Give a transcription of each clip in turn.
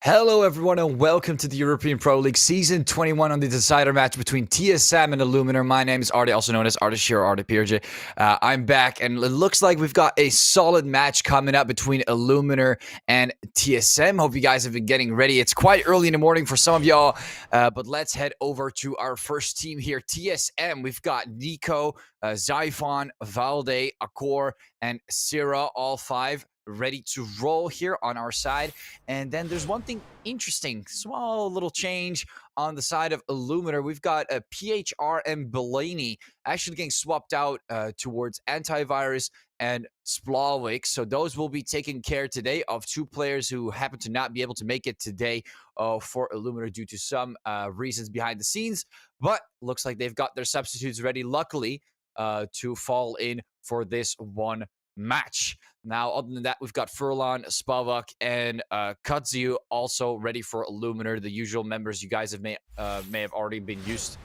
Hello everyone and welcome to the European Pro League Season 21 on the decider match between TSM and Illuminar. My name is Artie, also known as Artie or Artie Pierje. I'm back and it looks like we've got a solid match coming up between Illuminar and TSM. Hope you guys have been getting ready. It's quite early in the morning for some of y'all, but let's head over to our first team here. TSM, we've got Nico, Zyphon, Valde, Akor, and Syrah, all five ready to roll here on our side. And then there's one thing interesting, small little change on the side of Illuminar. We've got a PHR and Bellini actually getting swapped out towards Antivirus and Splawik. So those will be taken care today of two players who happen to not be able to make it today for Illuminar due to some reasons behind the scenes. But looks like they've got their substitutes ready, luckily, to fall in for this one match. Now, other than that, we've got Furlan, Spavak, and Kutsu also ready for Illuminar, the usual members you guys may have already been used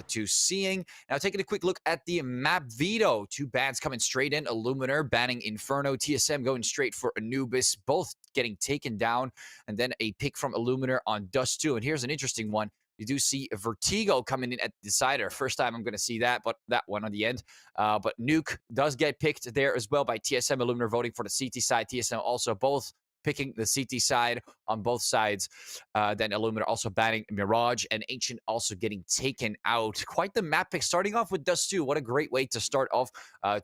to seeing. Now, taking a quick look at the map veto. Two bans coming straight in. Illuminar banning Inferno. TSM going straight for Anubis, both getting taken down. And then a pick from Illuminar on Dust 2. And here's an interesting one. You do see Vertigo coming in at the decider. First time I'm going to see that, but that one on the end. But Nuke does get picked there as well by TSM. Illuminar voting for the CT side. TSM also both picking the CT side on both sides. Then Illuminar also banning Mirage and Ancient also getting taken out. Quite the map pick. Starting off with Dust 2. What a great way to start off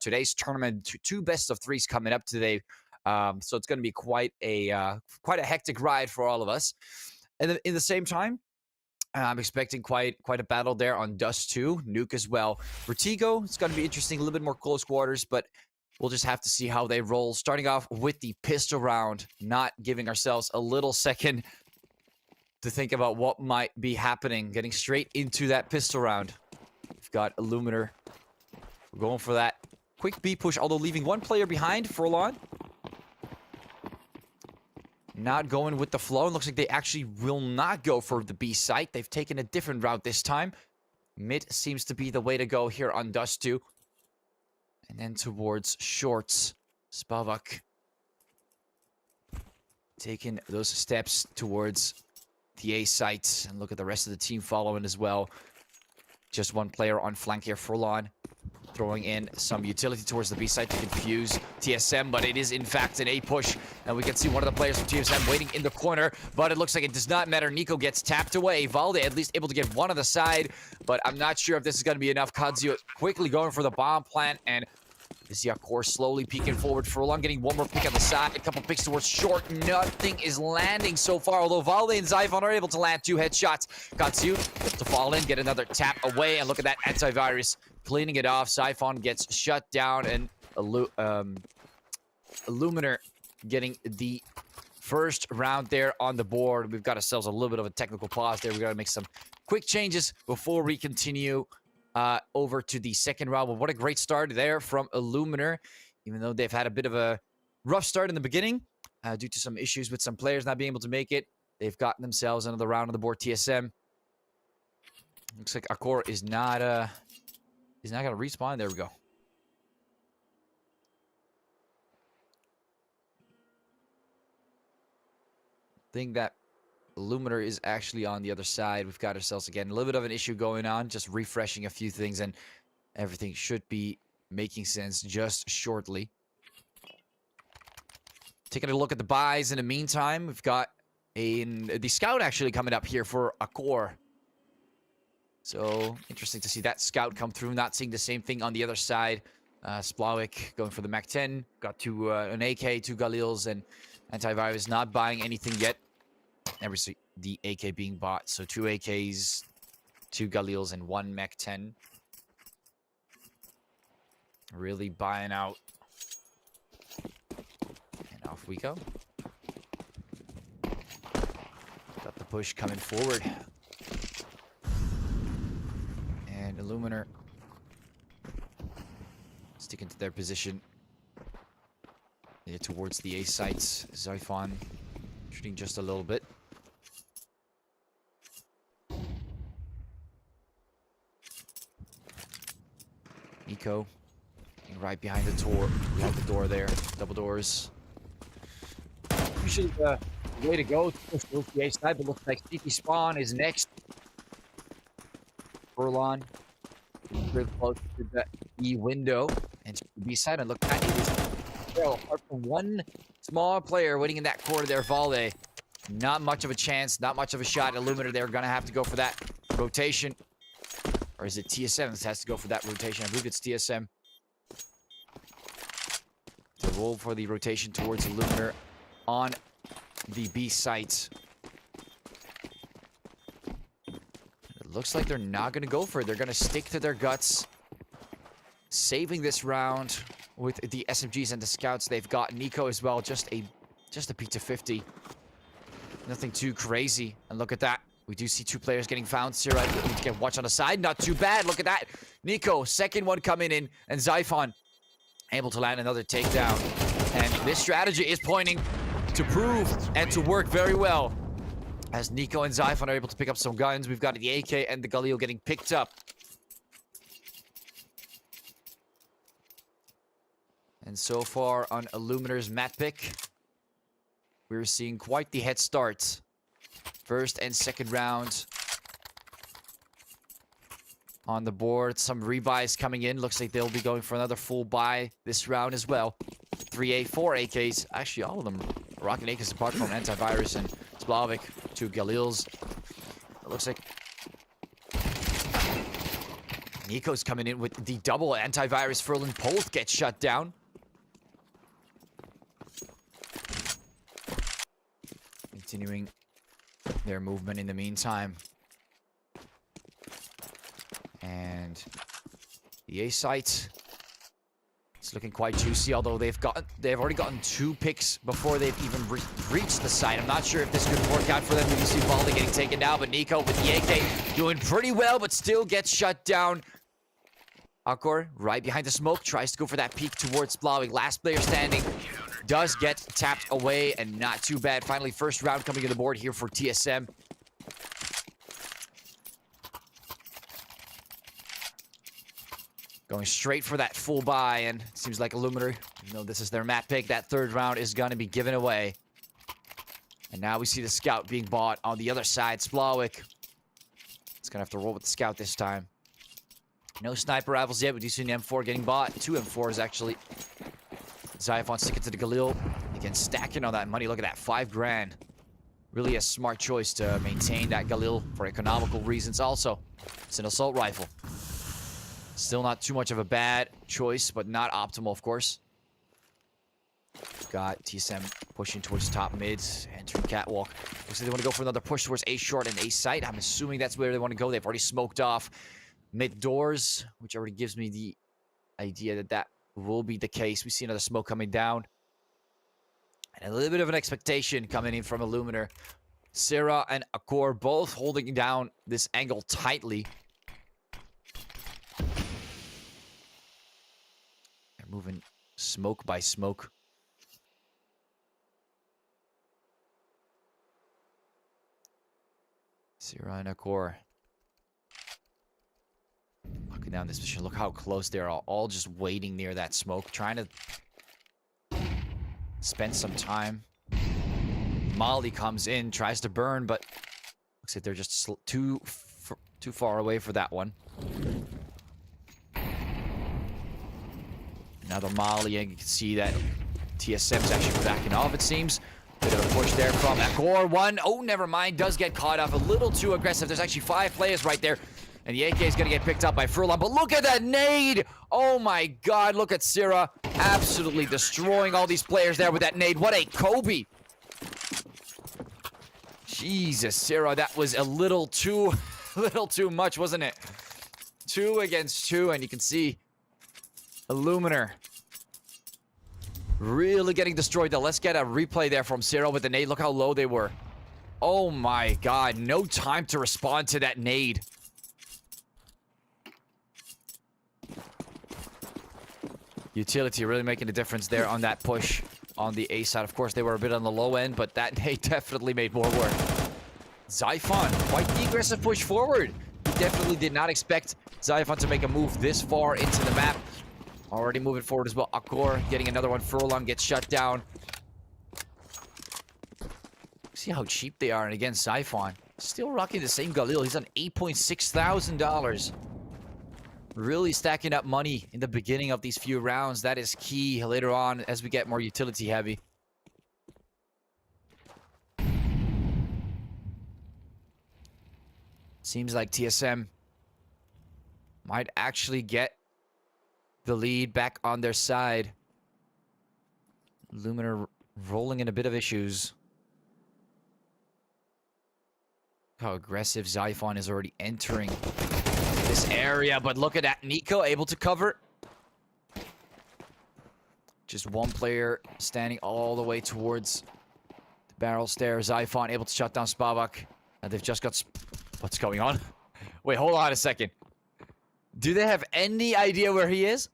today's tournament. Two best of threes coming up today. So it's going to be quite a hectic ride for all of us. And in the same time, I'm expecting quite a battle there on Dust 2. Nuke as well. Vertigo, it's going to be interesting. A little bit more close quarters, but we'll just have to see how they roll. Starting off with the pistol round. Not giving ourselves a little second to think about what might be happening. Getting straight into that pistol round. We've got Illuminar. We're going for that quick B push, although leaving one player behind, Furlan. Not going with the flow. It looks like they actually will not go for the B site. They've taken a different route this time. Mid seems to be the way to go here on Dust 2. And then towards shorts. Spavak taking those steps towards the A site. And look at the rest of the team following as well. Just one player on flank here, Furlan. Throwing in some utility towards the B side to confuse TSM, but it is in fact an A push. And we can see one of the players from TSM waiting in the corner, but it looks like it does not matter. Nico gets tapped away. Valde at least able to get one on the side, but I'm not sure if this is going to be enough. Kutsu quickly going for the bomb plant, and you see Akor slowly peeking forward. Furlan getting one more pick on the side, a couple picks towards short. Nothing is landing so far, although Valde and Zyphon are able to land two headshots. Kutsu to fall in, get another tap away, and look at that Antivirus cleaning it off. Zyphon gets shut down, and Illuminar getting the first round there on the board. We've got ourselves a little bit of a technical pause there. We've got to make some quick changes before we continue over to the second round. But what a great start there from Illuminar, even though they've had a bit of a rough start in the beginning due to some issues with some players not being able to make it. They've gotten themselves another round on the board. TSM. Looks like Akor is not... He's not going to respawn. There we go. Think that Illuminar is actually on the other side. We've got ourselves, again, a little bit of an issue going on. Just refreshing a few things, and everything should be making sense just shortly. Taking a look at the buys in the meantime. We've got the scout actually coming up here for Akor. So, interesting to see that scout come through. Not seeing the same thing on the other side. Splawik going for the Mac 10. Got an AK, two Galils, and Antivirus not buying anything yet. Never see the AK being bought. So, two AKs, two Galils, and one Mac 10. Really buying out. And off we go. Got the push coming forward. Illuminar sticking to their position towards the A sites. Zyphon shooting just a little bit. Nico right behind the door there. Double doors. Usually way to go to push the OTA side, but looks like CT Spawn is next. Furlon, very close to the E window, and to the B side, and look at it is well, apart from one small player waiting in that corner there, Valde. Not much of a chance, not much of a shot. Illuminar, they're gonna have to go for that rotation. Or is it TSM that has to go for that rotation? I believe it's TSM. To roll for the rotation towards Illuminar on the B site. It looks like they're not going to go for it. They're going to stick to their guts. Saving this round with the SMGs and the scouts. They've got Nico as well. Just a Pizza 50. Nothing too crazy. And look at that. We do see two players getting found. Sierra, you need to get watch on the side. Not too bad. Look at that. Nico, second one coming in. And Zyphon able to land another takedown. And this strategy is pointing to prove and to work very well. As Nico and Zyphon are able to pick up some guns. We've got the AK and the Galil getting picked up. And so far on Illuminar's map pick, we're seeing quite the head start. First and second round on the board. Some rebuys coming in. Looks like they'll be going for another full buy this round as well. 3A, 4 AKs. Actually, all of them rocking AKs apart from Antivirus and Splavik. 2 Galils. It looks like Nico's coming in with the double Antivirus. Furlan both get shut down. Continuing their movement in the meantime. And the A site, it's looking quite juicy, although they've already gotten 2 picks before they've even reached the site. I'm not sure if this could work out for them. You see Baldi getting taken down, but Nico with the AK doing pretty well, but still gets shut down. Akor right behind the smoke, tries to go for that peek towards Splavik. Last player standing does get tapped away, and not too bad. Finally, first round coming to the board here for TSM. Going straight for that full buy, and it seems like Illuminar, you know, this is their map pick. That third round is going to be given away. And now we see the scout being bought on the other side. Splavik. It's going to have to roll with the scout this time. No sniper rifles yet. We do see an M4 getting bought. 2 M4s, actually. Zyphon sticking to the Galil. Again, stacking on that money. Look at that, 5 grand. Really a smart choice to maintain that Galil for economical reasons. Also, it's an assault rifle. Still not too much of a bad choice, but not optimal, of course. Got TSM pushing towards top mids, entering catwalk. Looks like they want to go for another push towards A short and A site. I'm assuming that's where they want to go. They've already smoked off mid doors, which already gives me the idea that that will be the case. We see another smoke coming down. And a little bit of an expectation coming in from Illuminar. Sarah and Akor both holding down this angle tightly. They're moving smoke by smoke. Sarah and Akor locking down this position. Look how close they are, all just waiting near that smoke, trying to spend some time. Molly comes in, tries to burn, but looks like they're just too far away for that one. Another Molly, and you can see that TSM's actually backing off, it seems. Bit of a push there from Akor. One, oh, never mind, does get caught off. A little too aggressive. There's actually 5 players right there. And the AK is going to get picked up by Furlon. But look at that nade! Oh my god, look at Syrah absolutely destroying all these players there with that nade. What a Kobe! Jesus, Syrah, that was a little too much, wasn't it? 2 against 2, and you can see Illuminar really getting destroyed. Though, let's get a replay there from Syrah with the nade. Look how low they were. Oh my god, no time to respond to that nade. Utility really making a difference there on that push on the A side. Of course, they were a bit on the low end, but that nade definitely made more work. Zyphon, quite the aggressive push forward. He definitely did not expect Zyphon to make a move this far into the map. Already moving forward as well. Akor getting another one. Furlong gets shut down. See how cheap they are. And again, Siphon still rocking the same Galil. He's on $8.6 thousand. Really stacking up money in the beginning of these few rounds. That is key later on as we get more utility heavy. Seems like TSM might actually get the lead back on their side. Illuminar rolling in a bit of issues. How aggressive Xiphon is already entering this area, but look at that. Nico able to cover. Just one player standing all the way towards the barrel stair. Xiphon able to shut down Spavak. And they've just got... What's going on? Wait, hold on a second. Do they have any idea where he is?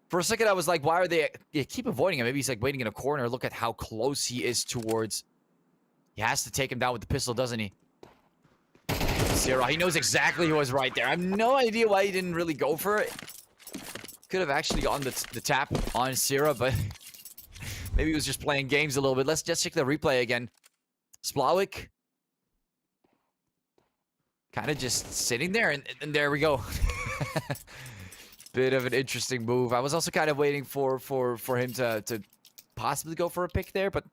For a second, I was like, why are they... Yeah, keep avoiding him. Maybe he's like waiting in a corner. Look at how close he is towards... He has to take him down with the pistol, doesn't he? Zero. He knows exactly who was right there. I have no idea why he didn't really go for it. Could have actually gotten the tap on Sierra, but maybe he was just playing games a little bit. Let's just check the replay again. Splawik. Kind of just sitting there, and there we go. Bit of an interesting move. I was also kind of waiting for him to possibly go for a pick there, but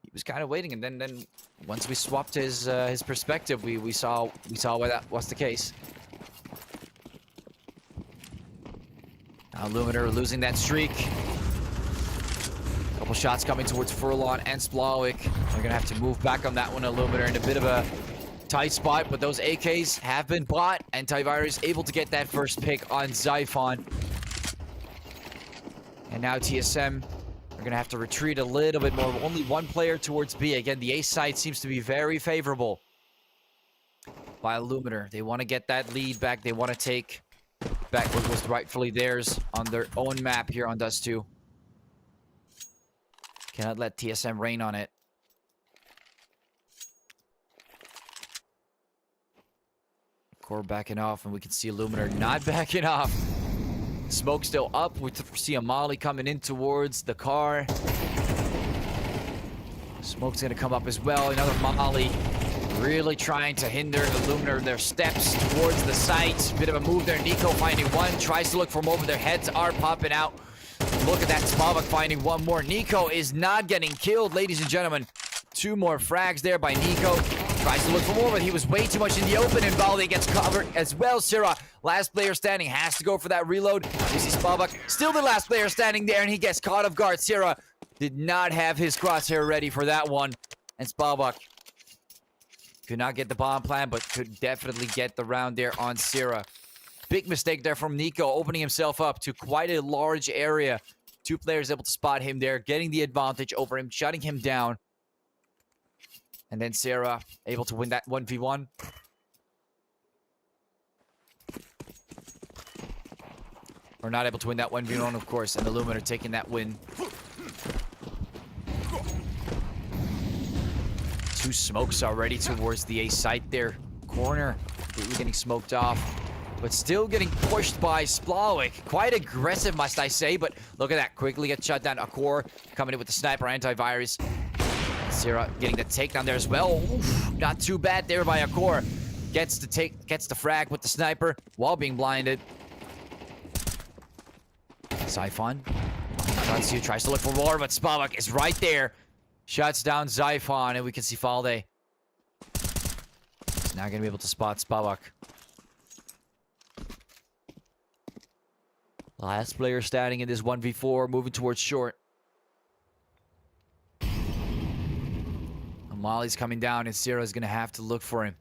he was kind of waiting, and then once we swapped his perspective, we saw why that was the case. Now Illuminar losing that streak. Couple shots coming towards Furlon and Splawik. They're gonna have to move back on that one. Illuminar in a bit of a tight spot, but those AKs have been bought, and Tyvirus able to get that first pick on Xiphon. And now TSM are gonna have to retreat a little bit more. Only one player towards B. Again, the A side seems to be very favorable by Illuminar. They want to get that lead back. They want to take back what was rightfully theirs on their own map here on Dust 2. Cannot let TSM reign on it. Core backing off, and we can see Illuminar not backing off. Smoke still up. We see a Molly coming in towards the car. Smoke's gonna come up as well. Another Molly. Really trying to hinder Illuminar their steps towards the site. Bit of a move there. Nico finding one. Tries to look for more, but their heads are popping out. Look at that. Spavak finding one more. Nico is not getting killed, ladies and gentlemen. Two more frags there by Nico. Tries to look for more, but he was way too much in the open, and Valde gets covered as well. Syrah, last player standing, has to go for that reload. You see Spavak, still the last player standing there, and he gets caught off guard. Syrah did not have his crosshair ready for that one. And Spavak could not get the bomb plan, but could definitely get the round there on Syrah. Big mistake there from Nico, opening himself up to quite a large area. Two players able to spot him there, getting the advantage over him, shutting him down. And then Syrah able to win that 1v1. Or not able to win that 1v1, of course. And Illuminar taking that win. Two smokes already towards the A site there. Corner. Completely getting smoked off. But still getting pushed by Splawik. Quite aggressive, must I say. But look at that. Quickly gets shut down. Akor coming in with the sniper antivirus. Syrah getting the takedown there as well. Oof, not too bad there by Akor. Gets the frag with the sniper while being blinded. Xiphon tries to look for more, but Spavak is right there. Shuts down Xiphon, and we can see Valde. He's not going to be able to spot Spavak. Last player standing in this 1v4, moving towards short. Molly's coming down, and Syrah is going to have to look for him.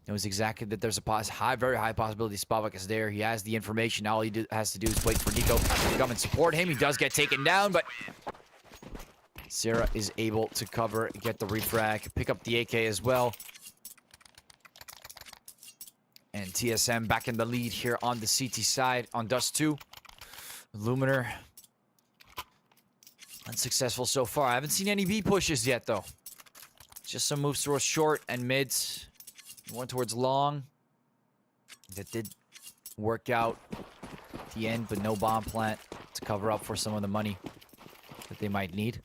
Knows exactly that there's a very high possibility Spavak is there. He has the information. All he has to do is wait for Nico to come and support him. He does get taken down, but Syrah is able to cover, get the refrag, pick up the AK as well. And TSM back in the lead here on the CT side on Dust 2. Illuminar unsuccessful so far. I haven't seen any B pushes yet, though. Just some moves towards short and mids. One towards long. That did work out at the end, but no bomb plant to cover up for some of the money that they might need.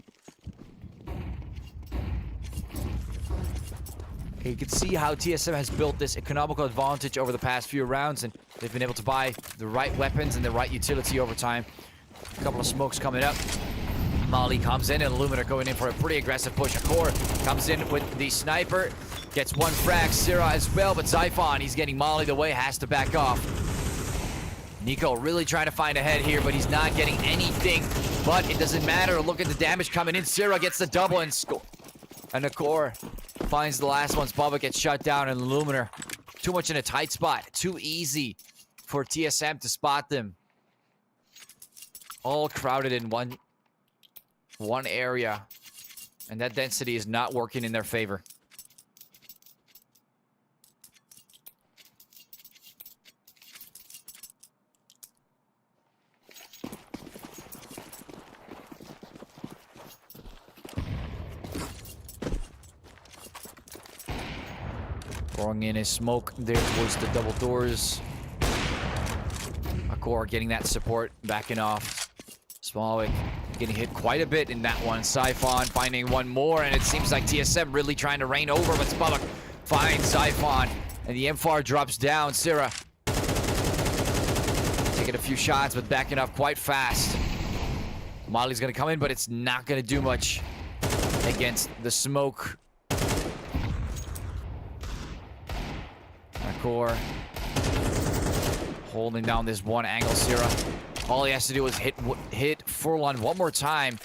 You can see how TSM has built this economical advantage over the past few rounds, and they've been able to buy the right weapons and the right utility over time. A couple of smokes coming up. Molly comes in, and Illuminar going in for a pretty aggressive push. Akor comes in with the sniper, gets one frag. Syrah as well, but Zyphon, he's getting Molly the way, has to back off. Nico really trying to find a head here, but he's not getting anything. But it doesn't matter. Look at the damage coming in. Syrah gets the double and score. And Akor finds the last one. Bubba gets shut down, and Illuminar too much in a tight spot. Too easy for TSM to spot them. All crowded in one area. And that density is not working in their favor. Throwing in his smoke there towards the double doors. Akor getting that support, backing off. Smallwick getting hit quite a bit in that one. Zyphon finding one more, and it seems like TSM really trying to reign over, but Spalak finds Zyphon, and the M4 drops down. Syrah taking a few shots, but backing up quite fast. Molly's gonna come in, but it's not gonna do much against the smoke. Akor holding down this one angle. Syrah, all he has to do is hit Furlan one more time,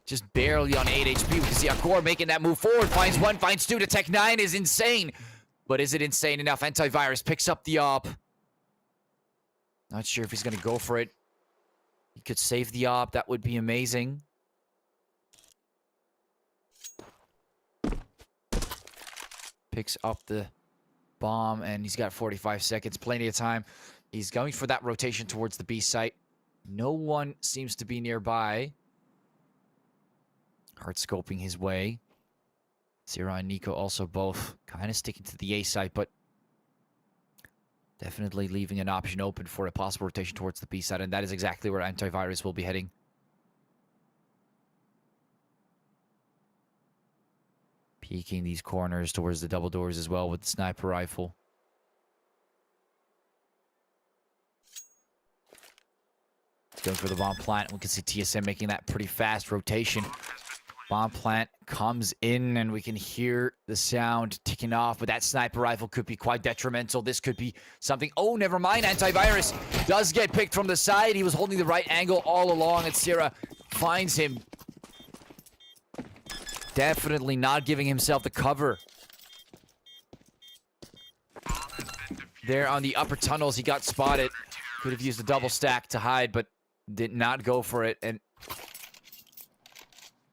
just barely on 8 HP. We can see Akor making that move forward, finds one, finds two. To Tech 9 is insane, but is it insane enough? Antivirus picks up the op. Not sure if he's gonna go for it. He could save the op, that would be amazing. Picks up the bomb, and he's got 45 seconds, plenty of time. He's going for that rotation towards the B site. No one seems to be nearby. Hard scoping his way. Syrah and Nico also both kind of sticking to the A site, but definitely leaving an option open for a possible rotation towards the B side, and that is exactly where Antivirus will be heading. Peeking these corners towards the double doors as well with the sniper rifle. It's going for the bomb plant. We can see TSM making that pretty fast rotation. Bomb plant comes in, and we can hear the sound ticking off, but that sniper rifle could be quite detrimental. This could be something. Oh, never mind. Antivirus does get picked from the side. He was holding the right angle all along, and Syrah finds him. Definitely not giving himself the cover. There on the upper tunnels, he got spotted. Could have used a double stack to hide, but did not go for it. And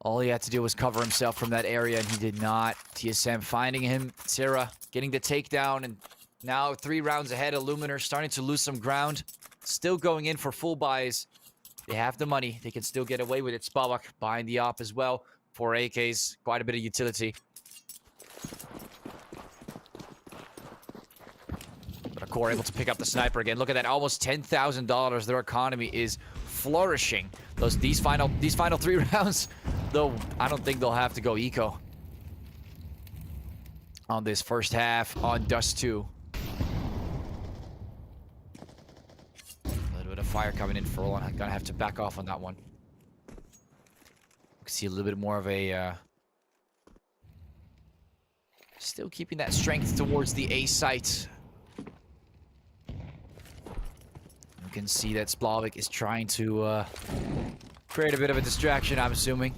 all he had to do was cover himself from that area, and he did not. TSM finding him. Syrah getting the takedown, and now 3 rounds ahead. Illuminar starting to lose some ground. Still going in for full buys. They have the money. They can still get away with it. Spalak buying the op as well. 4 AKs, quite a bit of utility. But Akor able to pick up the sniper again. Look at that, almost $10,000. Their economy is flourishing. These final 3 rounds, though, I don't think they'll have to go eco on this first half on Dust 2. A little bit of fire coming in for Roland. I'm gonna have to back off on that one. See a little bit more of a still keeping that strength towards the A site. You can see that Splavik is trying to create a bit of a distraction, I'm assuming,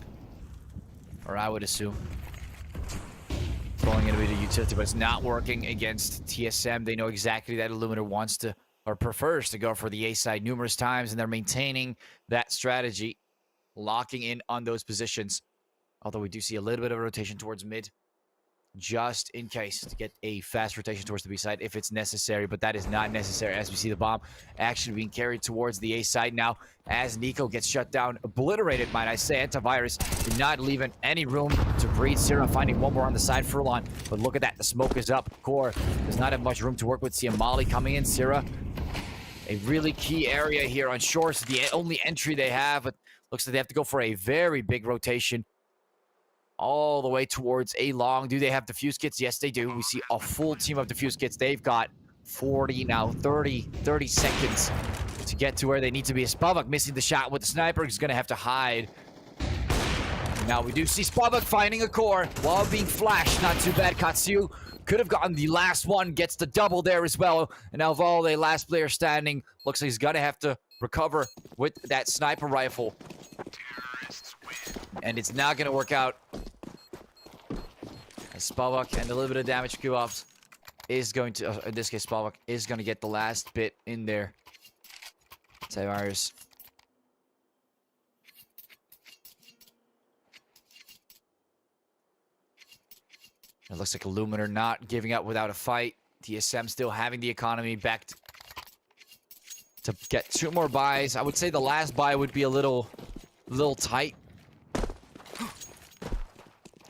or I would assume, throwing in a bit of utility, but it's not working against TSM. They know exactly that Illuminar wants to, or prefers to, go for the A side numerous times, and they're maintaining that strategy, locking in on those positions. Although we do see a little bit of a rotation towards mid, just in case, to get a fast rotation towards the B side if it's necessary, but that is not necessary as we see the bomb actually being carried towards the A side now as Nico gets shut down, obliterated, might I say. Antivirus did not leave any room to breathe. Syrah finding one more on the side for Furlan, but look at that, the smoke is up. Core does not have much room to work with. See Molly coming in. Syrah, a really key area here on shores, the only entry they have, but looks like they have to go for a very big rotation. all the way towards A long. Do they have defuse kits? Yes, they do. We see a full team of defuse kits. They've got 40 now, 30 seconds to get to where they need to be. Spavak missing the shot with the sniper. He's going to have to hide. Now we do see Spavak finding a core while being flashed. Not too bad. Katsu could have gotten the last one. Gets the double there as well. And now Valde, last player standing. Looks like he's going to have to recover with that sniper rifle. And it's not going to work out. As Spavak and a little bit of damage Q-Ops is going to, in this case, Spavak is going to get the last bit in there. Tavares. It looks like Illuminar not giving up without a fight. TSM still having the economy back to get 2 more buys. I would say the last buy would be a little tight.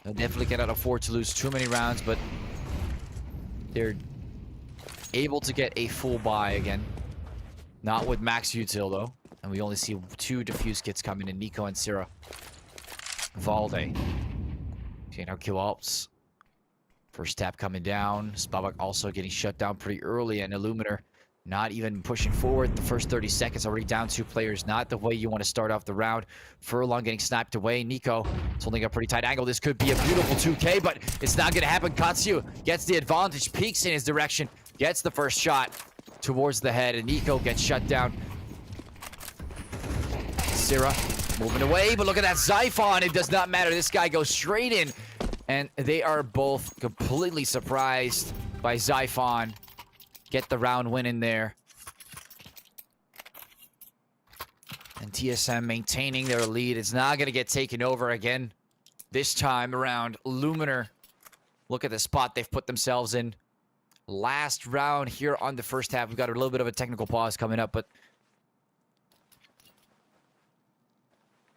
They'll definitely cannot afford to lose too many rounds, but they're able to get a full buy again. Not with max util though. And we only see 2 defuse kits coming in, Nico and Syrah. Valde. Okay, now Q-Ops. First tap coming down. Spavak also getting shut down pretty early, and Illuminar not even pushing forward. The first 30 seconds already down 2 players. Not the way you want to start off the round. Furlong getting sniped away. Nico is holding a pretty tight angle. This could be a beautiful 2K, but it's not going to happen. Katsu gets the advantage, peeks in his direction, gets the first shot towards the head, and Nico gets shut down. Syrah moving away, but look at that Zyphon. It does not matter. This guy goes straight in. And they are both completely surprised by Zyphon. Get the round win in there. And TSM maintaining their lead. It's not going to get taken over again. This time around, Illuminar. Look at the spot they've put themselves in. Last round here on the first half. We've got a little bit of a technical pause coming up, but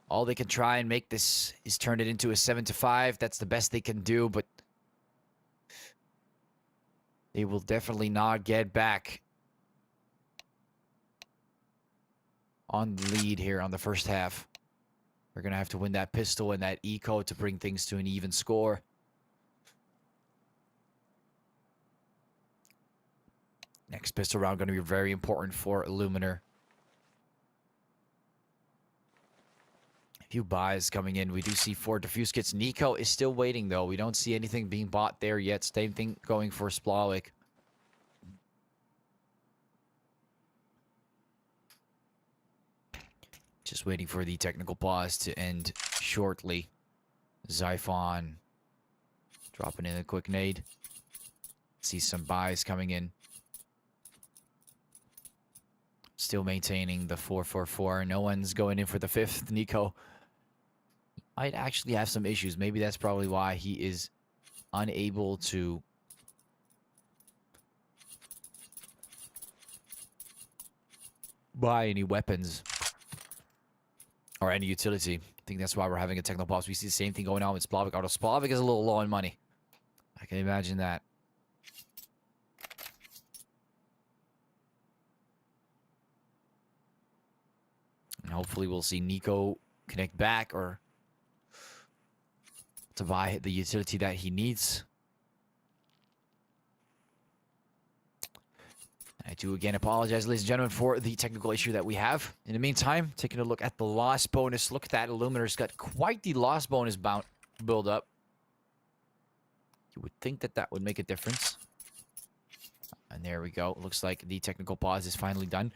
all they can try and make this is turn it into a 7-5. That's the best they can do, but they will definitely not get back on the lead here on the first half. They're going to have to win that pistol and that eco to bring things to an even score. Next pistol round going to be very important for Illuminar. Few buys coming in. We do see 4 defuse kits. Nico is still waiting, though. We don't see anything being bought there yet. Same thing going for Splavik. Just waiting for the technical pause to end shortly. Zyphon dropping in a quick nade. See some buys coming in. Still maintaining the 4-4-4. No one's going in for the 5th. Nico might actually have some issues. Maybe that's probably why he is unable to buy any weapons or any utility. I think that's why we're having a technical pause. We see the same thing going on with Splavik. Although Splavik is a little low on money. I can imagine that. And hopefully we'll see Nico connect back or to buy the utility that he needs. I do again apologize, ladies and gentlemen, for the technical issue that we have. In the meantime, taking a look at the loss bonus. Look at that. Illuminar's got quite the loss bonus build up. You would think that that would make a difference. And there we go. Looks like the technical pause is finally done.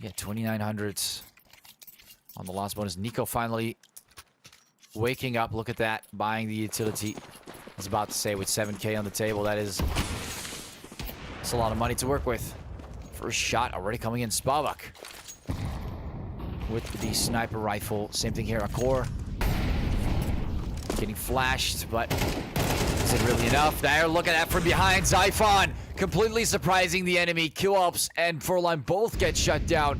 Yeah, 2,900 on the loss bonus. Nico finally waking up. Look at that. Buying the utility. I was about to say with 7K on the table. That's a lot of money to work with. First shot already coming in. Spavak with the sniper rifle. Same thing here. A core. Getting flashed, but is it really enough? There, look at that from behind. Zyphon completely surprising the enemy. Q-Ops and Furlan both get shut down.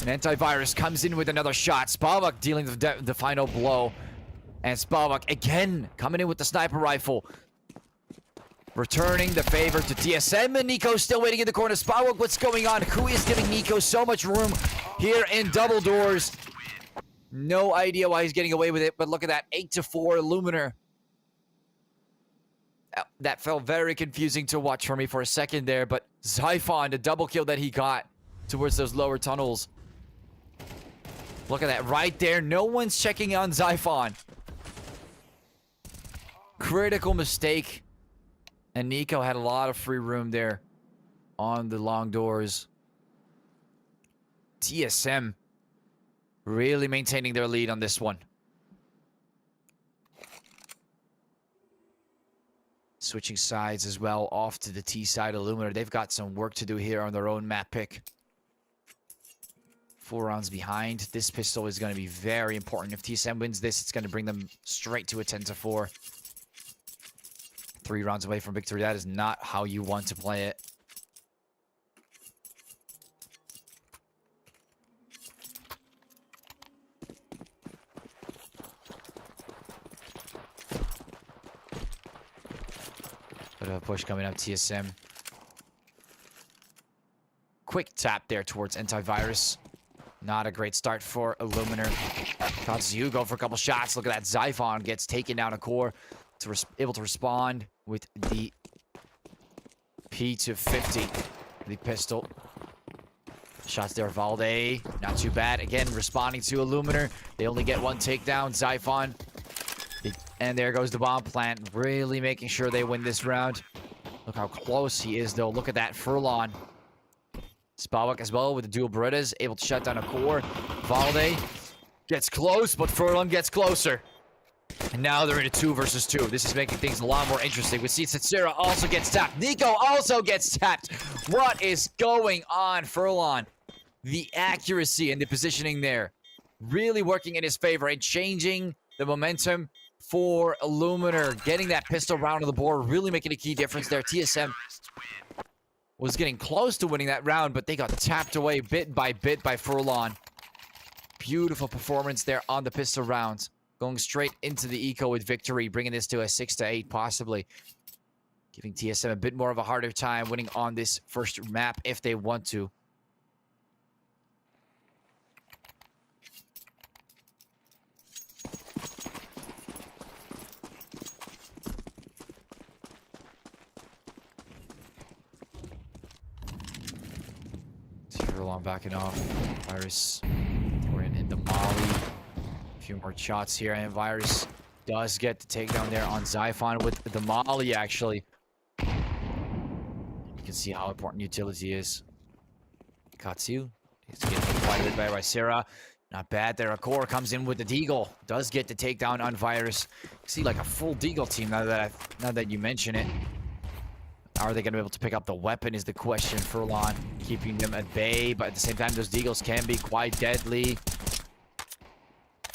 An antivirus comes in with another shot. Spavak dealing the final blow. And Spavak again coming in with the sniper rifle. Returning the favor to TSM, and Nico still waiting in the corner. Spywalk, what's going on? Who is giving Nico so much room here in double doors? No idea why he's getting away with it, but look at that. 8-4 Illuminar. That felt very confusing to watch for me for a second there, but Zyphon, the double kill that he got towards those lower tunnels. Look at that right there. No one's checking on Zyphon. Critical mistake. And Nico had a lot of free room there on the long doors. TSM really maintaining their lead on this one. Switching sides as well, off to the T side. Illuminar, they've got some work to do here on their own map pick. 4 rounds behind. This pistol is going to be very important. If TSM wins this, it's going to bring them straight to a 10-4. 3 rounds away from victory. That is not how you want to play it. Bit of a push coming up, TSM. Quick tap there towards antivirus. Not a great start for Illuminar. Katsu go for a couple shots. Look at that. Zyphon gets taken down a core. Able to respond with the P250. The pistol. Shots there. Valde. Not too bad. Again, responding to Illuminar. They only get 1 takedown. Zyphon. And there goes the bomb plant. Really making sure they win this round. Look how close he is, though. Look at that. Furlon. Spawak as well with the dual Berettas. Able to shut down a core. Valde gets close, but Furlon gets closer. And now they're in a 2 versus 2. This is making things a lot more interesting. We see Satsira also gets tapped. Nico also gets tapped. What is going on, Furlon? The accuracy and the positioning there really working in his favor and changing the momentum for Illuminar. Getting that pistol round on the board, really making a key difference there. TSM was getting close to winning that round, but they got tapped away bit by Furlon. Beautiful performance there on the pistol rounds. Going straight into the eco with victory, bringing this to a 6-8 possibly. Giving TSM a bit more of a harder time winning on this first map if they want to. Long backing off. Virus. We're in the Molly. A few more shots here, and Virus does get the takedown there on Zyphon with the Molly, actually. You can see how important utility is. Katsu is getting quite a bit by Rysera. Not bad there. A core comes in with the Deagle. Does get the takedown on Virus. You see like a full Deagle team now that you mention it. Are they going to be able to pick up the weapon is the question. Furlon keeping them at bay, but at the same time, those Deagles can be quite deadly.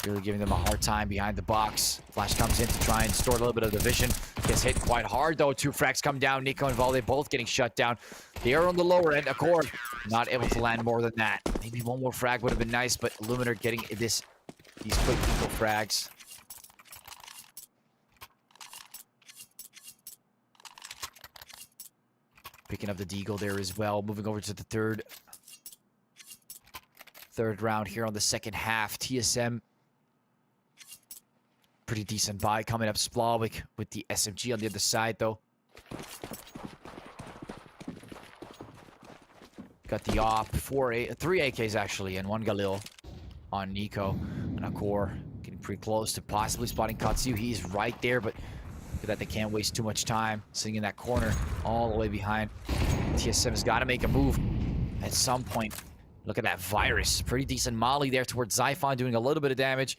Really giving them a hard time behind the box. Flash comes in to try and store a little bit of the vision. Gets hit quite hard, though. 2 frags come down. Nico and Valde both getting shut down. They are on the lower end. Accord not able to land more than that. Maybe one more frag would have been nice, but Illuminar getting these quick eco frags. Picking up the Deagle there as well. Moving over to the third round here on the second half. TSM. Pretty decent buy coming up. Splawik with the SMG on the other side, though. Got the op. 3 AKs, actually, and 1 Galil on Nico. And Akor getting pretty close to possibly spotting Katsu. He's right there, but look at that. They can't waste too much time sitting in that corner all the way behind. TSM has got to make a move at some point. Look at that Virus. Pretty decent molly there towards Zyphon, doing a little bit of damage.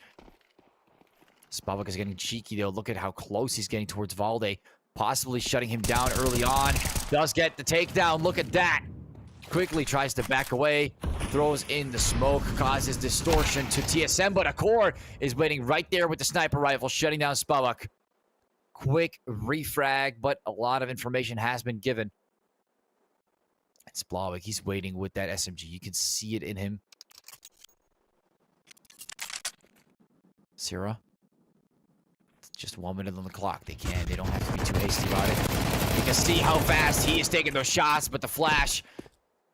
Spavak is getting cheeky, though. Look at how close he's getting towards Valde. Possibly shutting him down early on. Does get the takedown. Look at that. Quickly tries to back away. Throws in the smoke. Causes distortion to TSM, but Akor is waiting right there with the sniper rifle, shutting down Spavak. Quick refrag, but a lot of information has been given. It's Splawik. He's waiting with that SMG. You can see it in him. Sierra Just 1 minute on the clock. They don't have to be too hasty about it. You can see how fast he is taking those shots, but the flash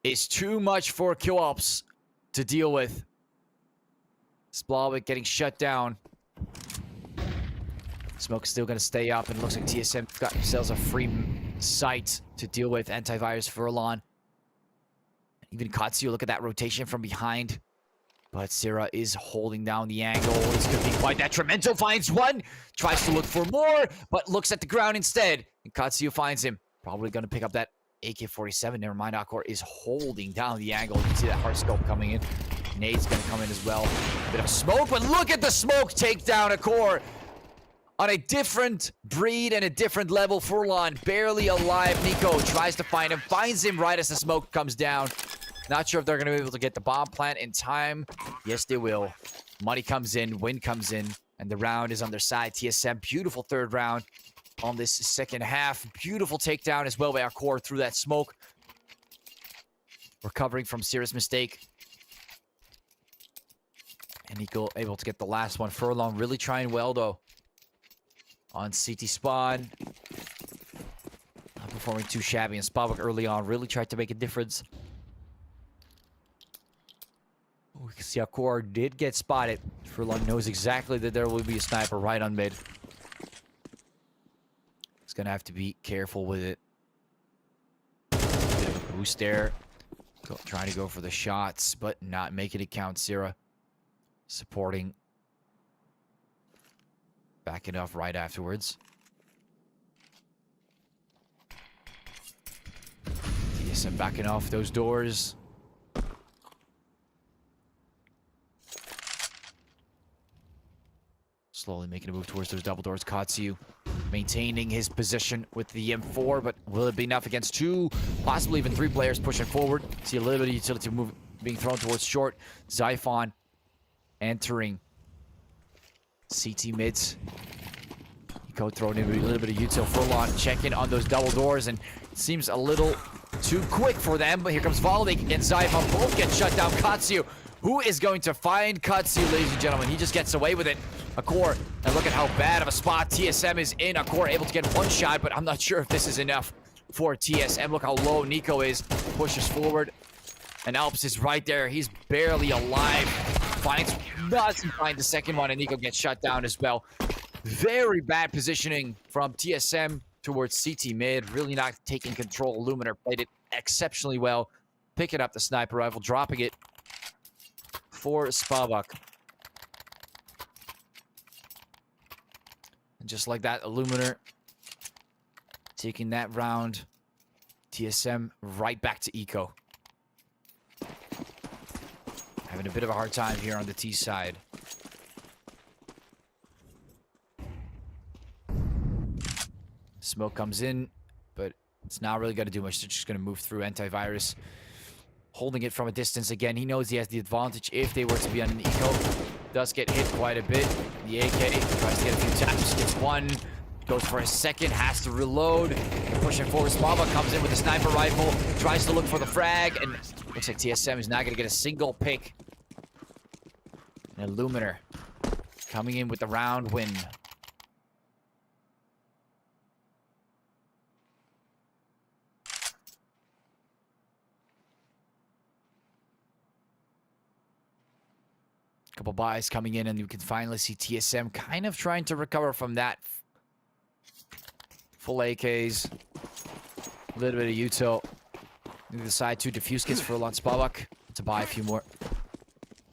is too much for Kill Ops to deal with. Splavik getting shut down. Smoke's still going to stay up, and it looks like TSM got themselves a free site to deal with. Antivirus Furlan. Even Katsuo, look at that rotation from behind. But Sierra is holding down the angle. It's going to be quite detrimental. Finds one. Tries to look for more, but looks at the ground instead. And Katsuo finds him. Probably going to pick up that AK-47. Never mind, Akor is holding down the angle. You can see that hard scope coming in. Nade's going to come in as well. Bit of smoke, but look at the smoke take down Akor. On a different breed and a different level. Furlan barely alive. Nico tries to find him. Finds him right as the smoke comes down. Not sure if they're going to be able to get the bomb plant in time. Yes, they will. Money comes in. Win comes in. And the round is on their side. TSM, beautiful third round on this second half. Beautiful takedown as well by our core through that smoke. Recovering from serious mistake. And Nico able to get the last one. Furlong really trying well, though. On CT spawn. Not performing too shabby. And Spavak early on really tried to make a difference. We can see Akor did get spotted. Furlong knows exactly that there will be a sniper right on mid. He's going to have to be careful with it. Bit of a boost there. Trying to go for the shots, but not making it count. Sierra supporting. Backing off right afterwards. TSM backing off those doors. Slowly making a move towards those double doors. Katsu maintaining his position with the M4, but will it be enough against 2, possibly even 3 players pushing forward? See a little bit of utility move being thrown towards short. Zyphon entering CT mids. Nico throwing in a little bit of util. Furlong checking on those double doors, and it seems a little too quick for them. But here comes Valdik and Zyphon both get shut down. Katsu, who is going to find Katsu, ladies and gentlemen? He just gets away with it. Akor, and look at how bad of a spot TSM is in. Akor able to get one shot, but I'm not sure if this is enough for TSM. Look how low Nico is. Pushes forward, and Alps is right there. He's barely alive. Doesn't find the second one, and Nico gets shut down as well. Very bad positioning from TSM towards CT mid. Really not taking control. Illuminar played it exceptionally well. Picking up the sniper rifle, dropping it for Spavak. And just like that, Illuminar taking that round. TSM right back to Eco. Having a bit of a hard time here on the T side. Smoke comes in, but it's not really going to do much. They're just going to move through antivirus. Holding it from a distance again. He knows he has the advantage if they were to be on an eco. Does get hit quite a bit. The AK tries to get a few taps. Gets one. Goes for a second. Has to reload. Pushing forward. Smava comes in with a sniper rifle. Tries to look for the frag. And looks like TSM is not going to get a single pick. And Illuminar coming in with the round win. Couple buys coming in, and you can finally see TSM kind of trying to recover from that. Full AKs. A little bit of util. They decide to defuse kits for Lon Spavak to buy a few more.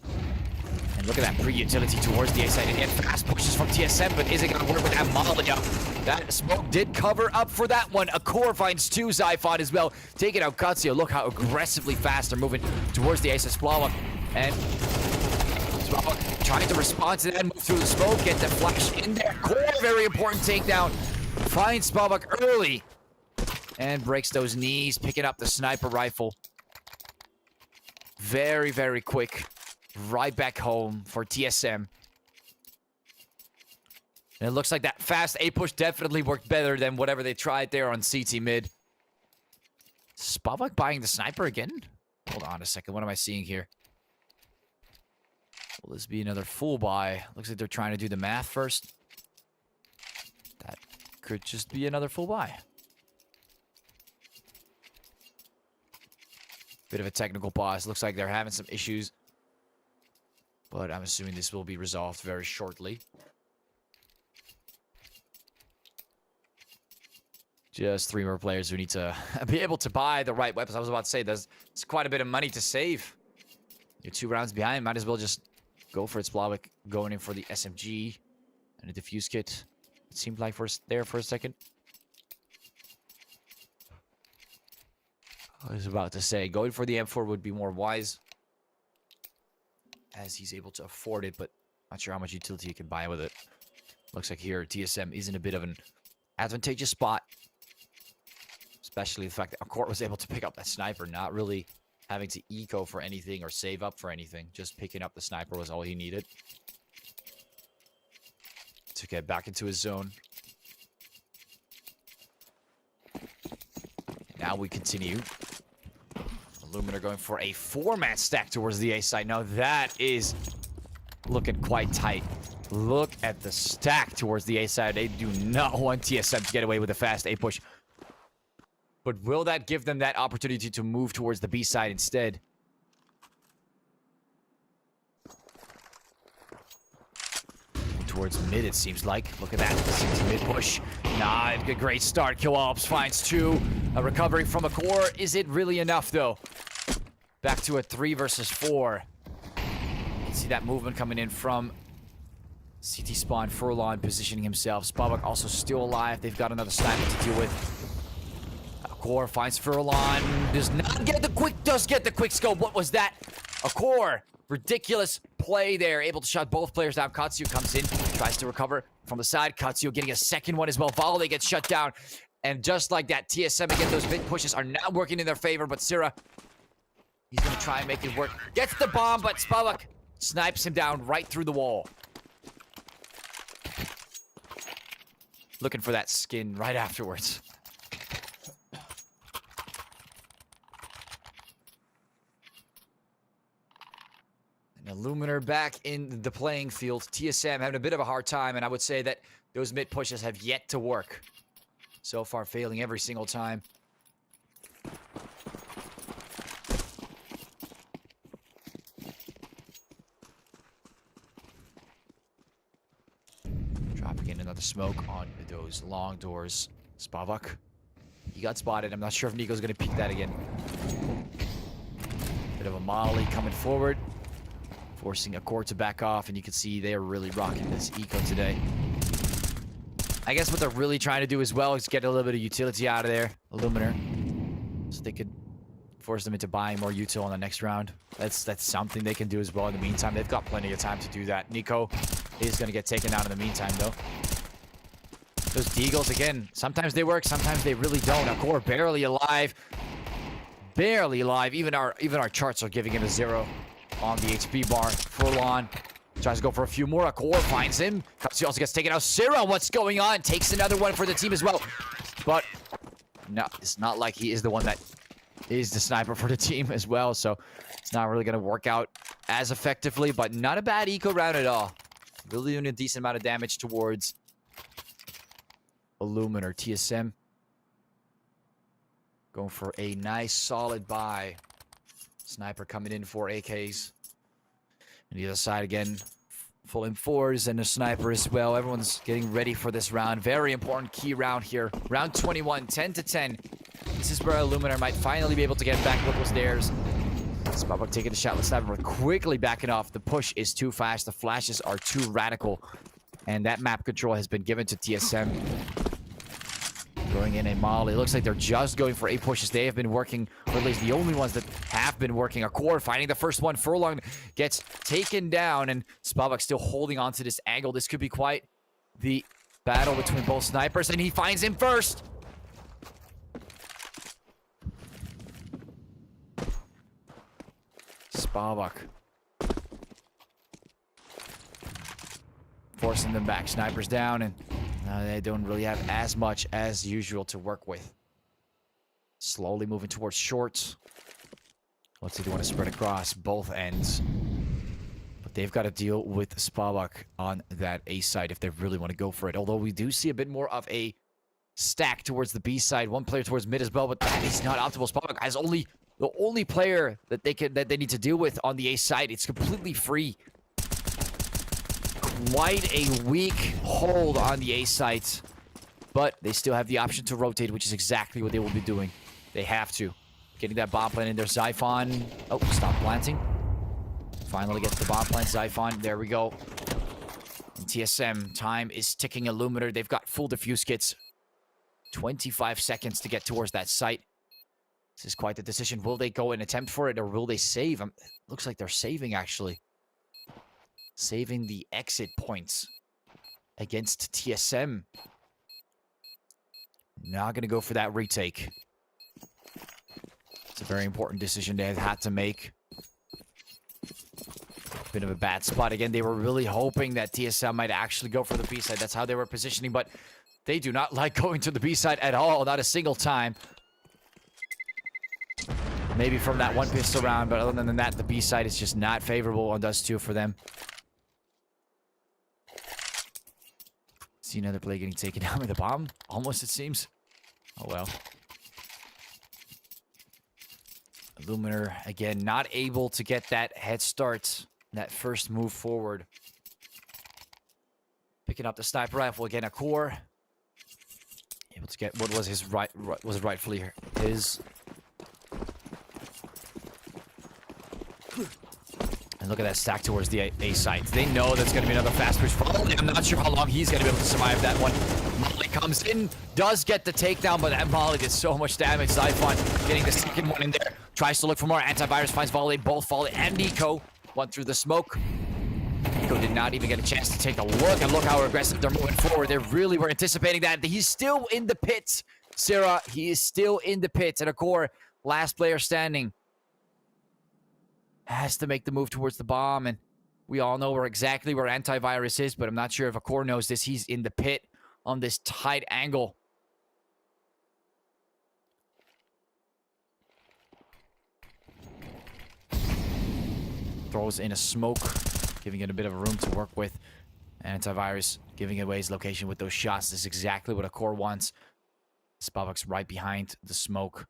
And look at that pre-utility towards the A side. And yet fast pushes from TSM, but is it going to work with that Amalia? That smoke did cover up for that one. Akor finds 2 Zyphon as well. Taking out Katsuo. Look how aggressively fast they're moving towards the Ace of Splavak. And trying to respond to that, move through the smoke, get the flash in there. Core, very important takedown. Finds Spavak early. And breaks those knees, picking up the sniper rifle. Very, very quick. Right back home for TSM. And it looks like that fast A push definitely worked better than whatever they tried there on CT mid. Spavak buying the sniper again? Hold on a second, what am I seeing here? Will this be another full buy? Looks like they're trying to do the math first. could just be another full buy. Bit of a technical pause. Looks like they're having some issues. But I'm assuming this will be resolved very shortly. Just 3 more players who need to be able to buy the right weapons. I was about to say, there's quite a bit of money to save. You're 2 rounds behind. Might as well just go for it. Splavik going in for the SMG and a defuse kit. It seemed like there for a second. I was about to say, going for the M4 would be more wise, as he's able to afford it, but not sure how much utility he can buy with it. Looks like here, TSM is in a bit of an advantageous spot. Especially the fact that Akor was able to pick up that sniper, not really having to eco for anything or save up for anything. Just picking up the sniper was all he needed to get back into his zone. And now we continue. Illuminar going for a 4-man stack towards the A side. Now that is looking quite tight. Look at the stack towards the A side. They do not want TSM to get away with a fast A push. But will that give them that opportunity to move towards the B side instead? Towards mid, it seems like. Look at that. Mid push. Nah, a great start. Kill Alps finds 2. A recovery from Akor. Is it really enough, though? Back to a 3 versus 4. You can see that movement coming in from CT spawn. Furlon positioning himself. Spavak also still alive. They've got another sniper to deal with. Akor finds Furlon. Does get the quick scope. What was that? Akor. Ridiculous play there. Able to shut both players down. Katsu comes in. Tries to recover from the side. Katsu getting a second one as well. Valde gets shut down. And just like that, TSM again, those mid pushes are not working in their favor. But Sira, he's going to try and make it work. Gets the bomb, but Spavak snipes him down right through the wall. Looking for that skin right afterwards. Illuminar back in the playing field. TSM having a bit of a hard time, and I would say that those mid pushes have yet to work. So far, failing every single time. Dropping in another smoke on those long doors. Spavak. He got spotted. I'm not sure if Nico's going to peek that again. Bit of a molly coming forward. Forcing Akor to back off, and you can see they are really rocking this eco today. I guess what they're really trying to do as well is get a little bit of utility out of there, Illuminar, so they could force them into buying more util on the next round. That's something they can do as well in the meantime. They've got plenty of time to do that. Nico is going to get taken out in the meantime, though. Those deagles, again, sometimes they work, sometimes they really don't. Akor barely alive. Barely alive. Even our charts are giving him a 0. On the HP bar. Furlon tries to go for a few more. Akor finds him. Katsu also gets taken out. Sira, what's going on? Takes another one for the team as well. But no, it's not like he is the one that is the sniper for the team as well. So it's not really going to work out as effectively. But not a bad eco round at all. Really doing a decent amount of damage towards Illuminar. TSM going for a nice solid buy. Sniper coming in for AKs. And the other side again, full M4s and a sniper as well. Everyone's getting ready for this round. Very important key round here. Round 21, 10 to 10. This is where Illuminar might finally be able to get back what was theirs. Spavak taking the shot with sniper, quickly backing off. The push is too fast. The flashes are too radical. And that map control has been given to TSM. Throwing in a molly. It looks like they're just going for A pushes. They have been working, or at least the only ones that have been working. Akor finding the first one. Furlong gets taken down, and Spavak still holding on to this angle. This could be quite the battle between both snipers, and he finds him first. Spavak forcing them back. Snipers down, and they don't really have as much as usual to work with. Slowly moving towards shorts. Looks like they want to spread across both ends. But they've got to deal with Spavak on that A side if they really want to go for it. Although we do see a bit more of a stacked towards the B side. One player towards mid as well, but that is not optimal. Spot as the only player that they need to deal with on the A side. It's completely free. Quite a weak hold on the A side, but they still have the option to rotate, which is exactly what they will be doing. They have to. Getting that bomb plant in there. Zyphon. Oh, stop planting. Finally gets the bomb plant. Zyphon. There we go. And TSM, time is ticking. Illuminar. They've got full defuse kits. 25 seconds to get towards that site. This is quite the decision. Will they go and attempt for it, or will they save? Looks like they're saving, actually. Saving the exit points against TSM. Not going to go for that retake. It's a very important decision they had to make. Bit of a bad spot. Again, they were really hoping that TSM might actually go for the B side. That's how they were positioning, but they do not like going to the B side at all. Not a single time. Maybe from that one pistol round, but other than that, the B side is just not favorable on Dust 2 for them. See another play getting taken down with a bomb. Almost, it seems. Oh, well. Illuminar, again, not able to get that head start. That first move forward. Picking up the sniper rifle again, a core. Able to get what was his rightfully his. And look at that stack towards the A site. They know that's going to be another fast push. I'm not sure how long he's going to be able to survive that one. Molly comes in, does get the takedown, but that Molly did so much damage. Zyphon getting the second one in there. Tries to look for more. Antivirus finds Volley, both Volley and Nico. One through the smoke. Nico did not even get a chance to take a look. And look how aggressive they're moving forward. They really were anticipating that. He's still in the pit. Sarah, he is still in the pit. And a core, last player standing. Has to make the move towards the bomb, and we all know exactly where Antivirus is, but I'm not sure if Akor knows this. He's in the pit on this tight angle. Throws in a smoke, giving it a bit of room to work with. Antivirus giving away his location with those shots. This is exactly what Akor wants. Spavak's right behind the smoke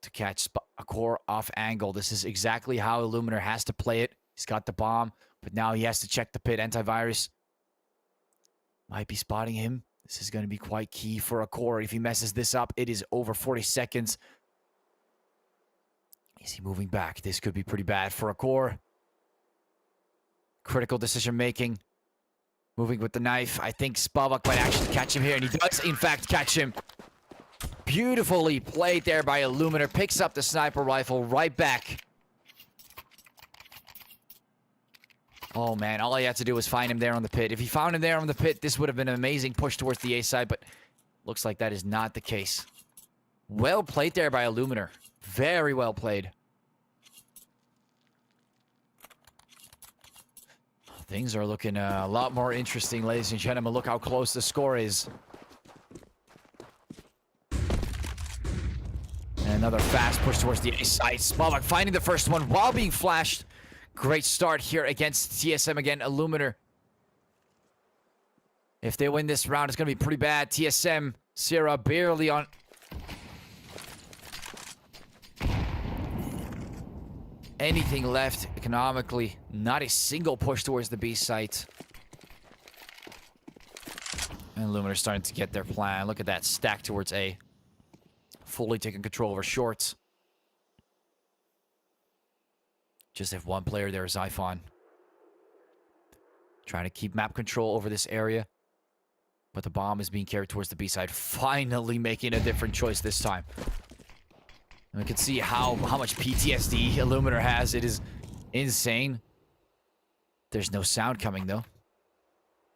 to catch Akor off angle. This is exactly how Illuminar has to play it. He's got the bomb, but now he has to check the pit. Antivirus might be spotting him. This is going to be quite key for Akor. If he messes this up, it is over 40 seconds. Is he moving back? This could be pretty bad for Akor. Critical decision making. Moving with the knife. I think Spavak might actually catch him here, and he does, in fact, catch him. Beautifully played there by Illuminar. Picks up the sniper rifle right back. Oh, man. All he had to do was find him there on the pit. If he found him there on the pit, this would have been an amazing push towards the A side, but looks like that is not the case. Well played there by Illuminar. Very well played. Things are looking a lot more interesting, ladies and gentlemen. Look how close the score is. And another fast push towards the A side. Spavak finding the first one while being flashed. Great start here against TSM again. Illuminar. If they win this round, it's going to be pretty bad. TSM, Sierra barely on. Anything left economically. Not a single push towards the B site. And Illuminar starting to get their plan. Look at that stack towards A. Fully taking control over shorts. Just have one player there, Zyphon. Trying to keep map control over this area. But the bomb is being carried towards the B side. Finally making a different choice this time. And we can see how much PTSD Illuminar has. It is insane. There's no sound coming, though.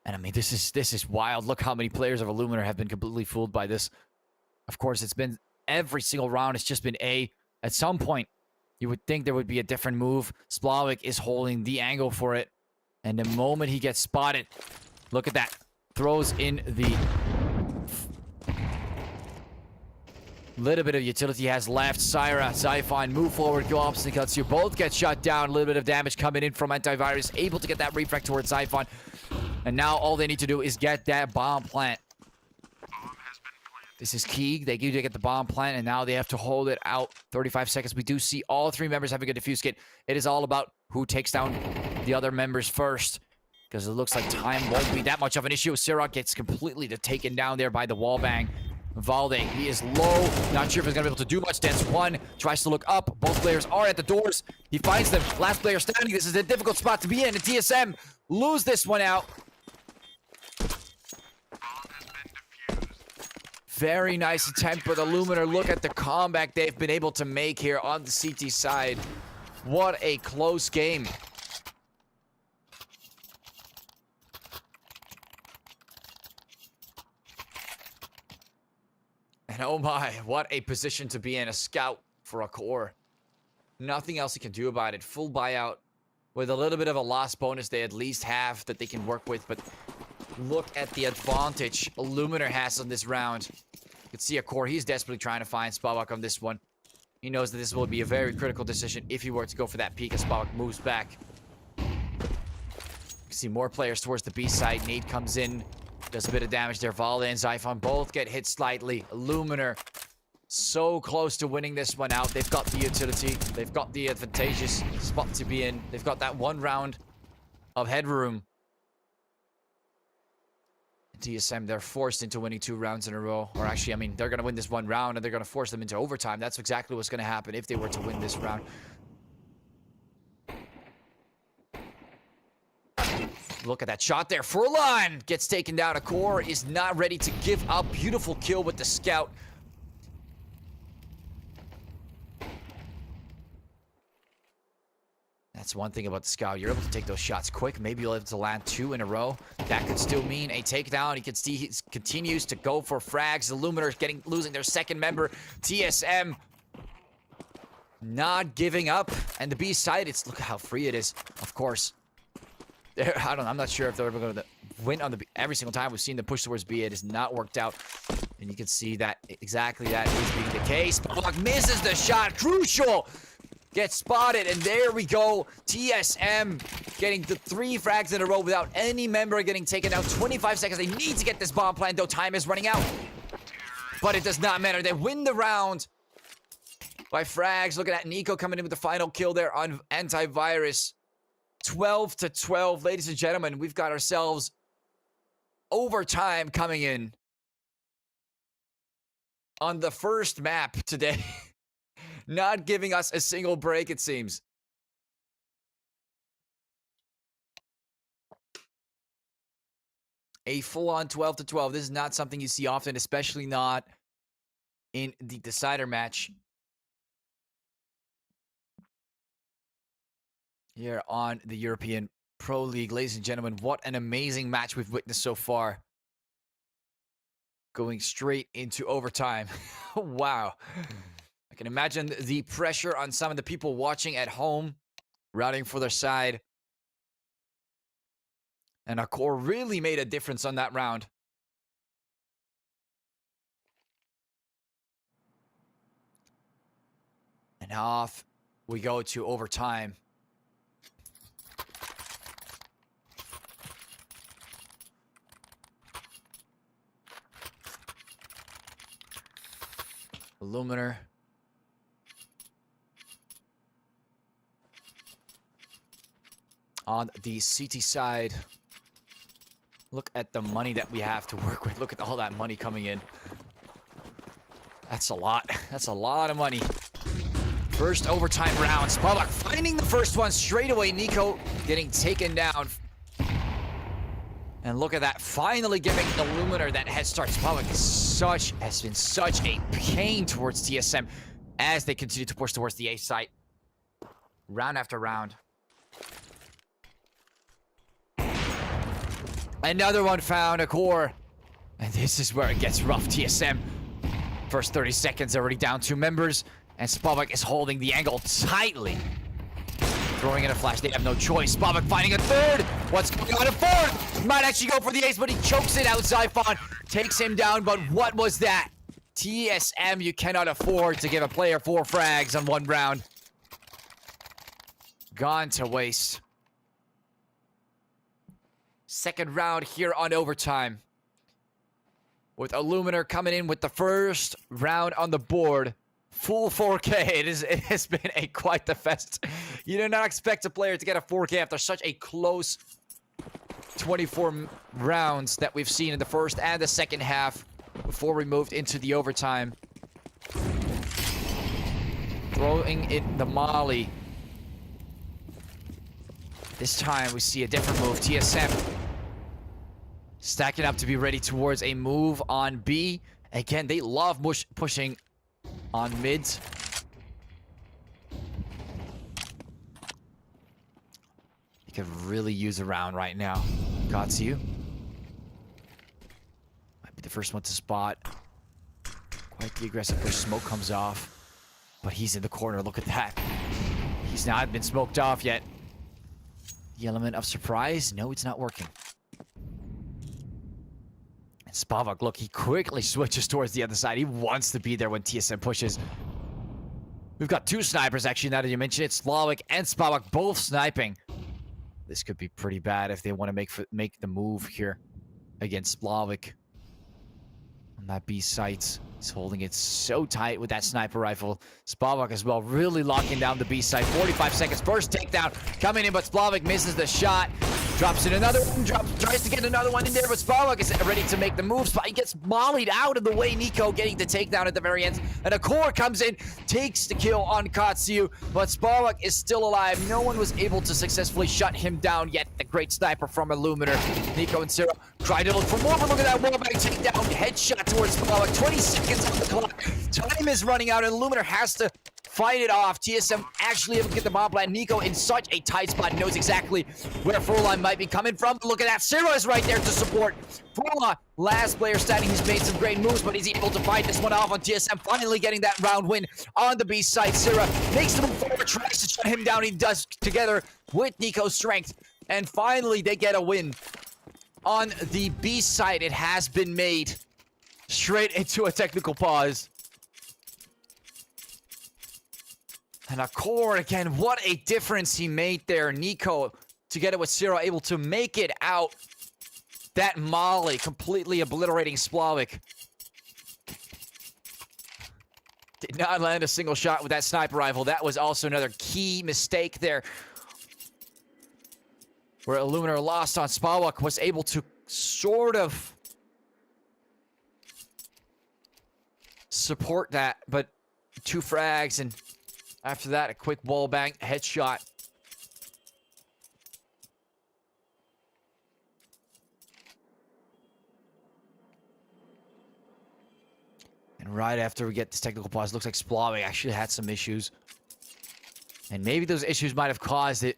And I mean, this is wild. Look how many players of Illuminar have been completely fooled by this. Of course, it's been every single round. It's just been A. At some point, you would think there would be a different move. Splavik is holding the angle for it. And the moment he gets spotted, look at that. Throws in the little bit of utility he has left. Syra, Zyphon, move forward, go opposite cuts. You both get shut down. A little bit of damage coming in from Antivirus. Able to get that refract towards Zyphon. And now all they need to do is get that bomb plant. This is key. They do get the bomb plant, and now they have to hold it out 35 seconds. We do see all three members having a defuse kit. It is all about who takes down the other members first, because it looks like time won't be that much of an issue. Sirach gets completely taken down there by the wall bang. Valde, he is low. Not sure if he's going to be able to do much. Dance one, tries to look up. Both players are at the doors. He finds them. Last player standing. This is a difficult spot to be in. And TSM lose this one out. Very nice attempt by the Illuminar. Look at the comeback they've been able to make here on the CT side. What a close game. And oh my, what a position to be in. A scout for a core. Nothing else he can do about it. Full buyout. With a little bit of a loss bonus they at least have that they can work with. But look at the advantage Illuminar has on this round. You can see a core. He's desperately trying to find Spavak on this one. He knows that this will be a very critical decision if he were to go for that peek as Spavak moves back. You can see more players towards the B side. Nate comes in. Does a bit of damage there. Valde and Zyphon both get hit slightly. Illuminar so close to winning this one out. They've got the utility. They've got the advantageous spot to be in. They've got that one round of headroom. TSM, they're forced into winning 2 rounds in a row. Or actually, I mean, they're going to win this one round and they're going to force them into overtime. That's exactly what's going to happen if they were to win this round. Look at that shot there. Furlan gets taken down. A core is not ready to give up. Beautiful kill with the scout. That's one thing about the scout. You're able to take those shots quick. Maybe you'll be able to land 2 in a row. That could still mean a takedown. He can see he continues to go for frags. Illuminar losing their second member. TSM not giving up. And the B side, look how free it is. Of course. I'm not sure if they're ever going to win on the B. Every single time we've seen them push towards B, it has not worked out. And you can see that exactly that is being the case. Block misses the shot. Crucial. Gets spotted, and there we go. TSM getting the 3 frags in a row without any member getting taken out. 25 seconds. They need to get this bomb plant, though time is running out. But it does not matter. They win the round by frags. Look at that. Nico coming in with the final kill there on Antivirus. 12-12. Ladies and gentlemen, we've got ourselves overtime coming in on the first map today. Not giving us a single break, it seems. A full-on 12-12. This is not something you see often, especially not in the decider match. Here on the European Pro League. Ladies and gentlemen, what an amazing match we've witnessed so far. Going straight into overtime. Wow. I can imagine the pressure on some of the people watching at home, rooting for their side. And our core really made a difference on that round. And off we go to overtime. Illuminar. On the CT side, look at the money that we have to work with. Look at all that money coming in. That's a lot. That's a lot of money. First overtime round. Spavak finding the first one straight away. Nico getting taken down. And look at that. Finally giving Illuminar that head start. Spavak has been such a pain towards TSM as they continue to push towards the A site. Round after round. Another one found, a core. And this is where it gets rough. TSM. First 30 seconds already down 2 members. And Spavak is holding the angle tightly. Throwing in a flash. They have no choice. Spavak finding a third. What's going on? A fourth. Might actually go for the ace, but he chokes it out. Zyphon takes him down. But what was that? TSM, you cannot afford to give a player 4 frags on 1 round. Gone to waste. Second round here on overtime. with Illuminar coming in with the first round on the board. Full 4K. It has been quite the fest. You do not expect a player to get a 4K after such a close 24 rounds that we've seen in the first and the second half before we moved into the overtime. Throwing in the molly. This time we see a different move. TSM stacking up to be ready towards a move on B. Again, they love pushing on mids. You could really use a round right now. Katsu might be the first one to spot. Quite the aggressive push. Smoke comes off, but he's in the corner. Look at that. He's not been smoked off yet. The element of surprise. No, it's not working. And Spavak, look, he quickly switches towards the other side. He wants to be there when TSM pushes. We've got two snipers, actually, now that you mention it. Slavik and Spavak both sniping. This could be pretty bad if they want to make the move here against Slavik. On that B site. He's holding it so tight with that sniper rifle. Spavak as well, really locking down the B site. 45 seconds, first takedown coming in, but Spavak misses the shot. Drops in another one, tries to get another one in there, but Spavak is ready to make the moves. He gets mollied out of the way. Nico getting the takedown at the very end. And a core comes in, takes the kill on Katsu, but Spavak is still alive. No one was able to successfully shut him down yet. The great sniper from Illuminar. Nico and Sarah try to look for more, but look at that wallbang takedown. Headshot towards Spavak. 20 seconds on the clock. Time is running out, and Illuminar has to fight it off. TSM actually able to get the bomb plant. Nico in such a tight spot, knows exactly where Furlan might be coming from. Look at that. Sira is right there to support. Furlan, last player standing. He's made some great moves, but he's able to fight this one off on TSM. Finally getting that round win on the B side. Sira makes the move forward, tries to shut him down. He does together with Nico's strength. And finally, they get a win. On the B side, it has been made straight into a technical pause. And a core again, what a difference he made there. Nico, together with Sira, able to make it out. That molly, completely obliterating Splavik. Did not land a single shot with that sniper rifle. That was also another key mistake there. Where Illuminar lost on Spavak, was able to sort of support that, but 2 frags and after that, a quick wall bang headshot. And right after we get this technical pause, looks like Splavik actually had some issues. And maybe those issues might have caused it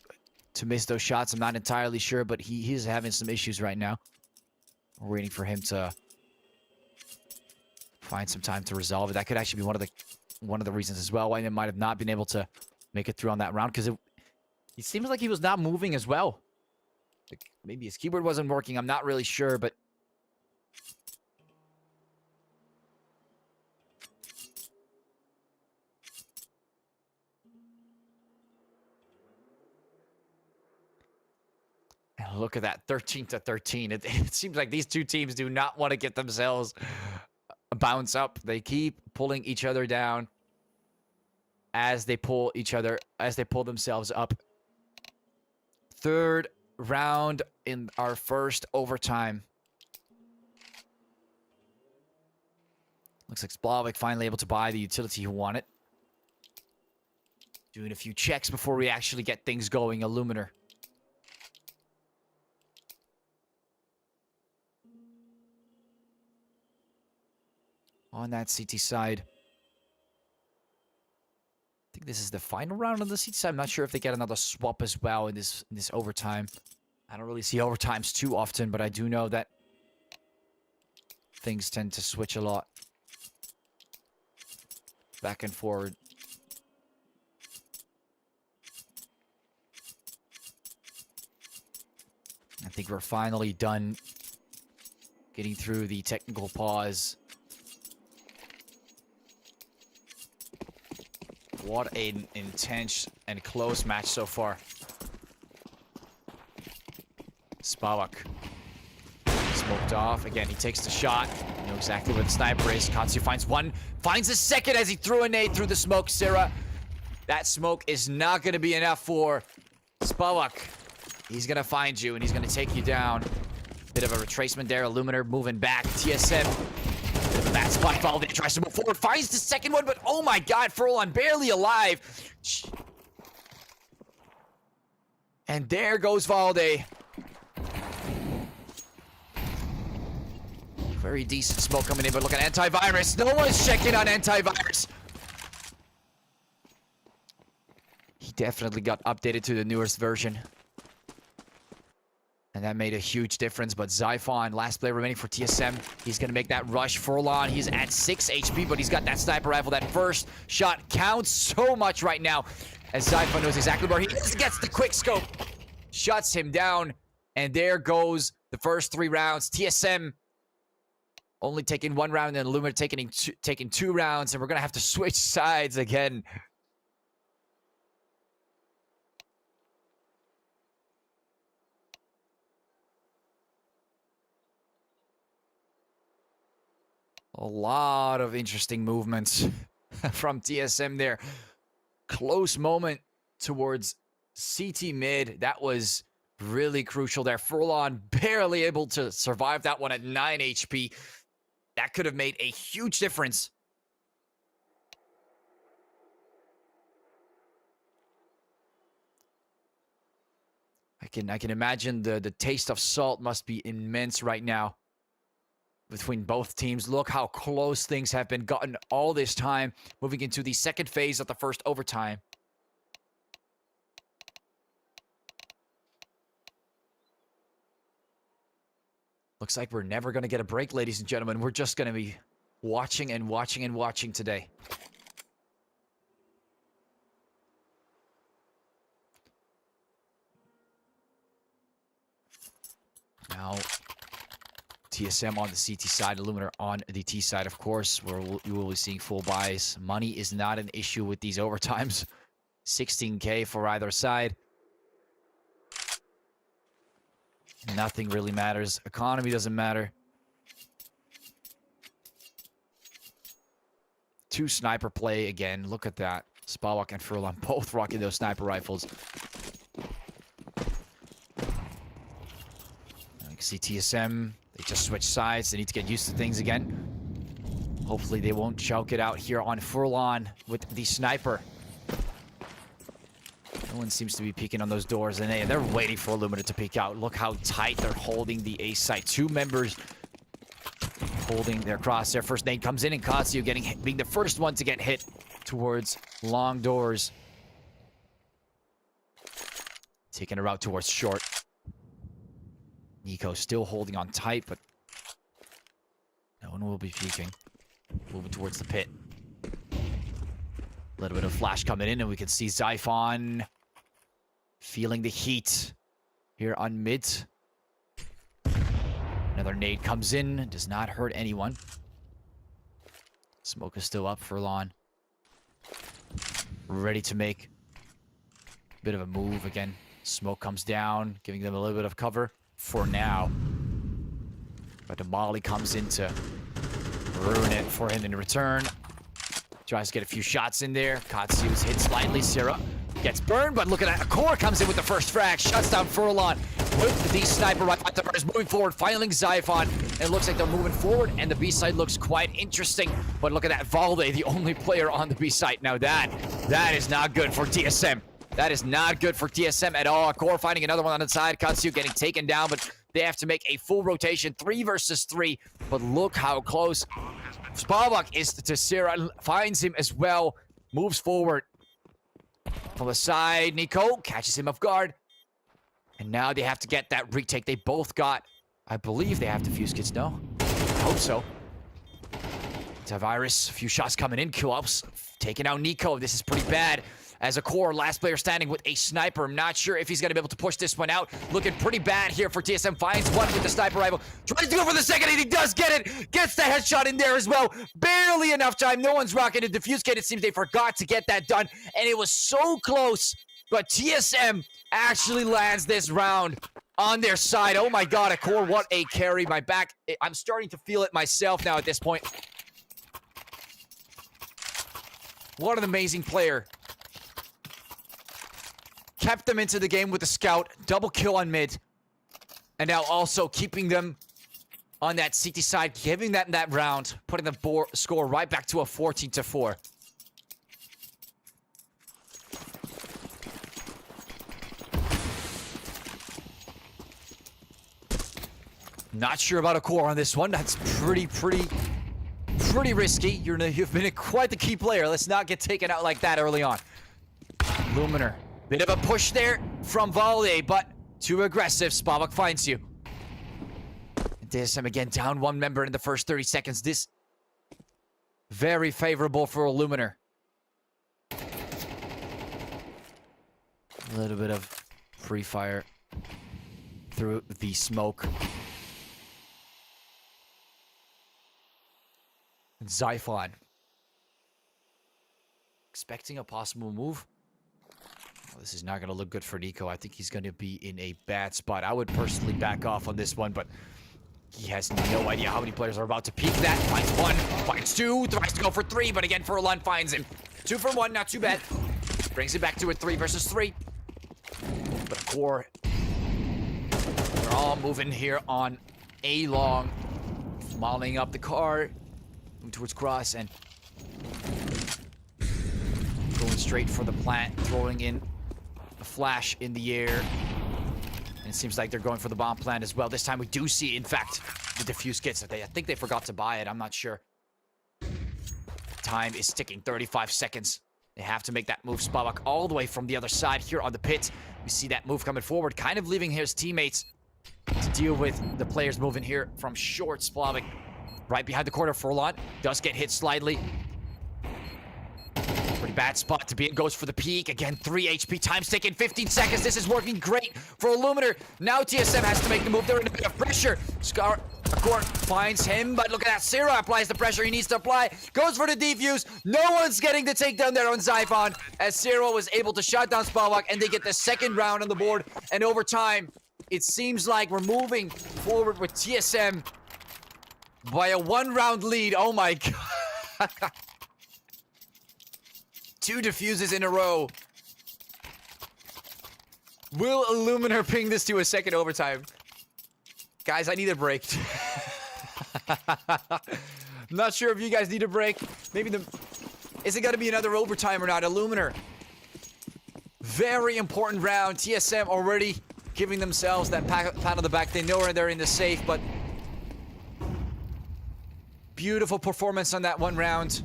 to miss those shots. I'm not entirely sure, but he's having some issues right now. We're waiting for him to find some time to resolve it. That could actually be one of the reasons as well why he might have not been able to make it through on that round, because it seems like he was not moving as well. Like maybe his keyboard wasn't working. I'm not really sure, but and look at that, 13-13. It seems like these two teams do not want to get themselves a bounce up. They keep pulling each other down as they pull themselves up. Third round in our first overtime. Looks like Splavik finally able to buy the utility he wanted. Doing a few checks before we actually get things going. Illuminar. On that CT side. I think this is the final round on the CT side. I'm not sure if they get another swap as well in this overtime. I don't really see overtimes too often, but I do know that things tend to switch a lot. Back and forward. I think we're finally done getting through the technical pause. What an intense and close match so far. Spavak Smoked off. Again, he takes the shot. You know exactly where the sniper is. Katsu finds one. Finds a second as he threw a nade through the smoke. Sira. That smoke is not going to be enough for Spavak. He's going to find you, and he's going to take you down. Bit of a retracement there. Illuminar moving back. TSM. Bad spot. Valde tries to move forward. Finds the second one, but oh my god. Furlan barely alive. And there goes Valde. Very decent smoke coming in, but look at antivirus. No one's checking on antivirus. He definitely got updated to the newest version. And that made a huge difference. But Zyphon, last player remaining for TSM. He's going to make that rush. Furlan, he's at 6 HP, but he's got that sniper rifle. That first shot counts so much right now. As Zyphon knows exactly where he is. Gets the quick scope. Shuts him down. And there goes the first 3 rounds. TSM only taking 1 round, and Illuminar taking 2 rounds. And we're going to have to switch sides again. A lot of interesting movements from TSM there. Close moment towards CT mid. That was really crucial there. Furlan barely able to survive that one at 9 HP. That could have made a huge difference. I can imagine the taste of salt must be immense right now between both teams. Look how close things have been gotten all this time, moving into the second phase of the first overtime. Looks like we're never going to get a break, ladies and gentlemen. We're just going to be watching and watching and watching today. Now, TSM on the CT side, Illuminar on the T side, of course, where you will be seeing full buys. Money is not an issue with these overtimes. 16K for either side. Nothing really matters. Economy doesn't matter. 2 sniper play again. Look at that. Spavak and Furlan both rocking those sniper rifles. I see TSM. They just switch sides. They need to get used to things again. Hopefully they won't choke it out here on Furlan with the sniper. No one seems to be peeking on those doors, and they're waiting for Illuminar to peek out. Look how tight they're holding the A site. 2 members holding their crosshair. First nade comes in, and Katsu being the first one to get hit towards long doors. Taking a route towards short. Nico still holding on tight, but no one will be peeking. Moving towards the pit. A little bit of flash coming in, and we can see Zyphon feeling the heat here on mid. Another nade comes in. Does not hurt anyone. Smoke is still up. Furlan ready to make a bit of a move again. Smoke comes down, giving them a little bit of cover for now. But the Molly comes in to ruin it for him in return. Tries to get a few shots in there. Katsu's hit slightly. Sira gets burned, but look at that. A core comes in with the first frag. Shuts down Furlan with the sniper rifle. Is moving forward, filing Zyphon. It looks like they're moving forward, and the B side looks quite interesting. But look at that. Valde, the only player on the B side. Now that is not good for TSM. That is not good for TSM at all. Core finding another one on the side. Katsu getting taken down, but they have to make a full rotation. 3 versus 3. But look how close Spavak is to Sira. Finds him as well. Moves forward. From the side, Nico catches him off guard. And now they have to get that retake. They both got, I believe they have defuse kits, no? I hope so. Antivirus, a few shots coming in. Kill-ups taking out Nico. This is pretty bad. As a core, last player standing with a sniper. I'm not sure if he's going to be able to push this one out. Looking pretty bad here for TSM. Finds one with the sniper rifle. Tries to go for the second, and he does get it. Gets the headshot in there as well. Barely enough time. No one's rocking a defuse kit. It seems they forgot to get that done. And it was so close. But TSM actually lands this round. on their side. Oh my god, Akor, what a carry. My back, I'm starting to feel it myself now at this point. What an amazing player. Kept them into the game with the scout. Double kill on mid. And now also keeping them on that CT side, giving them that round, putting the score right back to a 14-4. Not sure about Akor on this one. That's pretty risky. You've been quite the key player. Let's not get taken out like that early on. Illuminar. Bit of a push there from Valde, but too aggressive. Spavak finds you. TSM again down one member in the first 30 seconds. This very favorable for Illuminar. A little bit of free fire through the smoke. Zyphon. Expecting a possible move. Well, this is not going to look good for Nico. I think he's going to be in a bad spot. I would personally back off on this one, but he has no idea how many players are about to peek that. Finds one, finds two, tries to go for three, but again, Furlan finds him. 2 for 1, not too bad. Brings it back to a 3 versus 3. But Akor, they're all moving here on A long, modeling up the car. Towards cross and going straight for the plant, throwing in a flash in the air. And it seems like they're going for the bomb plant as well. This time we do see, in fact, the defuse kits. I think they forgot to buy it. I'm not sure. Time is ticking. 35 seconds. They have to make that move. Spavak all the way from the other side here on the pit. We see that move coming forward, kind of leaving his teammates to deal with the players moving here from short. Spavak right behind the corner. Furlan does get hit slightly. Pretty bad spot to be in. Goes for the peak. Again, 3 HP. Time's taking 15 seconds. This is working great for Illuminar. Now TSM has to make the move. They're in a bit of pressure. Akor finds him, but look at that. Sira applies the pressure he needs to apply. Goes for the defuse. No one's getting the takedown there on Zyphon, as Sira was able to shut down Spavak, and they get the second round on the board. And over time, it seems like we're moving forward with TSM by a 1-round lead. Oh my god. 2 defuses in a row. Will Illuminar ping this to a second overtime? Guys, I need a break. Not sure if you guys need a break. Maybe is it gonna be another overtime or not? Illuminar. Very important round. TSM already giving themselves that pat on the back. They know they're in the safe, but beautiful performance on that 1 round.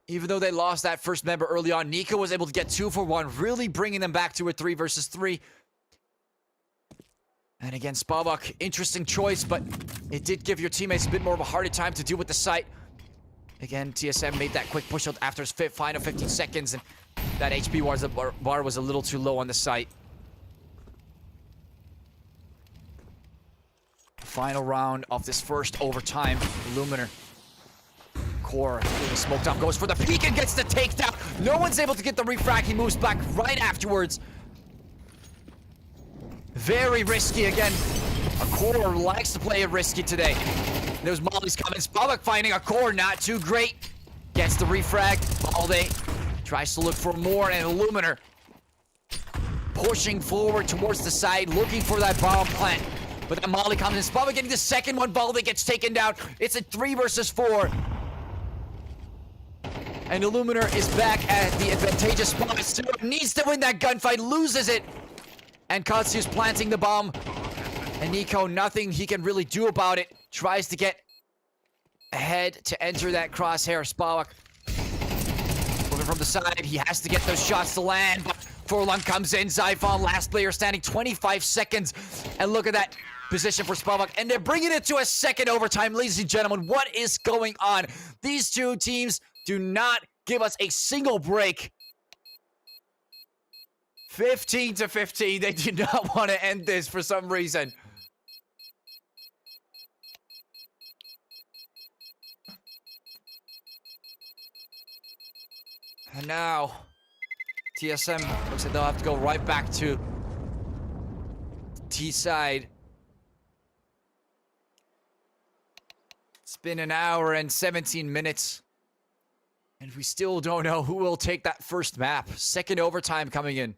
Even though they lost that first member early on, Nico was able to get 2 for 1, really bringing them back to a 3 versus 3. And again, Spavak, interesting choice, but it did give your teammates a bit more of a harder time to deal with the site. Again, TSM made that quick push out after his final 15 seconds, and that HP bar was a little too low on the site. Final round of this first overtime. Illuminar. Core getting smoked up, goes for the peek and gets the takedown. No one's able to get the refrag. He moves back right afterwards. Very risky again. Akor likes to play it risky today. There's Molly's coming. Spavak finding Akor, not too great. Gets the refrag. Balde tries to look for more, and Illuminar pushing forward towards the side, looking for that bomb plant. But then Molly comes in. Spavak getting the second one. Balde gets taken down. It's a 3 versus 4. And Illuminar is back at the advantageous spot. Still needs to win that gunfight, loses it. And Katsu's planting the bomb. And Nico, nothing he can really do about it. Tries to get ahead to enter that crosshair. Spavak moving from the side. He has to get those shots to land. But Furlan comes in. Zyphon, last player standing, 25 seconds. And look at that position for Spavak. And they're bringing it to a second overtime. Ladies and gentlemen, what is going on? These two teams do not give us a single break. 15-15. They do not want to end this for some reason. And now, TSM looks like they'll have to go right back to T side. It's been an hour and 17 minutes. And we still don't know who will take that first map. Second overtime coming in.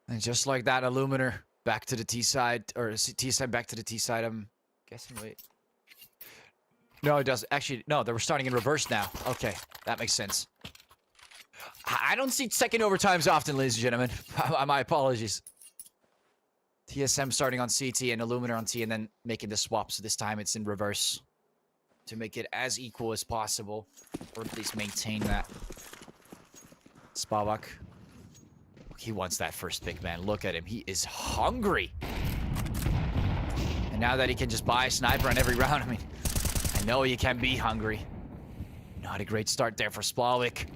And just like that, Illuminar back to the T side, or T side back to the T side. I'm guessing, wait. No, it doesn't. Actually, no, they were starting in reverse now. Okay, that makes sense. I don't see second overtimes often, ladies and gentlemen. My apologies. TSM starting on CT and Illuminar on T and then making the swap. So this time it's in reverse to make it as equal as possible, or at least maintain that. Spavak. He wants that first pick, man. Look at him. He is hungry. And now that he can just buy a sniper on every round, I mean, I know you can be hungry. Not a great start there for Splavik.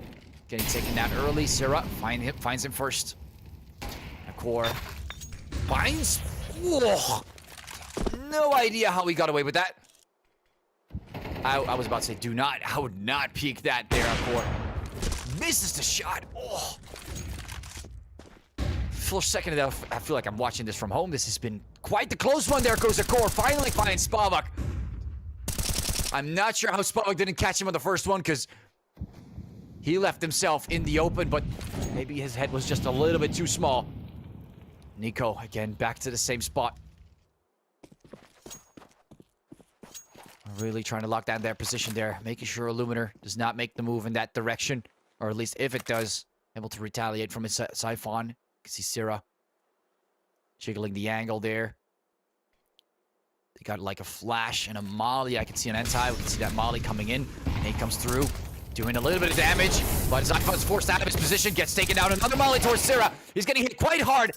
Getting taken down early. Syrah finds him first. Akor finds... Whoa. No idea how he got away with that. I was about to say, I would not peek that there, Akor. Misses the shot. Oh. For a second, I feel like I'm watching this from home. This has been quite the close one. There goes Akor. Finally finds Spavak. I'm not sure how Spavak didn't catch him on the first one, because he left himself in the open, but maybe his head was just a little bit too small. Nico, again, back to the same spot. Really trying to lock down their position there, making sure Illuminar does not make the move in that direction, or at least if it does, able to retaliate from his Siphon. You can see Syrah jiggling the angle there. They got like a flash and a molly. I can see an anti. We can see that molly coming in. Nate comes through, doing a little bit of damage, but Siphon's forced out of his position, gets taken down. Another molly towards Syrah. He's getting hit quite hard,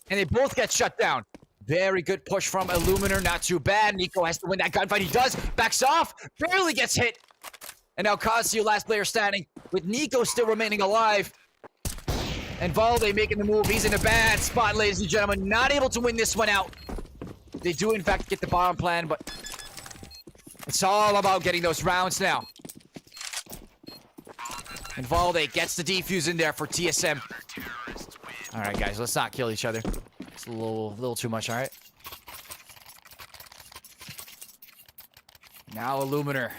and they both get shut down. Very good push from Illuminar, not too bad. Nico has to win that gunfight. He does, backs off, barely gets hit. And now Casio, last player standing, with Nico still remaining alive. And Valde making the move. He's in a bad spot, ladies and gentlemen. Not able to win this one out. They do, in fact, get the bomb plan, but it's all about getting those rounds now. And Valde gets the defuse in there for TSM. Alright, guys, let's not kill each other. It's a little too much, alright? Now Illuminar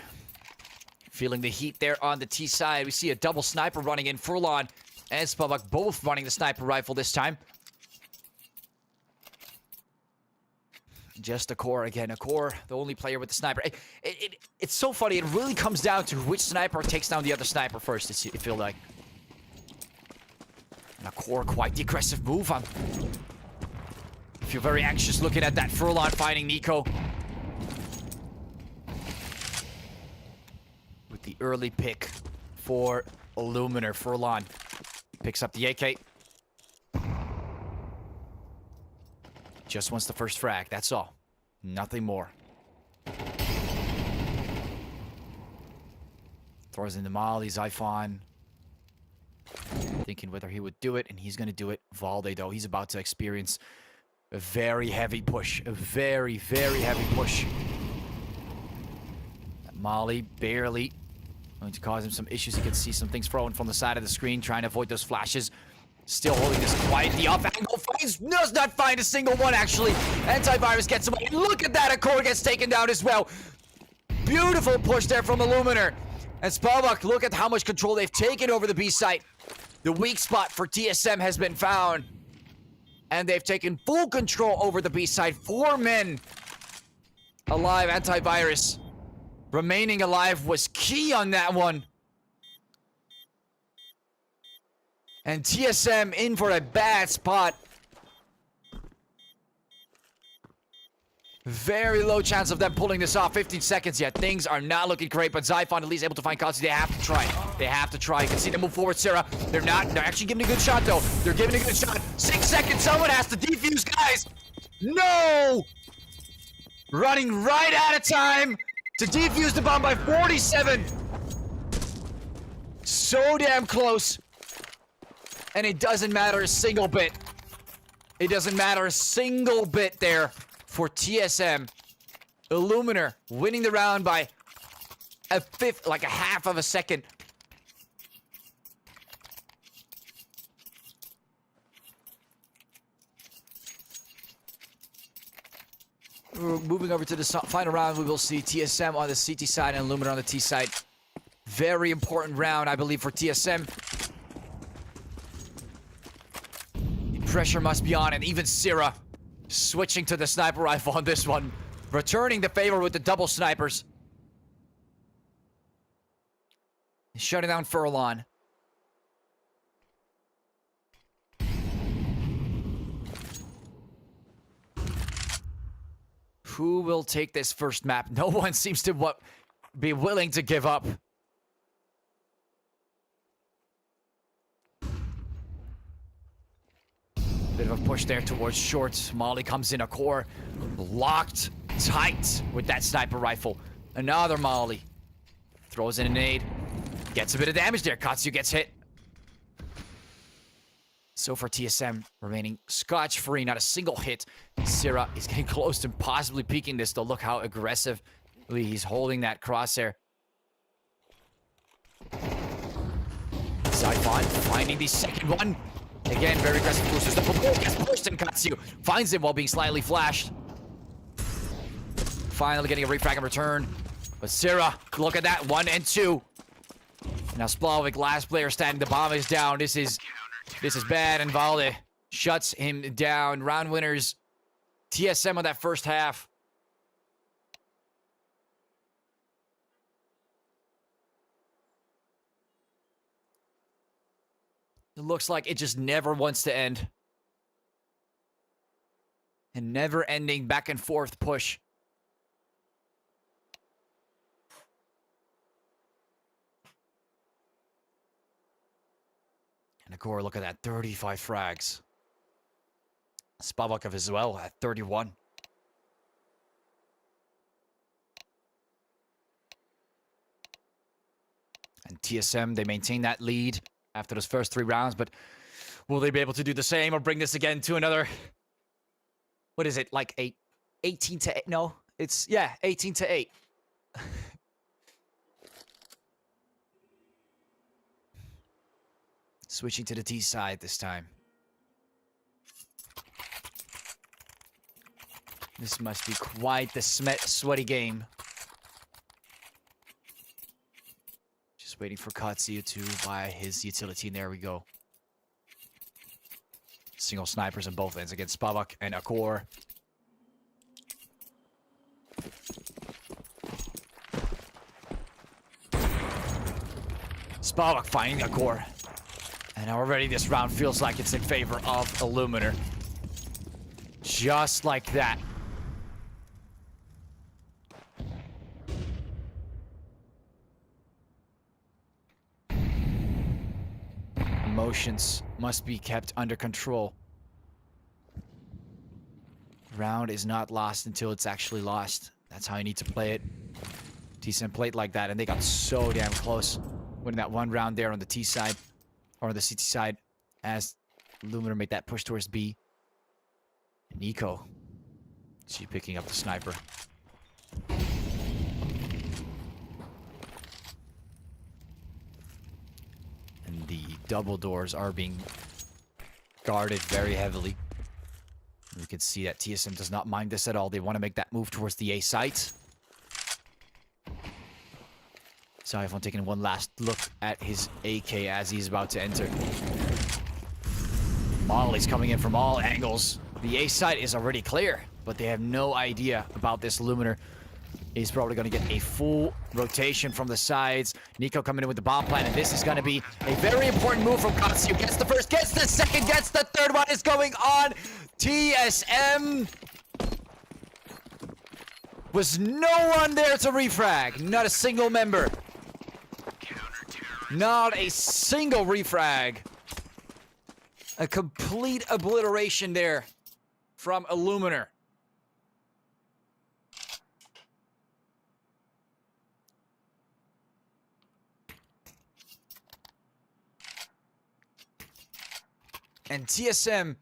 feeling the heat there on the T side. We see a double sniper running in. Furlan and Spavak both running the sniper rifle this time. Just Akor again. Akor, the only player with the sniper. It's so funny. It really comes down to which sniper takes down the other sniper first, it feels like. And Akor, quite the aggressive move. I feel very anxious looking at that Furlan fighting Nico. With the early pick for Illuminar. Furlan picks up the AK. Just wants the first frag, that's all. Nothing more. Throws in the molly, Xiphon. Thinking whether he would do it, and he's going to do it. Valde, though, he's about to experience a very heavy push. A very, very heavy push. That molly, barely. Going to cause him some issues. You can see some things thrown from the side of the screen, trying to avoid those flashes. Still holding this quietly up. Angle finds, does not find a single one, actually. Antivirus gets away. Look at that. Akor gets taken down as well. Beautiful push there from Illuminar. And Spavak, look at how much control they've taken over the B site. The weak spot for TSM has been found. And they've taken full control over the B site. 4 men alive. Antivirus remaining alive was key on that one. And TSM in for a bad spot. Very low chance of them pulling this off. 15 seconds yet. Things are not looking great, but Xiphon at least able to find Kazi. They have to try. They have to try. You can see them move forward, Syrah. They're not. They're actually giving a good shot, though. They're giving a good shot. 6 seconds. Someone has to defuse, guys. No! Running right out of time to defuse the bomb by 47. So damn close. And it doesn't matter a single bit. It doesn't matter a single bit there for TSM. Illuminar winning the round by a fifth, like a half of a second. We're moving over to the final round. We will see TSM on the CT side and Illuminar on the T side. Very important round, I believe, for TSM. Pressure must be on, and even Syrah switching to the sniper rifle on this one. Returning the favor with the double snipers. Shutting down Furlon. Who will take this first map? No one seems to be willing to give up. Bit of a push there towards short. Molly comes in a core. Locked tight with that sniper rifle. Another Molly. Throws in a nade. Gets a bit of damage there. Katsu gets hit. So far, TSM remaining scotch-free. Not a single hit. Syrah is getting close to possibly peaking this, though. Look how aggressively he's holding that crosshair. Siphon finding the second one. Again, very aggressive boosters. The Pokemon gets pushed, and Katsu finds him while being slightly flashed. Finally getting a refrag in return. But Syrah, look at that. 1 and 2. Now Splavik, last player standing. The bomb is down. This is bad, and Valde shuts him down. Round winners. TSM on that first half. It looks like it just never wants to end. A never-ending back-and-forth push. And Agor, look at that. 35 frags. Spavakov as well at 31. And TSM, they maintain that lead after those first 3 rounds, but will they be able to do the same or bring this again to another... What is it, like 18 to 8? No, it's, yeah, 18 to 8. Switching to the T side this time. This must be quite the sweaty game. Just waiting for Katsu to buy his utility, and there we go. Single snipers on both ends against Spavak and Akor. Spavak finding Akor. And already this round feels like it's in favor of Illuminar. Just like that. Emotions must be kept under control. Round is not lost until it's actually lost. That's how you need to play it. TSM played like that, and they got so damn close. Winning that one round there on the T side. Or the CT side, as Illuminar made that push towards B. Nico, she picking up the sniper. And the double doors are being guarded very heavily. You can see that TSM does not mind this at all. They want to make that move towards the A site. Siphon taking one last look at his AK as he's about to enter. Molly's coming in from all angles. The A site is already clear, but they have no idea about this. Illuminar is probably going to get a full rotation from the sides. Nico coming in with the bomb plan, and this is going to be a very important move from Katsu. Gets the first, gets the second, gets the third. What is going on? TSM... Was no one there to refrag. Not a single member. Not a single refrag. A complete obliteration there from Illuminar. And TSM,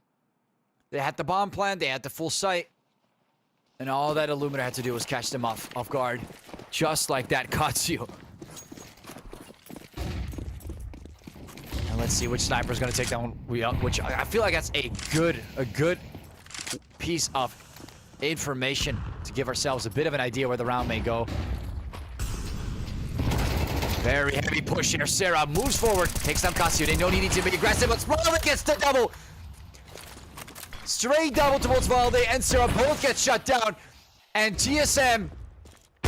they had the bomb plan, they had the full site. And all that Illuminar had to do was catch them off guard. Just like that, Katsu. And let's see which sniper is going to take that one. Which I feel like that's a good piece of information to give ourselves a bit of an idea where the round may go. Very heavy push here. Sarah moves forward, takes down Katsu. They know he needs to be aggressive, but Svalde gets the double. Straight double towards Valde and Sarah both get shut down. And TSM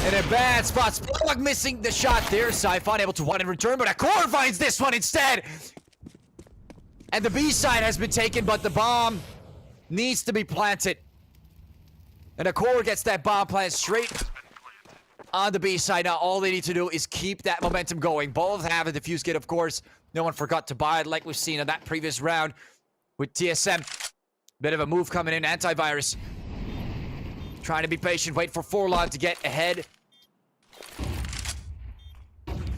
in a bad spot. Splavak missing the shot there. Siphon able to one in return, but Akor finds this one instead. And the B side has been taken, but the bomb needs to be planted. And Akor gets that bomb planted straight on the B side. Now all they need to do is keep that momentum going. Both have a defuse kit, of course. No one forgot to buy it like we've seen in that previous round with TSM. Bit of a move coming in. Antivirus trying to be patient, wait for Forlon to get ahead.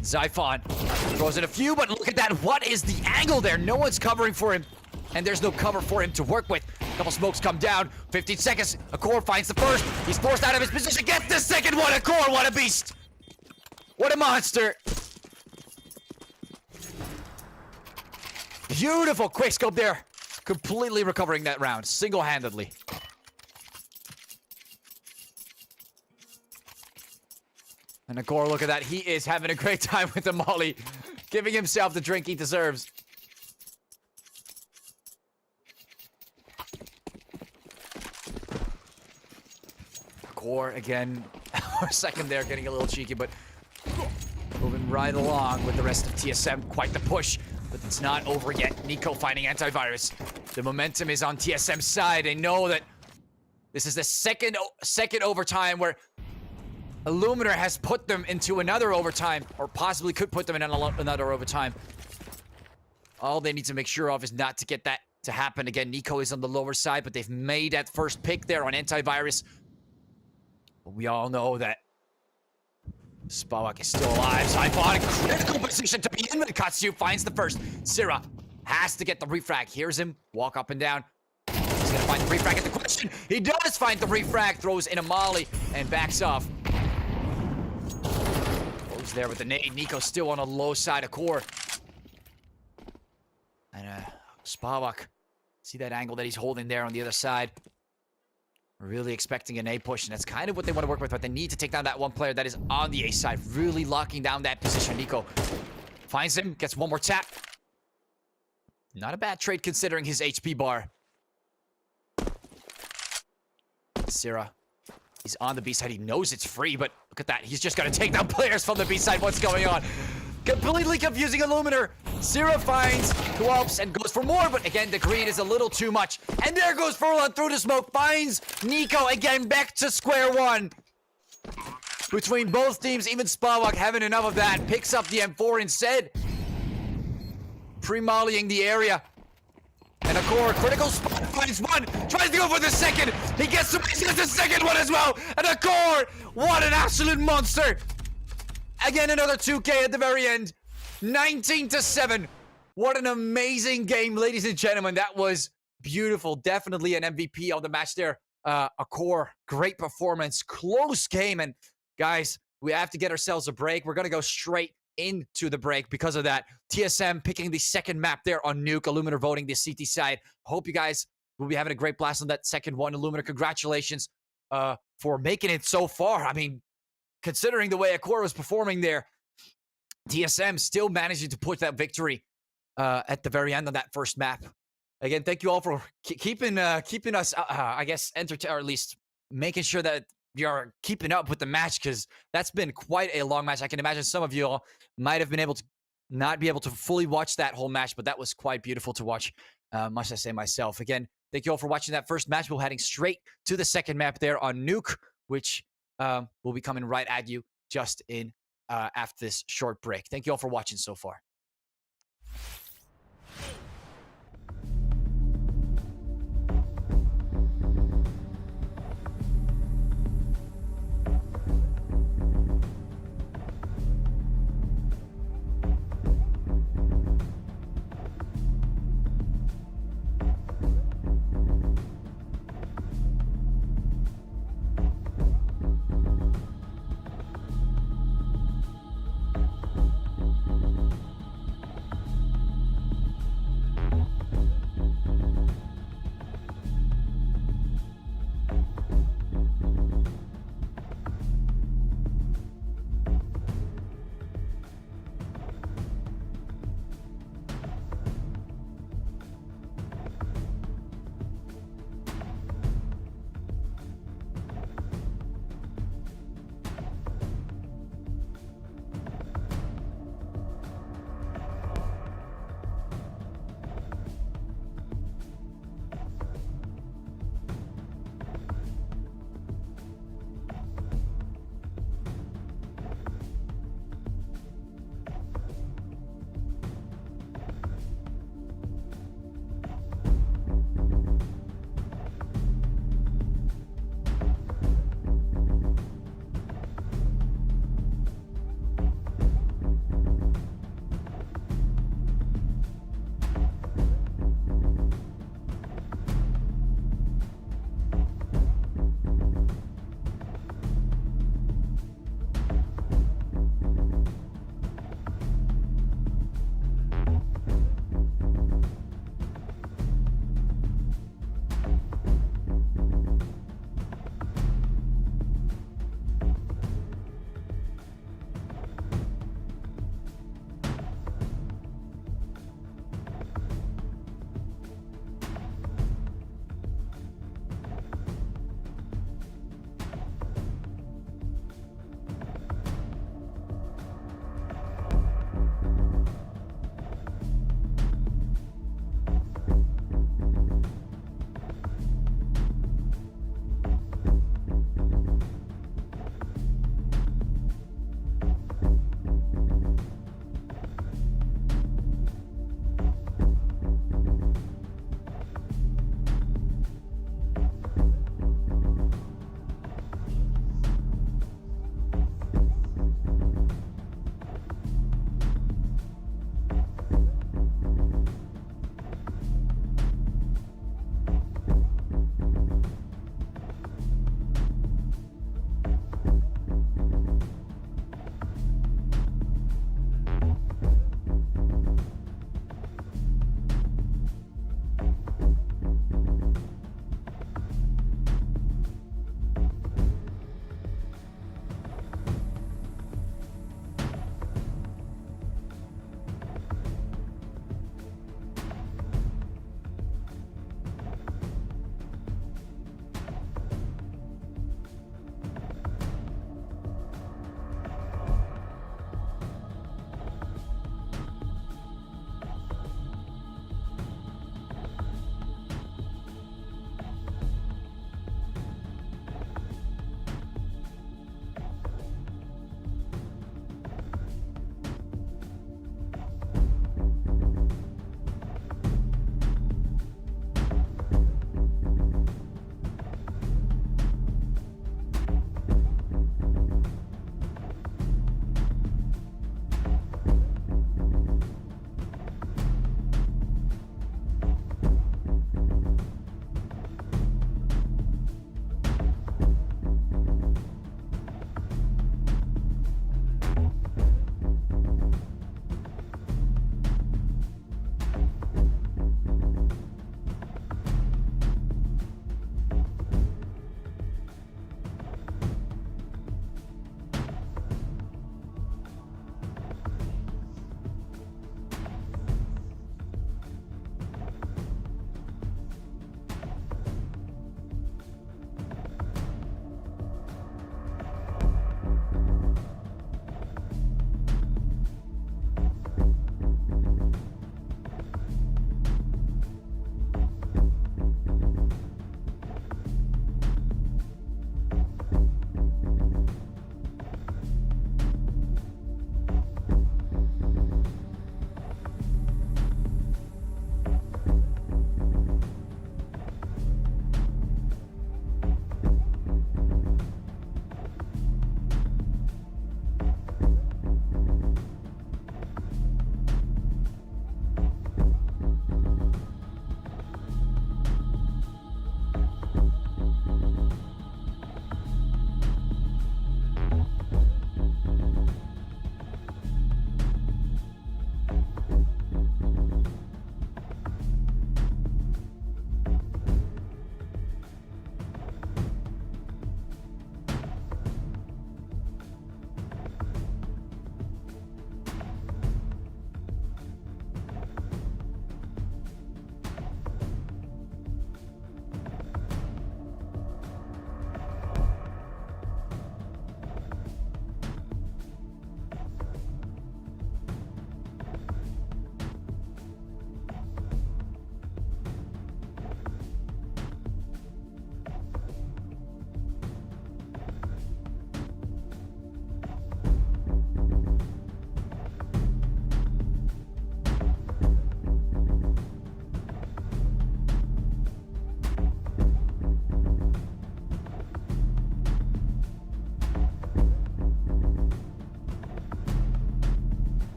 Xiphon throws in a few, but look at that. What is the angle there? No one's covering for him, and there's no cover for him to work with. A couple smokes come down. 15 seconds. Akor finds the first. He's forced out of his position. Gets the second one. Akor, what a beast. What a monster. Beautiful quickscope there. Completely recovering that round, single-handedly. And Akor, look at that. He is having a great time with the molly. Giving himself the drink he deserves. Akor, again, second there, getting a little cheeky, but moving right along with the rest of TSM. Quite the push, but it's not over yet. Nico finding antivirus. The momentum is on TSM's side. They know that this is the second overtime where Illuminar has put them into another overtime, or possibly could put them in another overtime. All they need to make sure of is not to get that to happen again. Nico is on the lower side, but they've made that first pick there on antivirus. But we all know that Spavak is still alive. Siphon, critical position to be in when Katsu finds the first. Syrah has to get the refrag. Hears him walk up and down. He's gonna find the refrag at the question. He does find the refrag, throws in a molly, and backs off. Goes there with the nade. Nico still on a low side of core. And Spavak, see that angle that he's holding there on the other side. Really expecting an A push, and that's kind of what they want to work with, but they need to take down that one player that is on the A side, really locking down that position. Nico finds him, gets one more tap. Not a bad trade considering his HP bar. Syrah, he's on the B side. He knows it's free, but look at that. He's just going to take down players from the B side. What's going on? Completely confusing Illuminar. Syrah finds Dwelps and goes for more, but again, the green is a little too much. And there goes Furlan through the smoke. Finds Nico again, back to square one. Between both teams, even Spavak having enough of that. Picks up the M4 instead. Pre-mollying the area. And Akor, critical spot, finds one. Tries to go for the second. He gets the second one as well. And Akor, what an absolute monster. Again, another 2K at the very end. 19-7. What an amazing game, ladies and gentlemen. That was beautiful. Definitely an MVP of the match there. Akor, great performance. Close game. And guys, we have to get ourselves a break. We're going to go straight into the break because of that. TSM picking the second map there on Nuke. Illuminar voting the CT side. Hope you guys will be having a great blast on that second one. Illuminar, congratulations for making it so far. I mean, considering the way Akor was performing there, TSM still managing to put that victory at the very end of that first map. Again, thank you all for keeping us, I guess, entertained, or at least making sure that you're keeping up with the match, because that's been quite a long match. I can imagine some of you all might have been able to not be able to fully watch that whole match, but that was quite beautiful to watch, must I say myself. Again, thank you all for watching that first match. We're heading straight to the second map there on Nuke, which will be coming right at you just in after this short break. Thank you all for watching so far.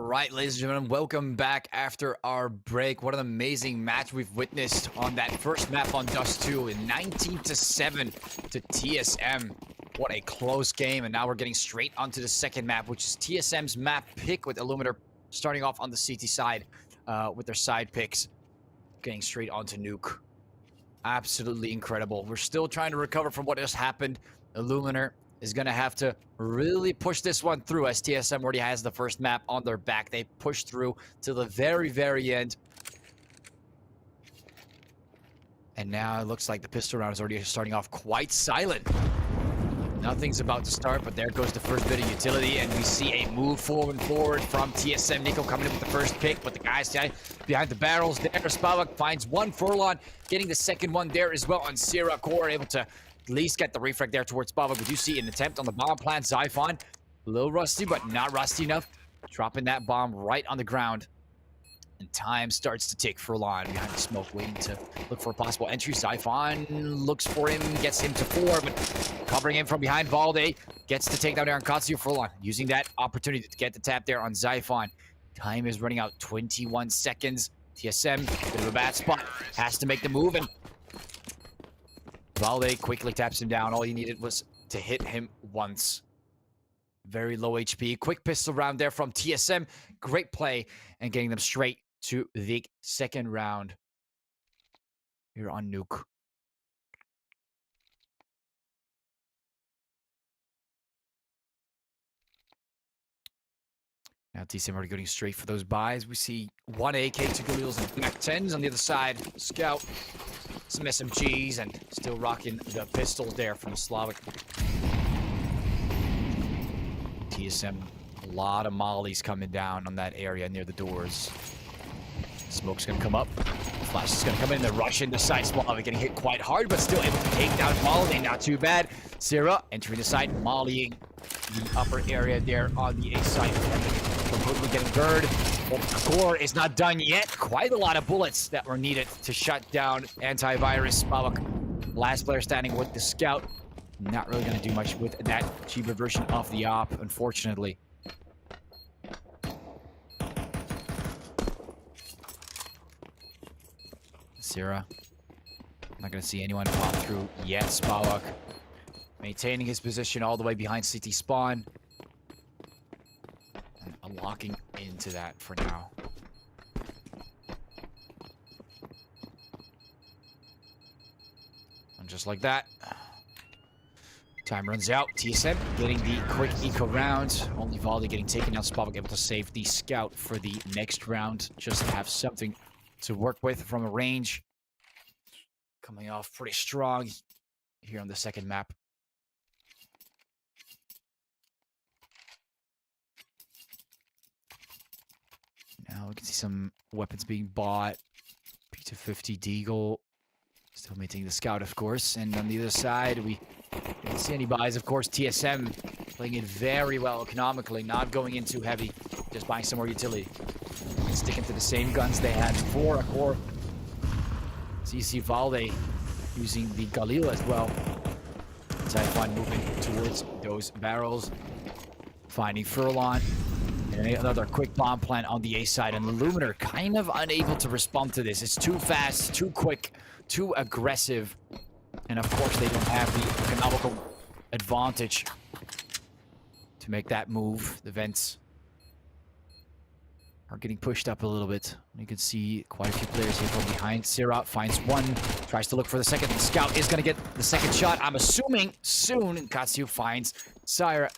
right, ladies and gentlemen, welcome back after our break. What an amazing match we've witnessed on that first map on Dust 2 in 19-7 to TSM. What a close game, and now we're getting straight onto the second map, which is TSM's map pick with Illuminar starting off on the CT side with their side picks. Getting straight onto Nuke. Absolutely incredible. We're still trying to recover from what just happened. Illuminar is going to have to really push this one through as TSM already has the first map on their back. They push through to the very, very end. And now it looks like the pistol round is already starting off quite silent. Nothing's about to start, but there goes the first bit of utility, and we see a move forward from TSM. Nico coming in with the first pick, but the guys behind the barrels there. Spavak finds one Furlon, getting the second one there as well on Sierra. Core able to at least get the refrag there towards Spavak. We do see an attempt on the bomb plant. Zyphon, a little rusty, but not rusty enough. Dropping that bomb right on the ground. And time starts to tick for Furlon behind the smoke, waiting to look for a possible entry. Zyphon looks for him, gets him to 4, but covering him from behind, Valde gets to take down Aaron Katsu. Furlon using that opportunity to get the tap there on Zyphon. Time is running out, 21 seconds. TSM, bit of a bad spot, has to make the move, and Valde quickly taps him down. All he needed was to hit him once. Very low HP. Quick pistol round there from TSM. Great play, and getting them straight to the second round here on Nuke. Now TSM already going straight for those buys. We see one AK, 2 Galils, and Mac 10s on the other side. Scout, some SMGs, and still rocking the pistols there from Slavic. TSM, a lot of mollies coming down on that area near the doors. Smoke's gonna come up. Flash is gonna come in. They're rushing the side. Slavic getting hit quite hard, but still able to take down Molly. Not too bad. Sierra entering the side, mollying the upper area there on the A side. Completely getting burned. The core is not done yet. Quite a lot of bullets that were needed to shut down antivirus. Spavak, last player standing with the scout. Not really going to do much with that cheaper version of the op, unfortunately. Sierra. Not going to see anyone pop through yet. Spavak maintaining his position all the way behind CT spawn. And locking into that for now. And just like that, time runs out. TSM getting the quick eco round. Only Valde getting taken out. Spavak able to save the scout for the next round. Just to have something to work with from a range. Coming off pretty strong here on the second map. Now we can see some weapons being bought. P250 Deagle. Still maintaining the scout, of course. And on the other side, we didn't see any buys. Of course, TSM playing it very well economically, not going in too heavy, just buying some more utility. Sticking to the same guns they had before. Core. So you see Valde using the Galil as well. Zyphon moving towards those barrels. Finding Furlon. And another quick bomb plant on the A side. And Illuminar kind of unable to respond to this. It's too fast, too quick, too aggressive. And of course, they don't have the economical advantage to make that move. The vents are getting pushed up a little bit. You can see quite a few players here from behind. Sierra finds one, tries to look for the second. The scout is going to get the second shot, I'm assuming, soon. Katsu finds Sierra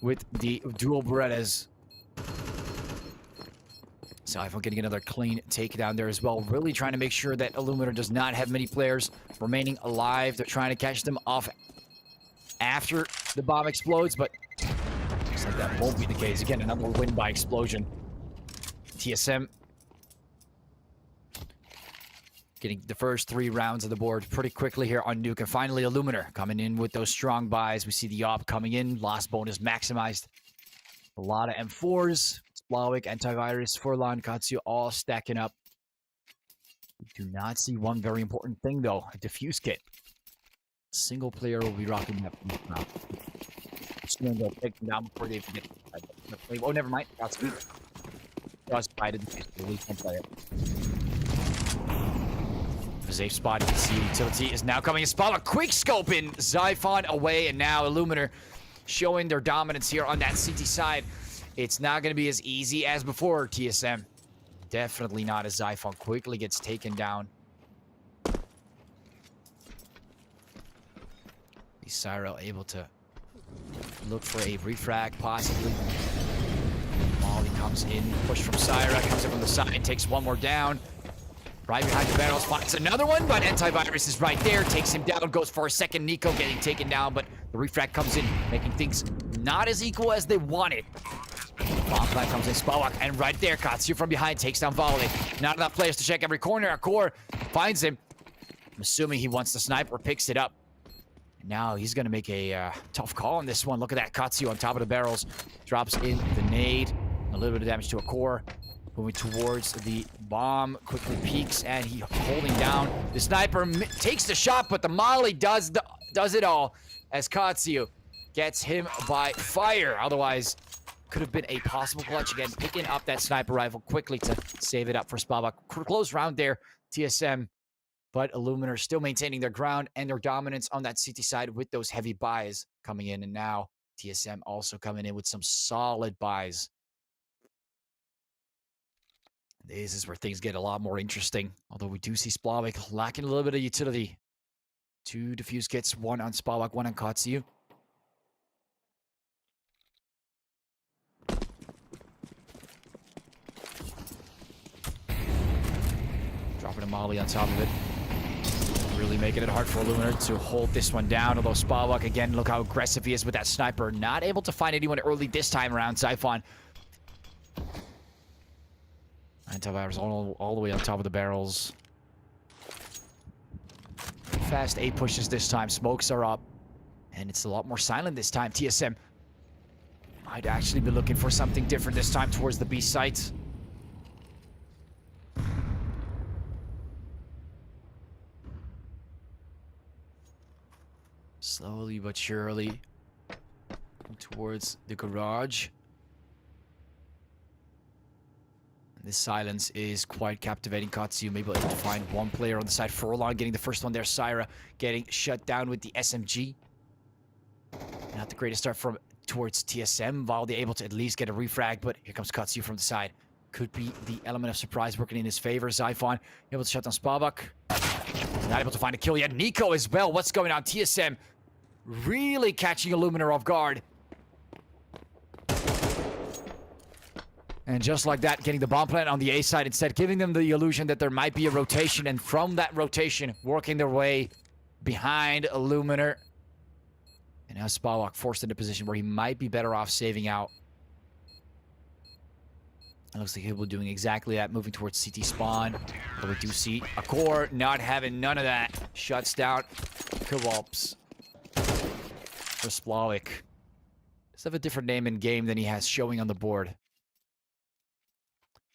with the dual Berettas. So I'm getting another clean takedown there as well. Really trying to make sure that Illuminar does not have many players remaining alive. They're trying to catch them off after the bomb explodes, but looks like that won't be the case. Again, another win by explosion. TSM getting the first 3 rounds of the board pretty quickly here on Nuke. And finally, Illuminar coming in with those strong buys. We see the op coming in. Lost bonus maximized. A lot of M4s. Splawick, Antivirus, Furlon, Katsu all stacking up. We do not see one very important thing, though. A defuse kit. Single player will be rocking that. Soon they'll take them down before they even get Oh, never mind. That's good. Just bited. We can't play it. A safe spot. You can see utility is now coming. A spot. A quick scope in. Xiphon away, and now Illuminar showing their dominance here on that CT side. It's not going to be as easy as before, TSM. Definitely not, as Xiphon quickly gets taken down. Is Cyril able to look for a refrag, possibly? Molly comes in, push from Syra, comes in from the side, takes one more down. Right behind the barrels, finds another one, but Antivirus is right there, takes him down, goes for a second. Nico getting taken down, but the refrag comes in, making things not as equal as they wanted. Bomb plant comes in, Spawak, and right there, Katsu from behind takes down Volley. Not enough players to check every corner. Akor finds him. I'm assuming he wants to snipe or picks it up. Now he's going to make a tough call on this one. Look at that. Katsu on top of the barrels. Drops in the nade. A little bit of damage to Akor. Moving towards the bomb. Quickly peeks, and he holding down. The sniper takes the shot, but the Molly does it all as Katsu gets him by fire. Otherwise, could have been a possible clutch again. Picking up that sniper rifle quickly to save it up for Spavak. Close round there, TSM. But Illuminar still maintaining their ground and their dominance on that CT side with those heavy buys coming in. And now TSM also coming in with some solid buys. This is where things get a lot more interesting. Although we do see Splavik lacking a little bit of utility. 2 defuse kits, 1 on Spavak, 1 on Katsu. Dropping a Molly on top of it. Really making it hard for Illuminar to hold this one down. Although Spawak, again, look how aggressive he is with that sniper. Not able to find anyone early this time around. Xiphon. Antivirus all the way on top of the barrels. Fast 8 pushes this time. Smokes are up. And it's a lot more silent this time. TSM might actually be looking for something different this time towards the B site. Slowly but surely towards the garage. And this silence is quite captivating. Katsu maybe able to find one player on the side. Furlong getting the first one there. Syra getting shut down with the SMG. Not the greatest start from towards TSM. Valde able to at least get a refrag, but here comes Katsu from the side. Could be the element of surprise working in his favor. Xiphon able to shut down Spavak. Not able to find a kill yet. Nico as well. What's going on? TSM really catching Illuminar off guard. And just like that, getting the bomb plant on the A side, instead giving them the illusion that there might be a rotation, and from that rotation, working their way behind Illuminar. And now Spawak forced into a position where he might be better off saving out. It looks like he'll be doing exactly that, moving towards CT spawn. But we do see Akor not having none of that. Shuts down Kowalps for Splavik. Does have a different name in game than he has showing on the board.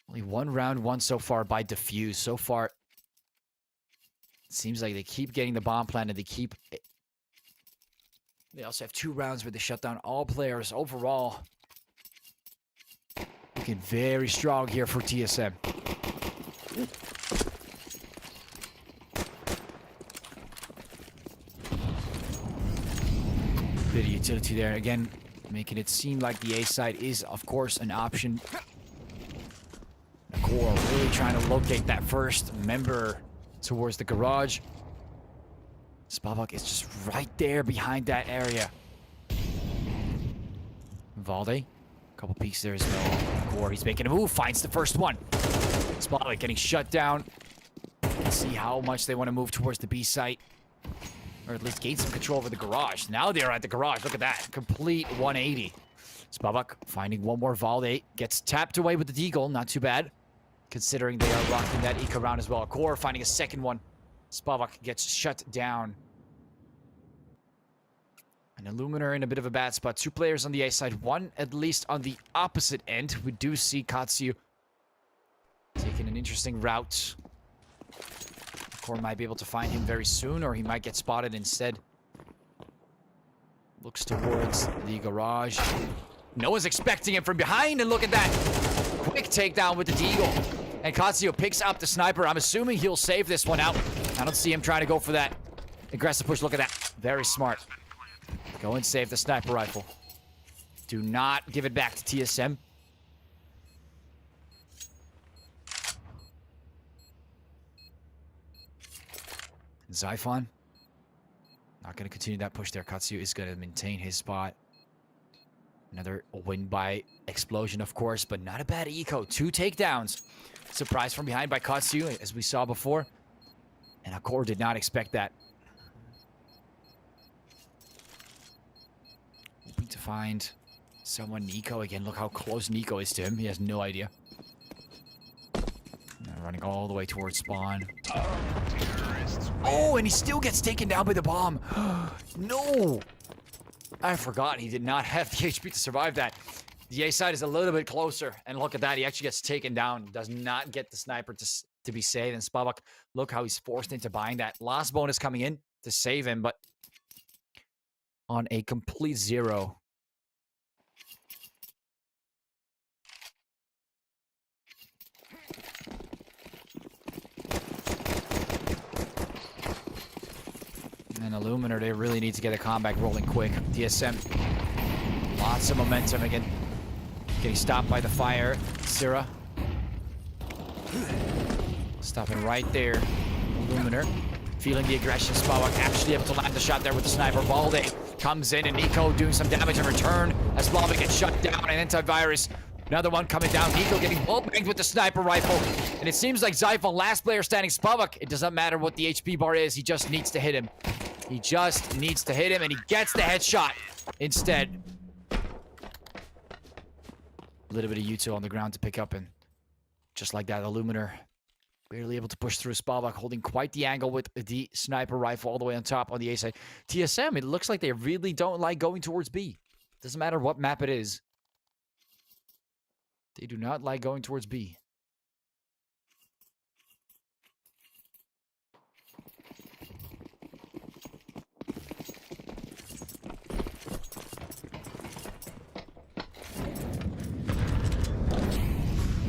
Only one round won so far by Diffuse. So far, it seems like they keep getting the bomb plant, and they also have 2 rounds where they shut down all players. Overall, looking very strong here for TSM. Bit of utility there. Again, making it seem like the A side is, of course, an option. Core really trying to locate that first member towards the garage. Spavak is just right there behind that area. Valde. Couple peeks there as well. Core, he's making a move, finds the first one. Spavak getting shut down. Let's see how much they want to move towards the B site. Or at least gain some control over the garage. Now they're at the garage. Look at that. Complete 180. Spavak finding one more. Valde gets tapped away with the deagle. Not too bad, considering they are rocking that eco round as well. Core finding a second one. Spavak gets shut down. And Illuminar in a bit of a bad spot. 2 players on the A side, 1 at least on the opposite end. We do see Katsu taking an interesting route. Core might be able to find him very soon, or he might get spotted instead. Looks towards the garage. No one's expecting him from behind, and look at that. Quick takedown with the Deagle. And Kazuyo picks up the sniper. I'm assuming he'll save this one out. I don't see him trying to go for that aggressive push. Look at that. Very smart. Go and save the sniper rifle. Do not give it back to TSM. Xiphon. Not going to continue that push there. Katsuyu is going to maintain his spot. Another win by explosion, of course, but not a bad eco. 2 takedowns. Surprise from behind by Katsuyu, as we saw before. And Akor did not expect that. Hoping to find someone. Nico again. Look how close Nico is to him. He has no idea. Now running all the way towards spawn. Oh, and he still gets taken down by the bomb. No! I forgot he did not have the HP to survive that. The A side is a little bit closer. And look at that. He actually gets taken down. Does not get the sniper to be saved. And Spavak, look how he's forced into buying that. Last bonus coming in to save him, but on a complete 0. And Illuminar, they really need to get a comeback rolling quick. TSM, lots of momentum again. Getting stopped by the fire. Syrah. Stopping right there. Illuminar, feeling the aggression. Spavak actually able to land the shot there with the sniper. Valde comes in, and Nico doing some damage in return as Spavak gets shut down. And antivirus, another one coming down. Nico getting wall-banged with the sniper rifle. And it seems like Xiphon, last player standing. Spavak, it doesn't matter what the HP bar is. He just needs to hit him. He just needs to hit him, and he gets the headshot instead. A little bit of Yuto on the ground to pick up, and just like that, Illuminar barely able to push through. Spavak holding quite the angle with the sniper rifle all the way on top on the A side. TSM, it looks like they really don't like going towards B. Doesn't matter what map it is. They do not like going towards B.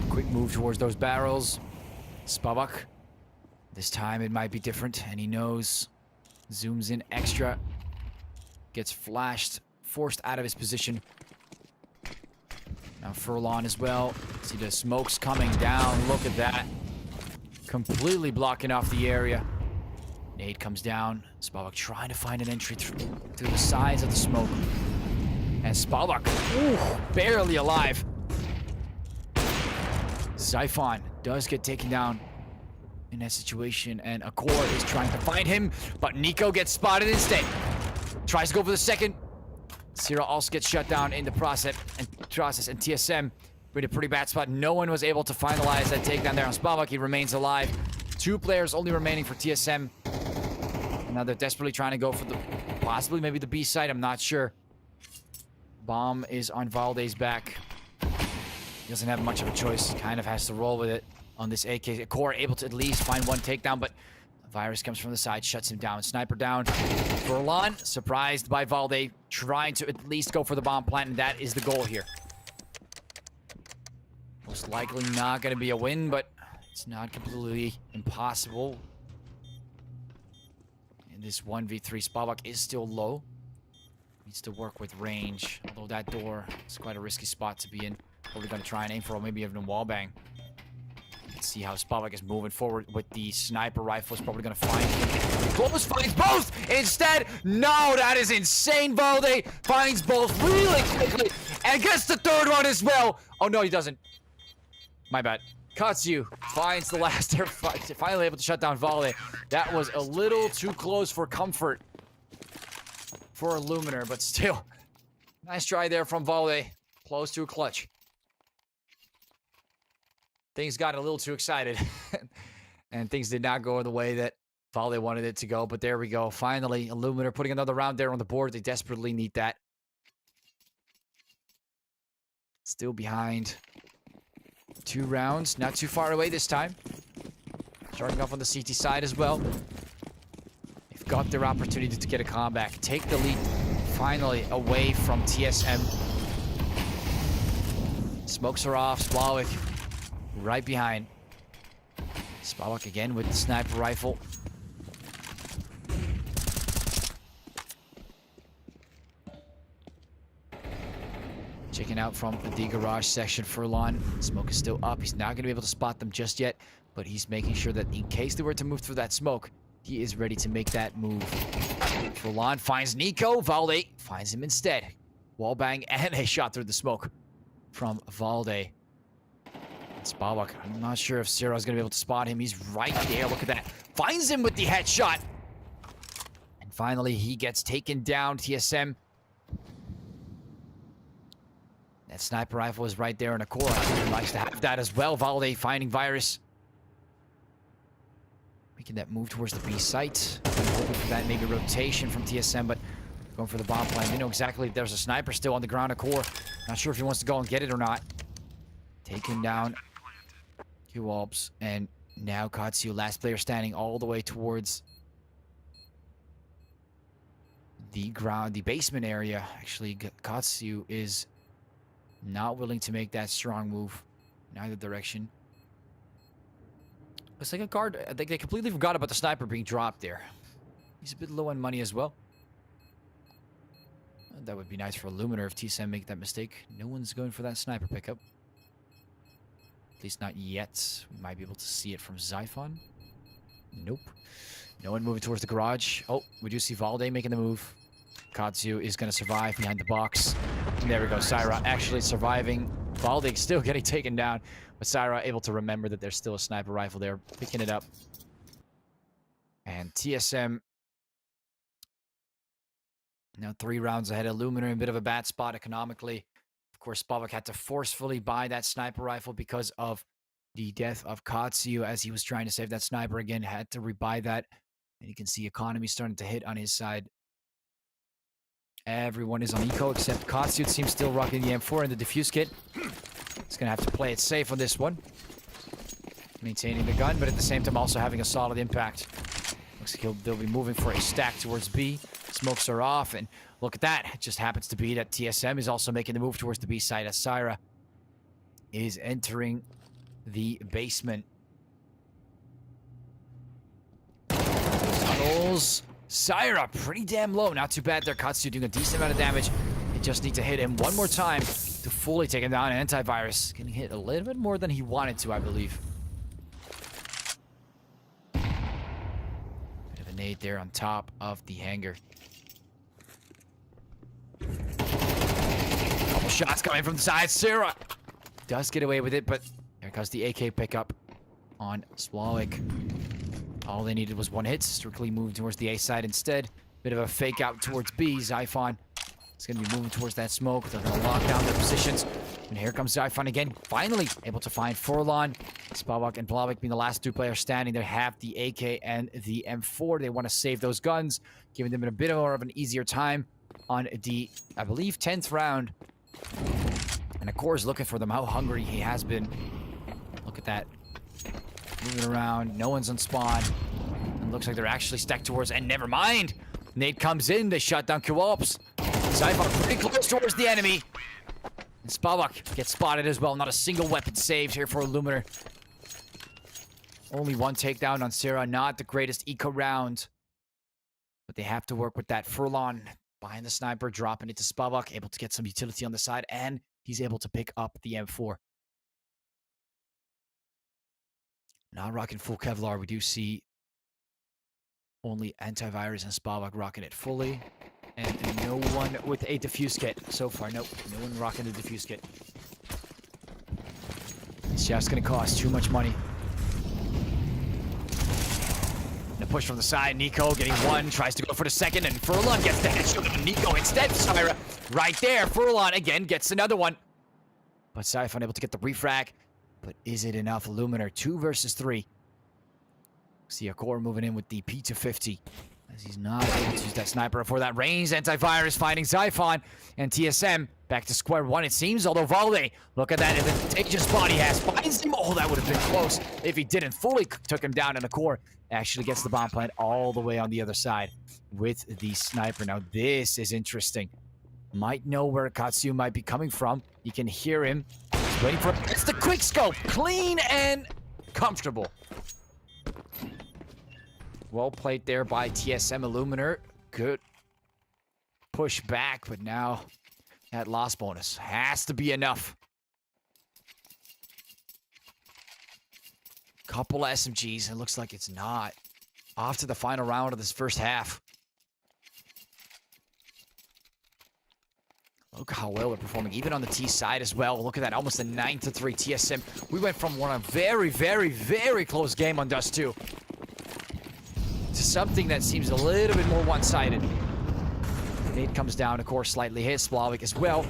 Quick move towards those barrels. Spavak. This time it might be different, and he knows. Zooms in extra. Gets flashed. Forced out of his position. Now Furlon as well. See the smokes coming down. Look at that. Completely blocking off the area. Nade comes down. Spavak trying to find an entry through the sides of the smoke. And Spavak, barely alive. Xiphon does get taken down in that situation, and Akor is trying to find him, but Nico gets spotted instead. Tries to go for the second. Syrah also gets shut down in the process, and TSM with a pretty bad spot. No one was able to finalize that takedown there on Spavak. He remains alive. 2 players only remaining for TSM. And now they're desperately trying to go for the, possibly maybe the B side, I'm not sure. Bomb is on Valde's back. He doesn't have much of a choice. Kind of has to roll with it on this AK. Core able to at least find one takedown, but Virus comes from the side, shuts him down. Sniper down. Furlon, surprised by Valde, trying to at least go for the bomb plant, and that is the goal here. Most likely not going to be a win, but it's not completely impossible. In this 1v3, Spavak is still low. Needs to work with range, although that door is quite a risky spot to be in. Probably going to try and aim for, or maybe even a wallbang. Let's see how Spavak is moving forward with the sniper rifle. Is probably going to find him. Close finds both! Instead, no, that is insane. Valde finds both really quickly and gets the third one as well. Oh, no, he doesn't. My bad. Katsu finds the last air, finally able to shut down Valde. That was a little too close for comfort for Illuminar, but still. Nice try there from Valde. Close to a clutch. Things got a little too excited. And things did not go the way that Valde wanted it to go. But there we go. Finally, Illuminar putting another round there on the board. They desperately need that. Still behind. 2 rounds. Not too far away this time. Starting off on the CT side as well. They've got their opportunity to get a comeback. Take the lead finally away from TSM. Smokes are off. Splavik right behind. Splavik again with the sniper rifle. Checking out from the garage section. Furlon. Smoke is still up. He's not going to be able to spot them just yet, but he's making sure that in case they were to move through that smoke, he is ready to make that move. Furlon finds Nico. Valde finds him instead. Wallbang and a shot through the smoke from Valde. Spavak, I'm not sure if Ciro's going to be able to spot him. He's right there. Look at that. Finds him with the headshot. And finally, he gets taken down. TSM. That sniper rifle is right there in a core. He likes to have that as well. Valde finding Virus. Making that move towards the B site. Hoping for that maybe rotation from TSM, but going for the bomb plan. They know exactly there's a sniper still on the ground of core. Not sure if he wants to go and get it or not. Taking down Q-Alps. And now Katsu, last player standing all the way towards the ground, the basement area. Actually, Katsu is not willing to make that strong move in either direction. Looks like a guard. I think they completely forgot about the sniper being dropped there. He's a bit low on money as well. That would be nice for Illuminar if TSM make that mistake. No one's going for that sniper pickup. At least not yet. We might be able to see it from Zyphon. Nope. No one moving towards the garage. Oh, we do see Valde making the move. Katsu is going to survive behind the box. And there we go. Syra actually surviving. Valde still getting taken down. But Syra able to remember that there's still a sniper rifle there. Picking it up. And TSM now 3 rounds ahead of Illuminar in a bit of a bad spot economically. Of course, Spavak had to forcefully buy that sniper rifle because of the death of Katsu as he was trying to save that sniper again. Had to rebuy that. And you can see economy starting to hit on his side. Everyone is on eco except Katsu. It seems still rocking the M4 and the defuse kit. He's going to have to play it safe on this one. Maintaining the gun, but at the same time also having a solid impact. Looks like they'll be moving for a stack towards B. Smokes are off, and look at that. It just happens to be that TSM is also making the move towards the B side as Syra is entering the basement. Tunnels. Syra pretty damn low. Not too bad there. Katsu doing a decent amount of damage. They just need to hit him one more time to fully take him down. Antivirus getting hit a little bit more than he wanted to, I believe. Bit of a nade there on top of the hangar. Couple shots coming from the side. Syra does get away with it, but there goes the AK pickup on Splavik. All they needed was one hit. Strictly moving towards the A side instead. Bit of a fake out towards B. Zyphon is going to be moving towards that smoke. They're going to lock down their positions. And here comes Zyphon again. Finally able to find Furlon. Spavak and Plavik being the last 2 players standing. They have the AK and the M4. They want to save those guns, giving them a bit more of an easier time on the, I believe, 10th round. And of course, looking for them. How hungry he has been. Look at that. Moving around. No one's on spawn. And looks like they're actually stacked towards... And never mind! Nate comes in. They shut down Q-Ops. Zyphon pretty close towards the enemy. And Spavak gets spotted as well. Not a single weapon saved here for Illuminar. Only 1 takedown on Syra. Not the greatest eco round. But they have to work with that. Furlon behind the sniper. Dropping it to Spavak. Able to get some utility on the side. And he's able to pick up the M4. Not rocking full Kevlar. We do see only Antivirus and Spavak rocking it fully. And no one with a diffuse kit so far. Nope. No one rocking the diffuse kit. It's just going to cost too much money. And a push from the side. Nico getting 1. Tries to go for the 2nd. And Furlon gets the headshot of Nico instead. Syra right there. Furlon again gets another one. But Zyphon able to get the refrag. But is it enough? Illuminar 2 versus 3. See a core moving in with the P250. As he's not able to use that sniper for that range. Antivirus finding Zyphon. And TSM back to square 1 it seems. Although Valde, look at that advantageous spot he has. Finds him. Oh, that would have been close if he didn't. Fully took him down in the core. Actually gets the bomb plant all the way on the other side with the sniper. Now this is interesting. Might know where Katsu might be coming from. You can hear him. Waiting for it. It's the quick scope. Clean and comfortable. Well played there by TSM Illuminar. Good push back, but now that loss bonus has to be enough. Couple SMGs. It looks like it's not. Off to the final round of this first half. Look how well we're performing, even on the T side as well. Look at that, almost a 9-3 TSM. We went from a very, very, very close game on Dust 2 to something that seems a little bit more one-sided. Nate comes down, of course, slightly hits Splavik as well.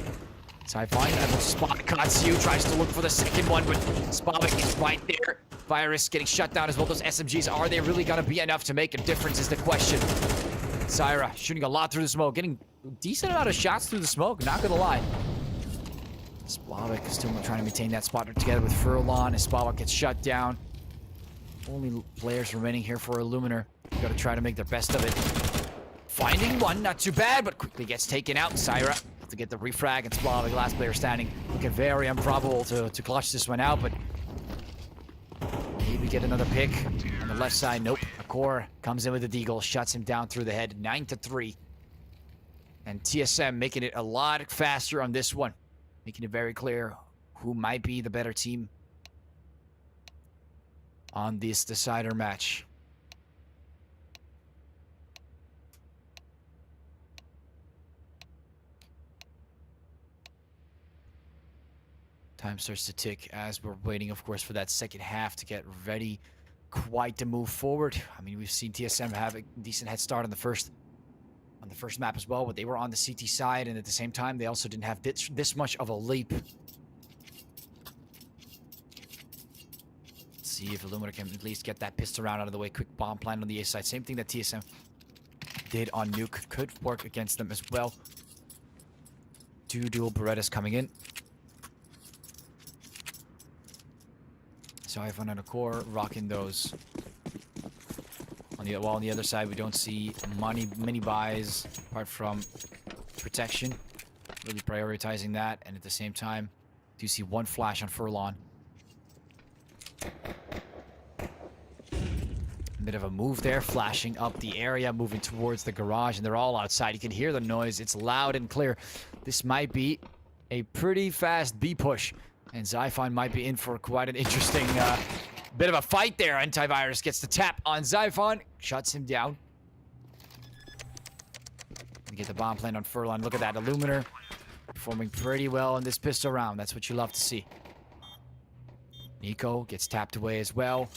So I find that Spot Katsu tries to look for the second one, but Splavik is right there. Virus getting shut down as well. Those SMGs, are they really going to be enough to make a difference is the question. Zyra shooting a lot through the smoke, getting a decent amount of shots through the smoke, not gonna lie. Splavik is still trying to maintain that spot together with Furlon as Splavik gets shut down. Only players remaining here for Illuminar. Gotta try to make their best of it. Finding one, not too bad, but quickly gets taken out. Zyra to get the refrag, and Splavik, last player standing. Looking very improbable to clutch this one out, but maybe get another pick. On the left side, nope. Akor comes in with the deagle, shuts him down through the head, 9-3. And TSM making it a lot faster on this one. Making it very clear who might be the better team on this decider match. Time starts to tick as we're waiting, of course, for that second half to get ready quite to move forward. I mean, we've seen TSM have a decent head start on the first map as well, but they were on the CT side, and at the same time, they also didn't have this much of a leap. Let's see if Illuminar can at least get that pistol round out of the way. Quick bomb plant on the A side. Same thing that TSM did on Nuke. Could work against them as well. Two dual Berettas coming in. Zyphon and Akor rocking those. On the other side, we don't see many buys apart from protection. Really prioritizing that, and at the same time, do you see one flash on Furlon? A bit of a move there, flashing up the area, moving towards the garage, and they're all outside. You can hear the noise. It's loud and clear. This might be a pretty fast B push, and Zyphon might be in for quite an interesting bit of a fight there. Antivirus gets the tap on Zyphon, shuts him down. We get the bomb plant on Furlon. Look at that, Illuminar performing pretty well in this pistol round. That's what you love to see. Nico gets tapped away as well.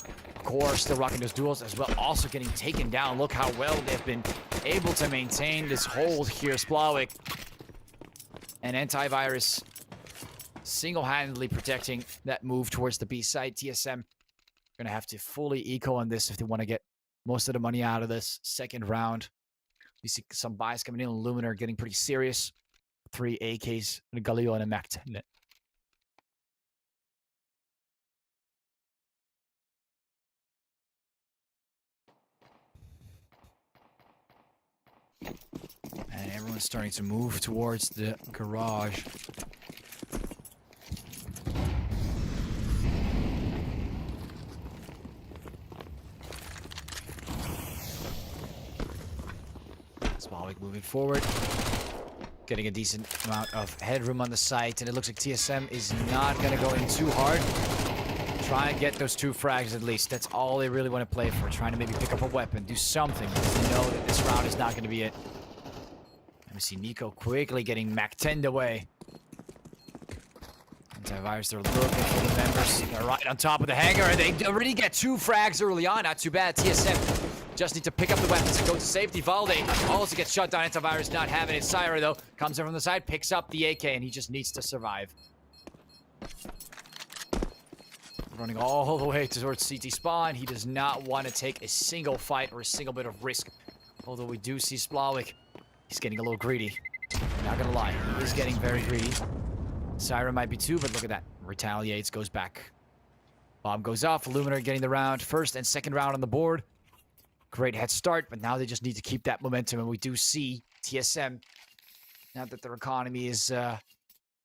Core still rocking those duels as well, also getting taken down. Look how well they've been able to maintain this hold here. Splavik and Antivirus single-handedly protecting that move towards the B side. TSM gonna have to fully eco on this if they want to get most of the money out of this second round. We see some buys coming in. Illuminar getting pretty serious. 3 AKs, and a Galil and a Mac 10. And everyone's starting to move towards the garage. Splavik moving forward. Getting a decent amount of headroom on the site, and it looks like TSM is not going to go in too hard. Try and get those 2 frags at least. That's all they really want to play for. Trying to maybe pick up a weapon, do something, because they know that this round is not going to be it. And we see Nico quickly getting Mac 10'd away. Antivirus, they're looking for the members. They're right on top of the hangar, and they already get 2 frags early on. Not too bad. TSM just need to pick up the weapons and go to safety. Valde also gets shut down. Antivirus not having it. Syra, though, comes in from the side, picks up the AK, and he just needs to survive. Running all the way towards CT spawn. He does not want to take a single fight or a single bit of risk. Although we do see Splavik. He's getting a little greedy. Not gonna lie, he is getting very greedy. Syra might be too, but look at that. Retaliates, goes back. Bomb goes off. Illuminar getting the round. First and second round on the board. Great head start, but now they just need to keep that momentum, and we do see TSM, now that their economy is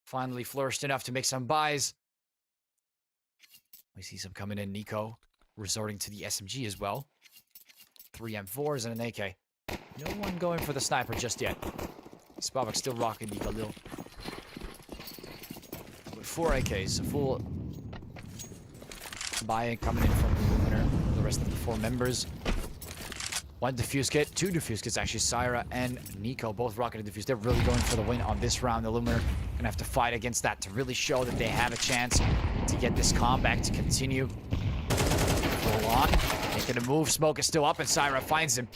finally flourished enough to make some buys, We see some coming in. Nico resorting to the SMG as well. 3 M4s and an AK. No one going for the sniper just yet. Spavak still rocking Nico Lil. With 4 AKs, a full buy-in coming in from Illuminar. The rest of the 4 members. 1 defuse kit, 2 defuse kits actually. Syra and Nico both rocking a defuse. They're really going for the win on this round. Illuminar gonna have to fight against that to really show that they have a chance to get this comeback to continue. Full on. Making a move. Smoke is still up and Syra finds him.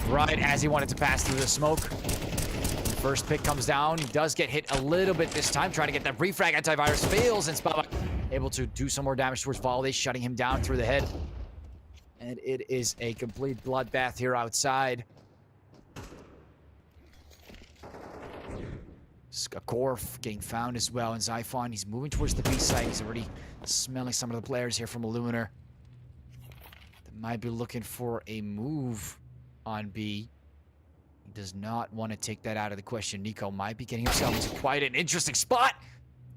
Right as he wanted to pass through the smoke. The first pick comes down. He does get hit a little bit this time. Trying to get that refrag. Antivirus fails and Spavak able to do some more damage towards Valde, shutting him down through the head. And it is a complete bloodbath here outside. Skakorf getting found as well. And Zyphon, he's moving towards the B site. He's already smelling some of the players here from Illuminar. They might be looking for a move on B. He does not want to take that out of the question. Nico might be getting himself into quite an interesting spot.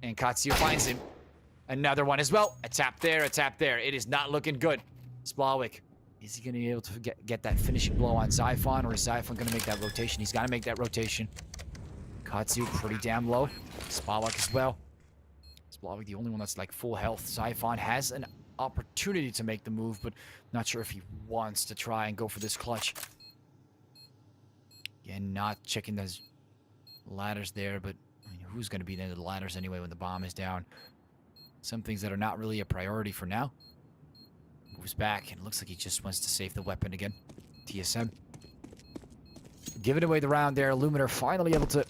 And Katsuya finds him. Another one as well. A tap there, a tap there. It is not looking good. Splawik, is he going to be able to get that finishing blow on Zyphon, or is Zyphon going to make that rotation? He's got to make that rotation. Katsu pretty damn low. Splawik as well. Splawik the only one that's like full health. Zyphon has an opportunity to make the move, but not sure if he wants to try and go for this clutch. Again, not checking those ladders there, but I mean, who's going to be near the ladders anyway when the bomb is down? Some things that are not really a priority for now. Moves back, and it looks like he just wants to save the weapon again. TSM. Giving away the round there. Illuminar finally able to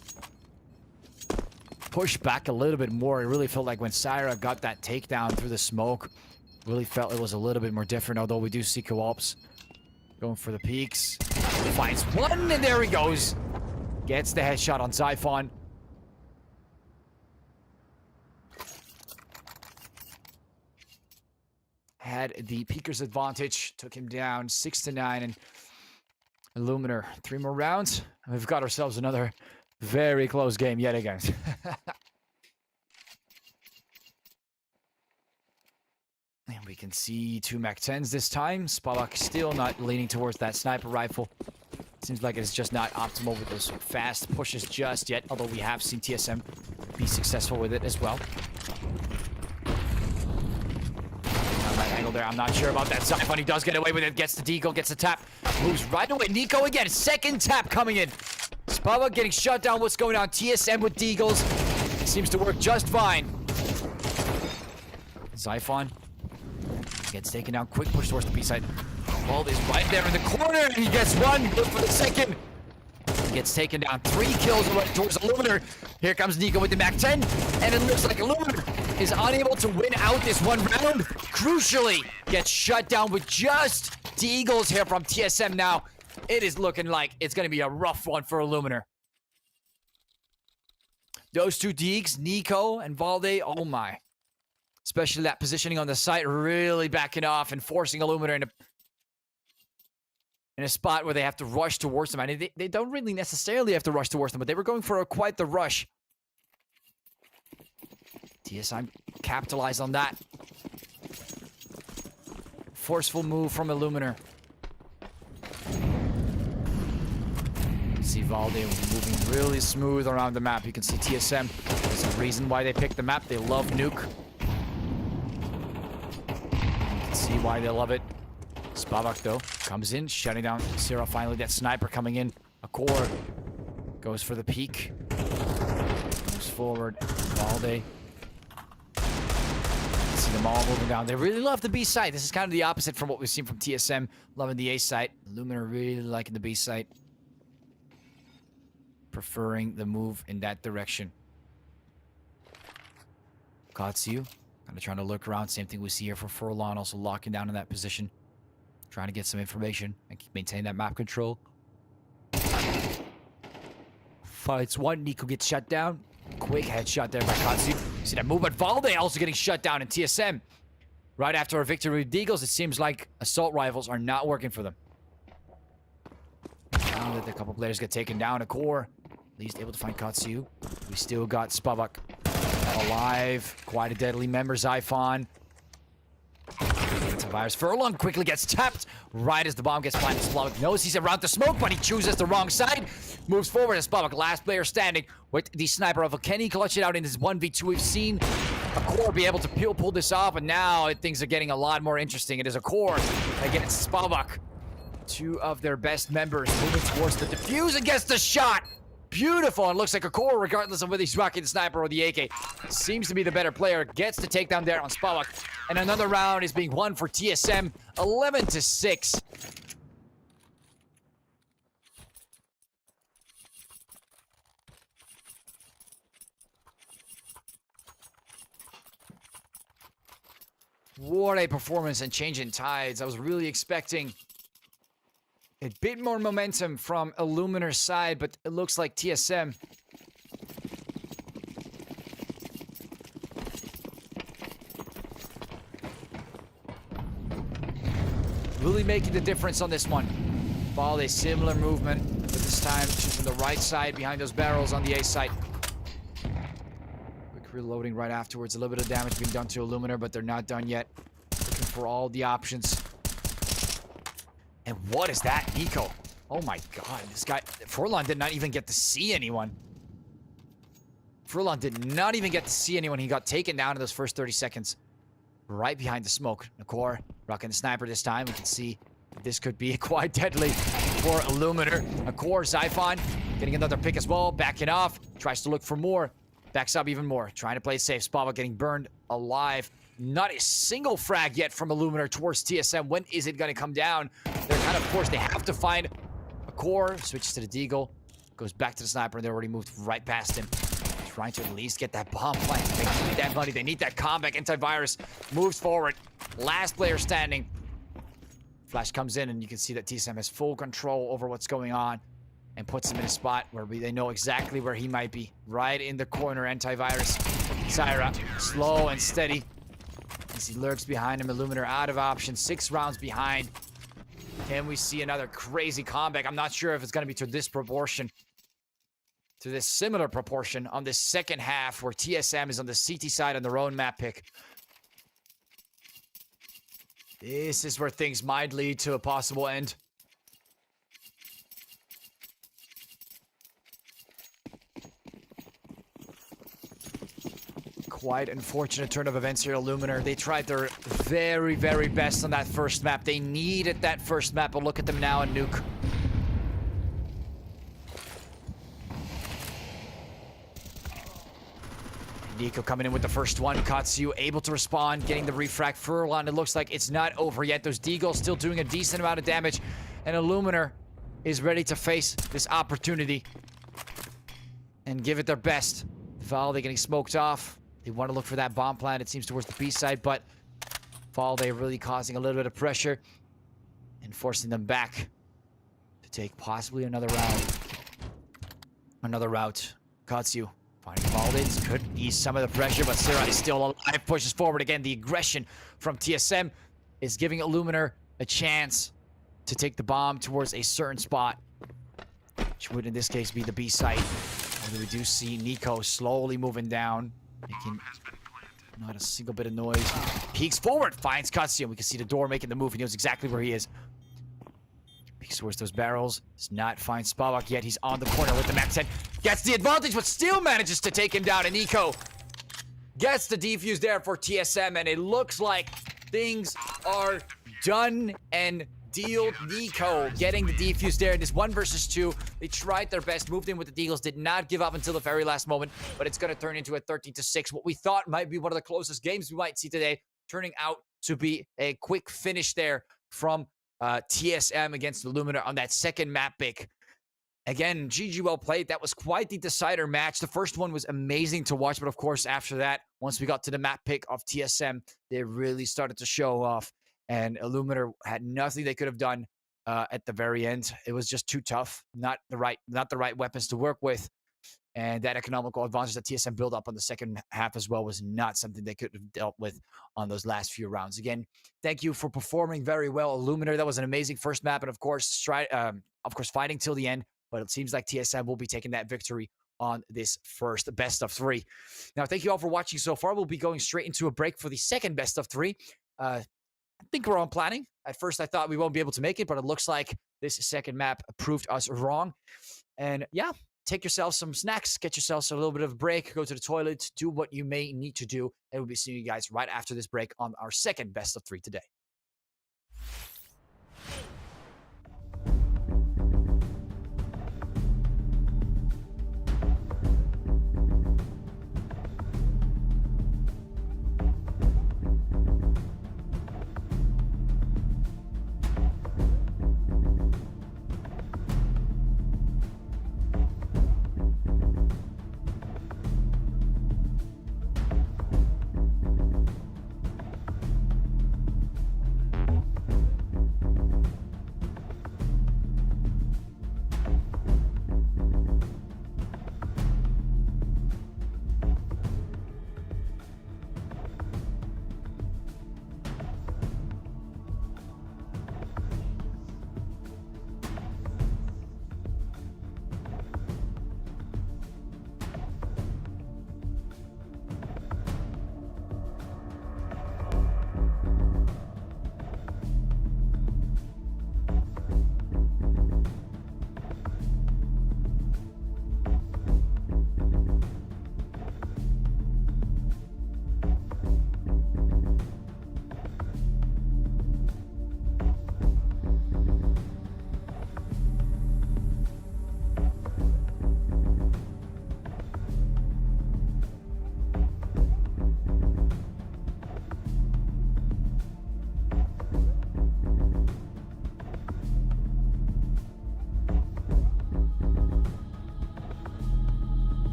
push back a little bit more. It really felt like when Syra got that takedown through the smoke, really felt it was a little bit more different, although we do see co-ops going for the peaks. Finds one, and there he goes. Gets the headshot on Zyphon. Had the peeker's advantage, took him down 6-9, and Illuminar 3 more rounds. We've got ourselves another very close game yet again. And we can see 2 MAC-10s this time. Spavak still not leaning towards that sniper rifle. Seems like it's just not optimal with those fast pushes just yet, although we have seen TSM be successful with it as well. Angle there. I'm not sure about that. Zyphon, he does get away with it. Gets the deagle, gets the tap. Moves right away. Nico again. Second tap coming in. Spavak getting shut down. What's going on? TSM with deagles. Seems to work just fine. Zyphon gets taken down. Quick push towards the B side. Ball is right there in the corner. And he gets one. Look for the second. He gets taken down. 3 kills right towards Illuminar. Here comes Nico with the MAC-10. And it looks like Illuminar is unable to win out this one round. Crucially, gets shut down with just deagles here from TSM now. It is looking like it's going to be a rough one for Illuminar. Those 2 deags, Nico and Valde, oh my. Especially that positioning on the site, really backing off and forcing Illuminar in a spot where they have to rush towards them. I mean, they don't really necessarily have to rush towards them, but they were going for quite the rush. TSM capitalized on that. Forceful move from Illuminar. See Valde moving really smooth around the map. You can see TSM. There's a reason why they picked the map. They love nuke. You can see why they love it. Spavak, though, comes in, shutting down Syra. Finally, that sniper coming in. A core goes for the peak. Moves forward. Valde. See them all moving down. They really love the B site. This is kind of the opposite from what we've seen from TSM. Loving the A site. Illuminar really liking the B site. Preferring the move in that direction. Katsu. Kind of trying to look around. Same thing we see here for Furlong. Also locking down in that position. Trying to get some information and maintain that map control. Fights one. Nico gets shut down. Quick headshot there by Katsu. See that move, but Valde also getting shut down in TSM. Right after a victory with Deagles, it seems like assault rifles are not working for them. Now that a couple players get taken down, a core at least able to find Katsu. We still got Spavak alive. Quite a deadly member, Zyphon. Antivirus Furlong quickly gets tapped right as the bomb gets planted. Splavak knows he's around the smoke, but he chooses the wrong side. Moves forward as Splavak, last player standing with the sniper rifle. Can he clutch it out in his 1v2? We've seen a core be able to pull this off, and now things are getting a lot more interesting. It is a core against Splavak. Two of their best members moving towards the defuse and gets the shot. Beautiful, and looks like a core regardless of whether he's rocking the sniper or the AK. Seems to be the better player. Gets the takedown there on Spavak. And another round is being won for TSM, 11-6. What a performance and change in tides. I was really expecting a bit more momentum from Illuminar's side, but it looks like TSM really making the difference on this one. Followed a similar movement, but this time choosing the right side behind those barrels on the A site. Quick reloading right afterwards. A little bit of damage being done to Illuminar, but they're not done yet. Looking for all the options. And what is that, Nico? Oh my god, this guy... Furlong did not even get to see anyone. Furlong did not even get to see anyone. He got taken down in those first 30 seconds. Right behind the smoke. Nakor rocking the sniper this time. We can see this could be quite deadly for Illuminar. Nakor, Zyphon getting another pick as well. Backing off. Tries to look for more. Backs up even more. Trying to play it safe. Spava getting burned alive. Not a single frag yet from Illuminar towards TSM. When is it going to come down? They're kind of forced. They have to find a core. Switches to the Deagle. Goes back to the sniper, and they already moved right past him. Trying to at least get that bomb planted. They need that money. They need that comeback. Antivirus moves forward. Last player standing. Flash comes in, and you can see that TSM has full control over what's going on and puts him in a spot where they know exactly where he might be. Right in the corner, Antivirus. Zyra, slow and steady. As he lurks behind him, Illuminar out of options. 6 rounds behind. Can we see another crazy comeback? I'm not sure if it's going to be to this proportion. To this similar proportion on this second half where TSM is on the CT side on their own map pick. This is where things might lead to a possible end. Quite unfortunate turn of events here, Illuminar. They tried their very, very best on that first map. They needed that first map, but look at them now in Nuke. Nico coming in with the first one. Katsu able to respond, getting the refract Furlong. It looks like it's not over yet. Those Deagles still doing a decent amount of damage. And Illuminar is ready to face this opportunity and give it their best. Val, they're getting smoked off. They want to look for that bomb plant. It seems towards the B side, but Val, they're really causing a little bit of pressure and forcing them back to take possibly another round. Another route. Katsu finding Valdez could ease some of the pressure, but Syrah is still alive. Pushes forward again. The aggression from TSM is giving Illuminar a chance to take the bomb towards a certain spot, which would in this case be the B site. And we do see Nico slowly moving down, making not a single bit of noise. Peeks forward, finds Katsu, and we can see the door making the move. He knows exactly where he is. Peeks towards those barrels. Does not find Spavak yet. He's on the corner with the Max 10. Gets the advantage, but still manages to take him down. And Nico gets the defuse there for TSM, and it looks like things are done and dealed. Nico getting the defuse there in this 1 versus 2. They tried their best, moved in with the Deagles, did not give up until the very last moment, but it's going to turn into a 13-6. What we thought might be one of the closest games we might see today, turning out to be a quick finish there from TSM against Illuminar on that second map pick. Again, GG well played. That was quite the decider match. The first one was amazing to watch, but of course, after that, once we got to the map pick of TSM, they really started to show off. And Illuminar had nothing they could have done at the very end. It was just too tough. Not the right weapons to work with. And that economical advantage that TSM built up on the second half as well was not something they could have dealt with on those last few rounds. Again, thank you for performing very well, Illuminar. That was an amazing first map, and of course, fighting till the end. But it seems like TSM will be taking that victory on this first best of 3. Now, thank you all for watching so far. We'll be going straight into a break for the second best of 3. I think we're on planning. At first, I thought we won't be able to make it, but it looks like this second map proved us wrong. And yeah, take yourself some snacks, get yourself a little bit of a break, go to the toilet, do what you may need to do. And we'll be seeing you guys right after this break on our second best of 3 today.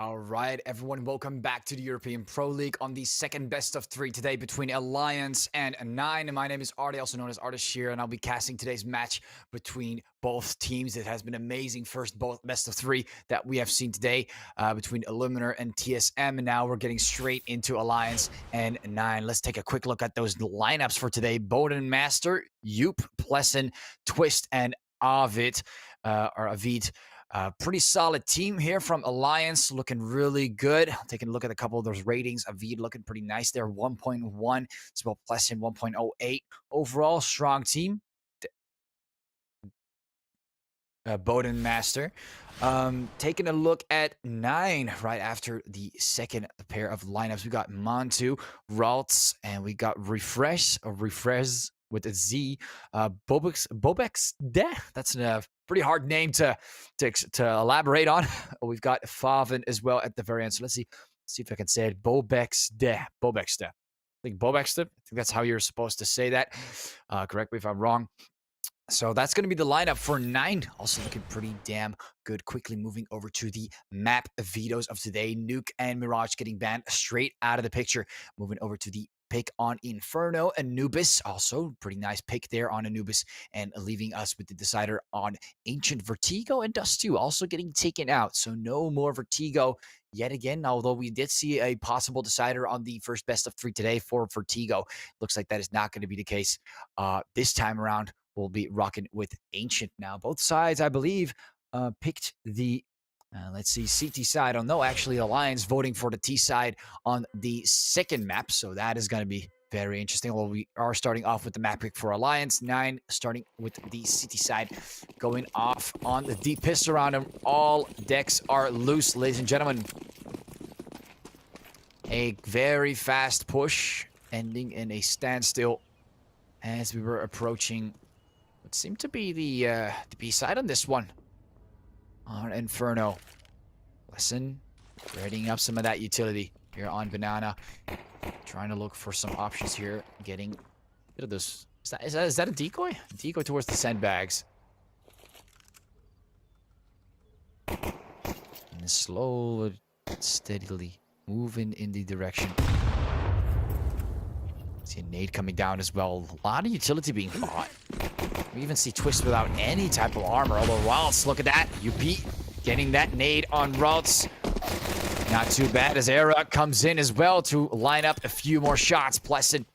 All right, everyone, welcome back to the European Pro League on the second best of three today between Alliance and Nine. And my name is Artie, also known as Artist Shear, and I'll be casting today's match between both teams. It has been amazing first both best of three that we have seen today between Illuminar and TSM. And now we're getting straight into Alliance and Nine. Let's take a quick look at those lineups for today. Bowden Master, Yoop, Plessen, Twist, and Avid. Pretty solid team here from Alliance, looking really good. Taking a look at a couple of those ratings. Avid looking pretty nice there, 1.1. As well, Plessen 1.08. Overall, strong team. Bowden Master. Taking a look at Nine right after the second pair of lineups. We got Montu, Raltz, and we got Refresh with a Z. Bobex De. That's a pretty hard name to elaborate on. We've got Faven as well at the very end. So let's see if I can say it. Bobex De. I think Bobex De. I think that's how you're supposed to say that. Correct me if I'm wrong. So that's going to be the lineup for Nine. Also looking pretty damn good. Quickly moving over to the map vetoes of today. Nuke and Mirage getting banned straight out of the picture. Moving over to the pick on Inferno. Anubis, also pretty nice pick there on Anubis, and leaving us with the decider on Ancient Vertigo, and Dust 2 also getting taken out. So no more Vertigo yet again, although we did see a possible decider on the first best of three today for Vertigo. Looks like that is not going to be the case this time around. We'll be rocking with Ancient now. Both sides, I believe, picked the let's see, CT side. Oh, no, actually, Alliance voting for the T side on the second map. So that is going to be very interesting. Well, we are starting off with the map pick for Alliance. Nine starting with the CT side, going off on the deep pistol around him. All decks are loose, ladies and gentlemen. A very fast push, ending in a standstill as we were approaching what seemed to be the B side on this one. On Inferno. Listen, readying up some of that utility here on Banana. Trying to look for some options here. Getting a bit of this. Is that a decoy? A decoy towards the sandbags. And slow, steadily moving in the direction. See a nade coming down as well. A lot of utility being bought. We even see Twist without any type of armor. Although Raltz, look at that. UP getting that nade on Raltz. Not too bad as Era comes in as well to line up a few more shots. Plessen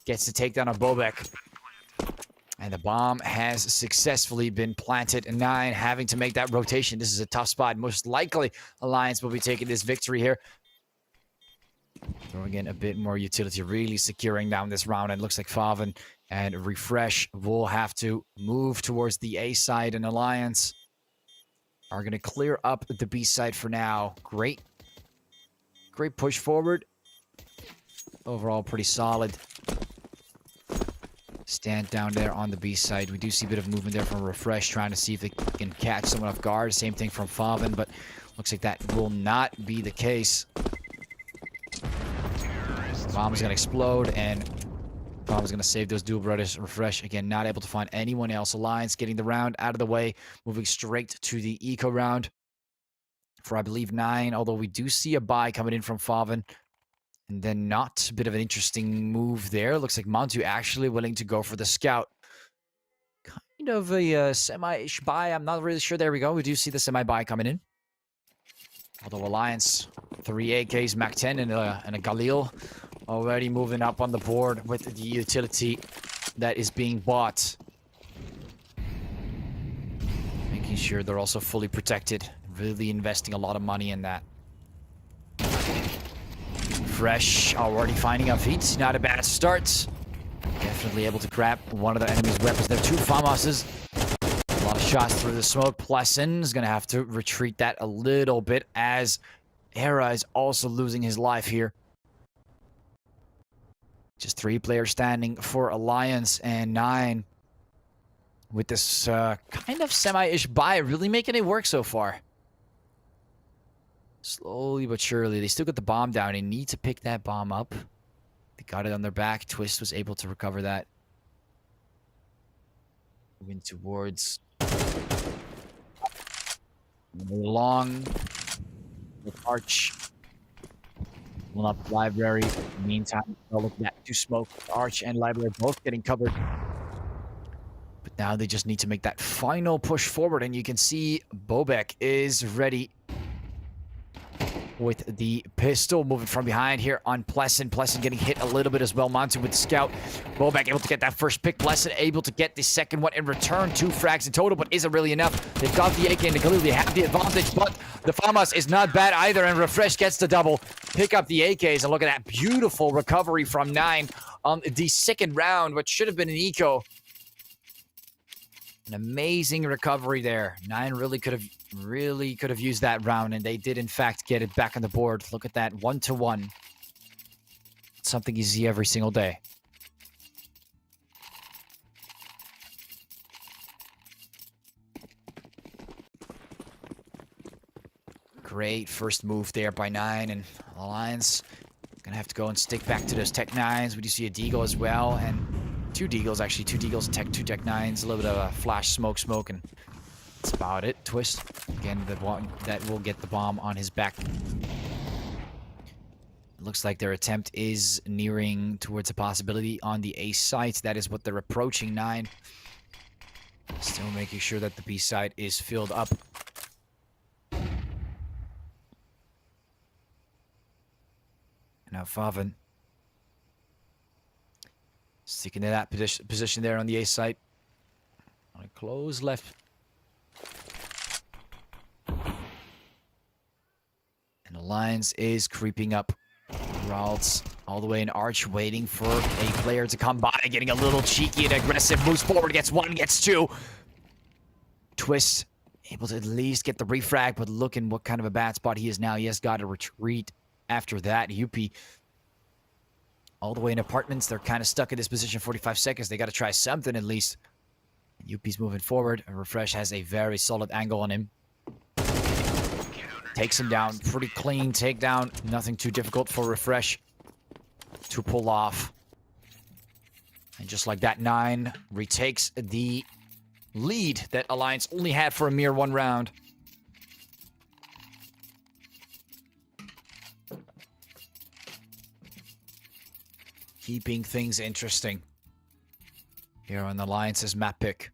gets to take down a Bobek. And the bomb has successfully been planted. And Nine having to make that rotation. This is a tough spot. Most likely Alliance will be taking this victory here. Throwing in a bit more utility, really securing down this round. And it looks like Faven and Refresh will have to move towards the A side, and Alliance are going to clear up the B side for now. Great push forward. Overall, pretty solid stand down there on the B side. We do see a bit of movement there from Refresh, trying to see if they can catch someone off guard. Same thing from Faven, but looks like that will not be the case. Bomb is going to explode, and Bomb is going to save those dual brothers. Refresh, again, not able to find anyone else. Alliance getting the round out of the way, moving straight to the eco round for, I believe, Nine, although we do see a buy coming in from Faven. And then not. A bit of an interesting move there. Looks like Montu actually willing to go for the scout. Kind of a semi-ish buy. I'm not really sure. There we go. We do see the semi-buy coming in. Although Alliance, 3 AKs, Mac 10, and a Galil already moving up on the board with the utility that is being bought. Making sure they're also fully protected. Really investing a lot of money in that. Fresh, already finding a feet. Not a bad start. Definitely able to grab one of the enemy's weapons. There are two FAMASes. A lot of shots through the smoke. Plessen is going to have to retreat that a little bit as Era is also losing his life here. Just 3 players standing for Alliance, and Nine with this kind of semi-ish buy, really making it work so far. Slowly but surely. They still got the bomb down. They need to pick that bomb up. They got it on their back. Twist was able to recover that. Moving towards long with Arch. Pulling up Library. In the meantime, they'll look at to smoke. Arch and Library both getting covered. But now they just need to make that final push forward, and you can see Bobek is ready with the pistol, moving from behind here on Pleasant. Pleasant getting hit a little bit as well. Montu with the scout. Bobek able to get that first pick. Pleasant able to get the second one in return. 2 frags in total, but isn't really enough. They've got the AK and the Khalil. They have the advantage, but the FAMAS is not bad either, and Refresh gets the double. Pick up the AKs, and look at that beautiful recovery from 9 on the second round, which should have been an eco. An amazing recovery there. 9 really could have used that round, and they did in fact get it back on the board. Look at that, 1-1. Something you see every single day. Great first move there by 9, and Alliance gonna have to go and stick back to those Tech 9s. We do see a Deagle as well, and 2 Deagles, actually. 2 Deagles, Tech 2 Tech 9s. A little bit of a flash smoke, and that's about it. Twist, again, the one that will get the bomb on his back. It looks like their attempt is nearing towards a possibility on the A site. That is what they're approaching. 9. Still making sure that the B site is filled up. Now Faven sticking to that position there on the A site. On a close left. And Alliance is creeping up. Ralts all the way in Arch, waiting for a player to come by, getting a little cheeky and aggressive. Moves forward, gets 1, gets 2. Twist, able to at least get the refrag, but looking what kind of a bad spot he is now. He has got to retreat after that. UP all the way in apartments. They're kind of stuck in this position 45 seconds. They got to try something at least. UP's moving forward. Refresh has a very solid angle on him. Takes him down. Pretty clean takedown. Nothing too difficult for Refresh to pull off. And just like that, 9 retakes the lead that Alliance only had for a mere 1 round. Keeping things interesting here on the Alliance's map pick.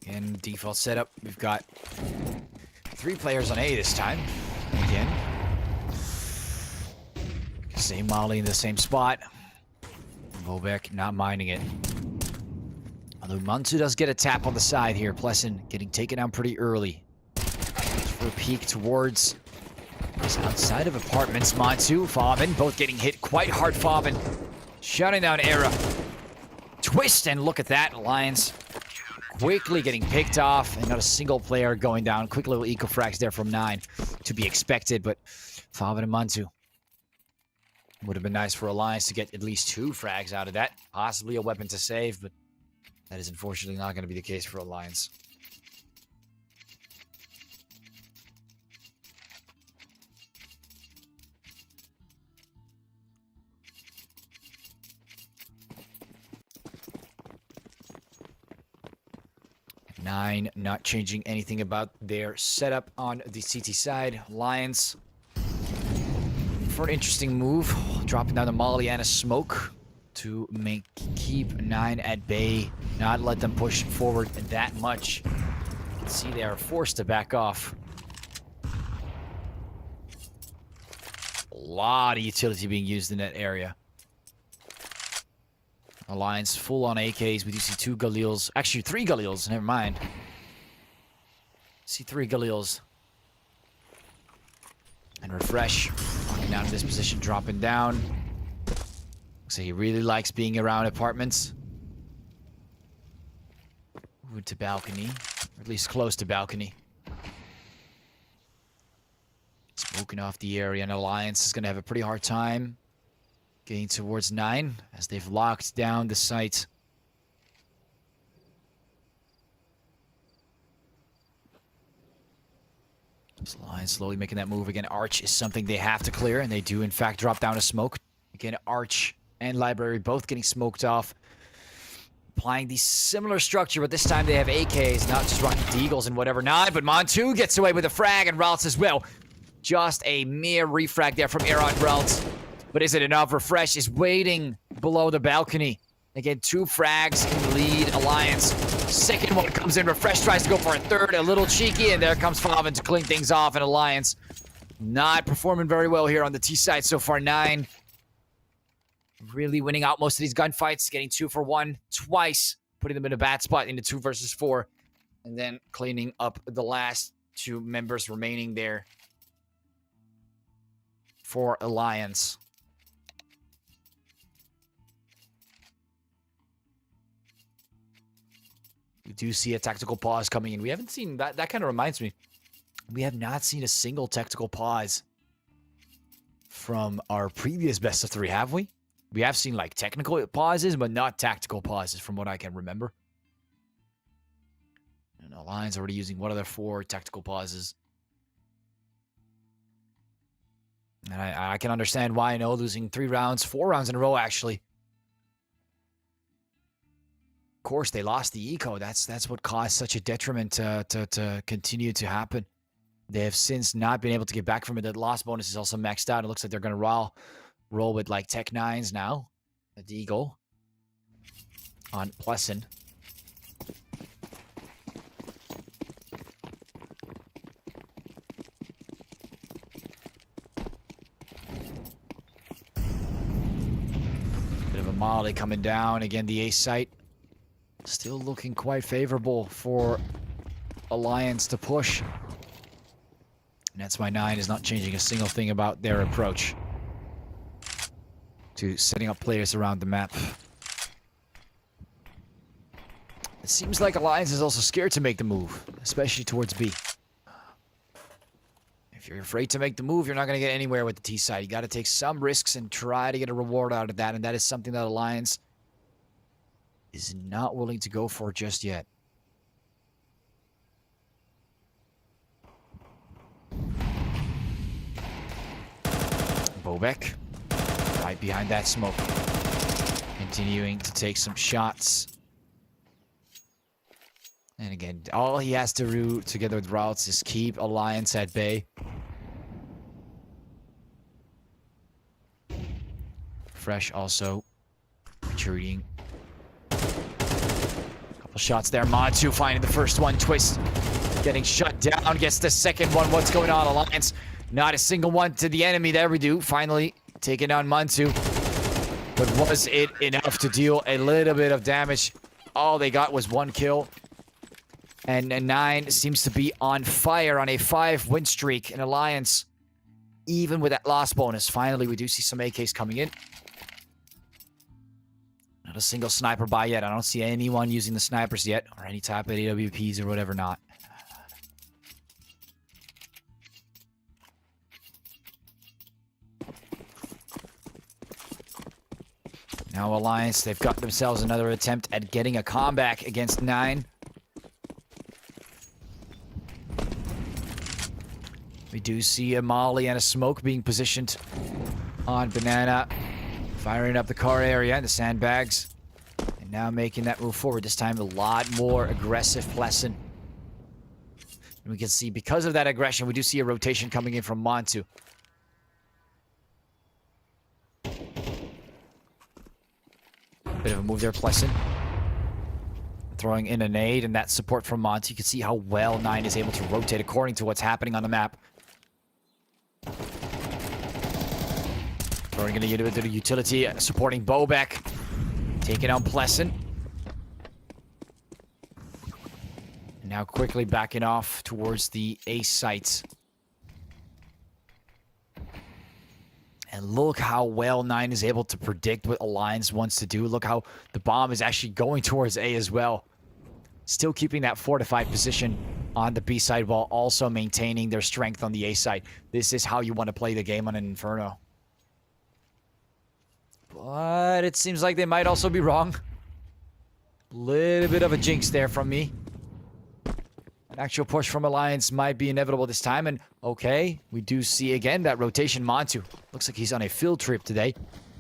In default setup, we've got 3 players on A this time. Again. Same Molly in the same spot. Bobek not minding it. Although Mansu does get a tap on the side here. Pleasant getting taken down pretty early. For a peek towards outside of apartments. Mansu, Faven, both getting hit quite hard. Faven shutting down Era. Twist, and look at that. Alliance quickly getting picked off, and not a single player going down. Quick little eco-frags there from 9 to be expected, but Faven and Mansu. Would have been nice for Alliance to get at least 2 frags out of that. Possibly a weapon to save, but that is unfortunately not going to be the case for Alliance. Nine not changing anything about their setup on the CT side. Alliance for an interesting move, dropping down the Molly and a smoke to keep 9 at bay, not let them push forward that much. You can see they are forced to back off. A lot of utility being used in that area. Alliance full on AKs. We do see 2 Galils. Actually, 3 Galils. Never mind. See 3 Galils. And Refresh. Walking down to this position, dropping down. Looks like he really likes being around apartments. Moving to balcony. Or at least close to balcony. Smoking off the area. And Alliance is going to have a pretty hard time getting towards 9 as they've locked down the site. Alliance slowly making that move again. Arch is something they have to clear, and they do in fact drop down a smoke. Again, Arch and Library both getting smoked off. applying the similar structure, but this time they have AKs, not just rocking Deagles and whatever not. But Montu gets away with a frag, and Ralts as well. Just a mere refrag there from Aaron Ralts. But is it enough? Refresh is waiting below the balcony. Again, 2 frags in the lead. Alliance. Second one comes in. Refresh tries to go for a third. A little cheeky, and there comes Favin to clean things off. And Alliance not performing very well here on the T side so far. 9. Really winning out most of these gunfights. Getting 2 for 1 twice. Putting them in a bad spot into 2 versus 4. And then cleaning up the last 2 members remaining there for Alliance. We do see a tactical pause coming in. We haven't seen that. That kind of reminds me. We have not seen a single tactical pause from our previous best of 3, have we? We have seen like technical pauses, but not tactical pauses from what I can remember. And Alliance already using one of their 4 tactical pauses. And I can understand why. I know losing 3 rounds, 4 rounds in a row actually. Of course, they lost the eco. That's what caused such a detriment to continue to happen. They have since not been able to get back from it. The loss bonus is also maxed out. It looks like they're going to roll with like Tech 9s now. A Deagle on Pleasant. Bit of a Molly coming down. Again, the A site still looking quite favorable for Alliance to push. And that's why 9 is not changing a single thing about their approach to setting up players around the map. It seems like Alliance is also scared to make the move, especially towards B. If you're afraid to make the move, you're not going to get anywhere with the T side. You got to take some risks and try to get a reward out of that, and that is something that Alliance is not willing to go for just yet. Bobek, right behind that smoke. Continuing to take some shots. And again, all he has to do together with Routes is keep Alliance at bay. Fresh also retreating. Couple shots there. Montu finding the first one. Twist getting shut down. Gets the second one. What's going on? Alliance. Not a single one to the enemy. There we do. Finally taking down Montu. But was it enough to deal a little bit of damage? All they got was 1 kill. And 9 seems to be on fire on a 5 win streak in Alliance. Even with that loss bonus. Finally, we do see some AKs coming in. Not a single sniper buy yet. I don't see anyone using the snipers yet. Or any type of AWPs or whatever not. Now Alliance, they've got themselves another attempt at getting a comeback against 9. We do see a Molly and a smoke being positioned on Banana. Firing up the car area and the sandbags. And now making that move forward. This time a lot more aggressive Pleasant. And we can see because of that aggression, we do see a rotation coming in from Montu. Bit of a move there, Pleasant. Throwing in a nade and that support from Montu. You can see how well 9 is able to rotate according to what's happening on the map. Throwing in a bit of utility, supporting Bobek. Taking on Pleasant. And now quickly backing off towards the A sites. And look how well 9 is able to predict what Alliance wants to do. Look how the bomb is actually going towards A as well. Still keeping that fortified position on the B side while also maintaining their strength on the A side. This is how you want to play the game on an Inferno. But it seems like they might also be wrong. Little bit of a jinx there from me. An actual push from Alliance might be inevitable this time. And okay, we do see again that rotation Montu. Looks like he's on a field trip today.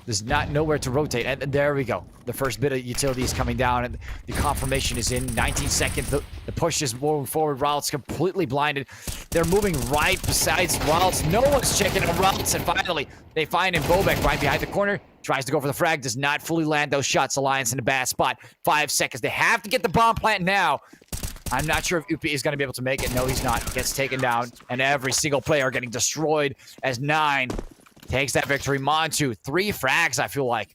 There's not nowhere to rotate. And there we go. The first bit of utility is coming down, and the confirmation is in. 19 seconds. The push is moving forward. Ralts completely blinded. They're moving right besides Ralts. No one's checking on Ralts. And finally, they find him. Bobek right behind the corner. Tries to go for the frag. Does not fully land those shots. Alliance in a bad spot. 5 seconds. They have to get the bomb plant now. I'm not sure if UP is going to be able to make it. No, he's not. Gets taken down. And every single player getting destroyed as 9 takes that victory. Montu, 3 frags, I feel like.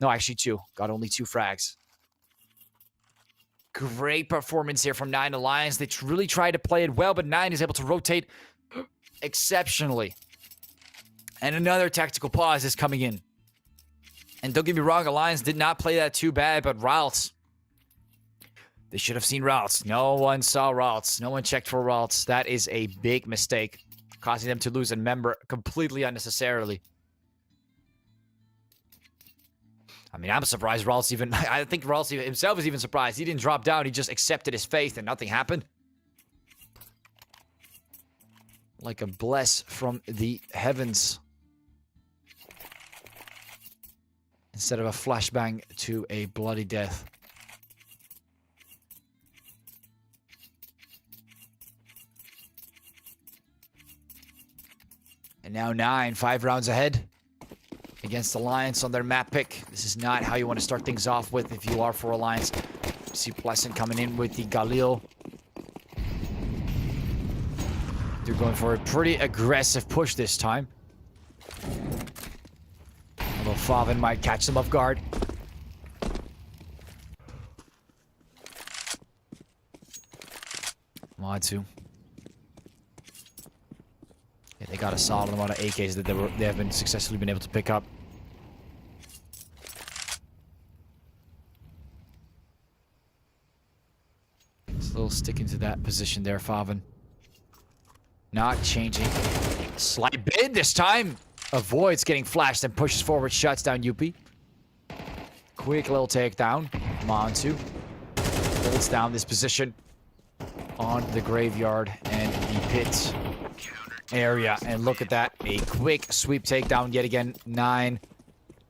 No, actually 2. Got only 2 frags. Great performance here from 9 Alliance. They really tried to play it well, but 9 is able to rotate exceptionally. And another tactical pause is coming in. And don't get me wrong, Alliance did not play that too bad, but Ralts. They should have seen Ralts. No one saw Ralts. No one checked for Ralts. That is a big mistake, causing them to lose a member completely unnecessarily. I mean, I'm surprised Ralts even... I think Ralts himself is even surprised. He didn't drop down. He just accepted his fate and nothing happened. Like a bless from the heavens. Instead of a flashbang to a bloody death. And now 9, 5 rounds ahead against Alliance on their map pick. This is not how you want to start things off with if you are for Alliance. You see Pleasant coming in with the Galil. They're going for a pretty aggressive push this time. Although Favin might catch them off guard. Matsu. Yeah, they got a solid amount of AKs that they have been successfully been able to pick up. Still sticking to that position there, Favin. Not changing. Slight bid this time. Avoids getting flashed and pushes forward, shuts down UP. Quick little takedown. Montu holds down this position on the graveyard and the pit area. And look at that. A quick sweep takedown yet again. 9.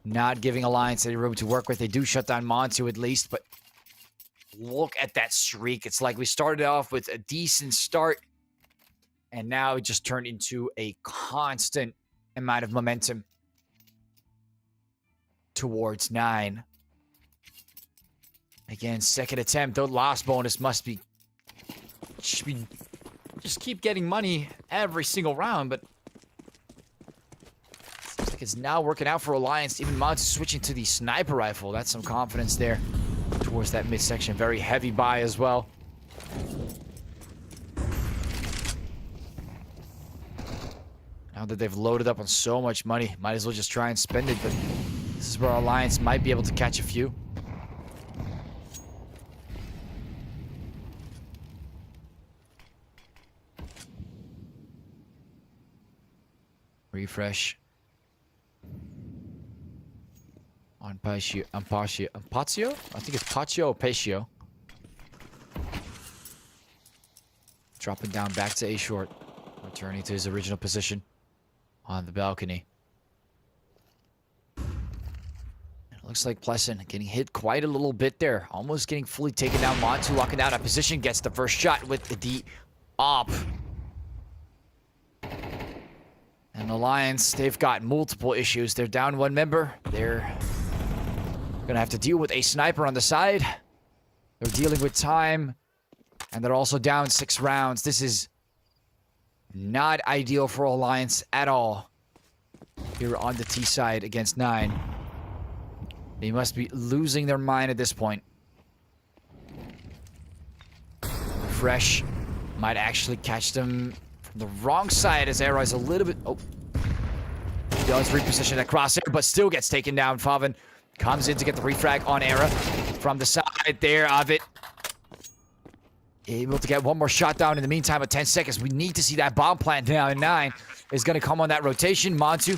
Not giving Alliance any room to work with. They do shut down Montu at least, but look at that streak. It's like we started off with a decent start, and now it just turned into a constant amount of momentum towards 9. Again, second attempt. The last bonus must be... Just keep getting money every single round, but... Seems like it's now working out for Alliance. Even Montu switching to the sniper rifle. That's some confidence there towards that midsection. Very heavy buy as well. Now that they've loaded up on so much money, might as well just try and spend it, but this is where Alliance might be able to catch a few. Refresh. On Paccio. I think it's Paccio or Paccio. Dropping down back to A short. Returning to his original position on the balcony. It looks like Pleasant getting hit quite a little bit there. Almost getting fully taken down. Montu locking down that position. Gets the first shot with the op. And Alliance, they've got multiple issues. They're down 1 member. They're gonna have to deal with a sniper on the side. They're dealing with time. And they're also down 6 rounds. This is not ideal for Alliance at all. Here on the T side against 9. They must be losing their mind at this point. Fresh might actually catch them from the wrong side as Era is a little bit... Oh. He does reposition that crosshair, but still gets taken down. Favin comes in to get the refrag on Era from the side there of it. Able to get one more shot down in the meantime of 10 seconds. We need to see that bomb plant now, and 9 is going to come on that rotation. Montu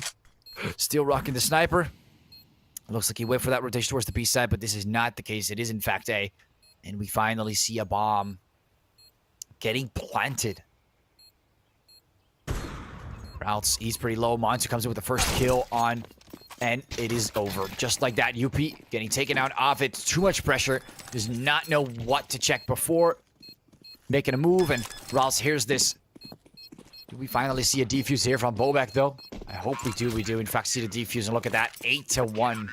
still rocking the sniper. It looks like he went for that rotation towards the B side, but this is not the case. It is in fact A. And we finally see a bomb getting planted. Ralts, he's pretty low. Montu comes in with the first kill on And it is over. Just like that, UP getting taken out off it. Too much pressure. Does not know what to check before making a move. And Rouse hears this. Do we finally see a defuse here from Bobek, though? I hope we do. We do, in fact, see the defuse. And look at that. 8-1.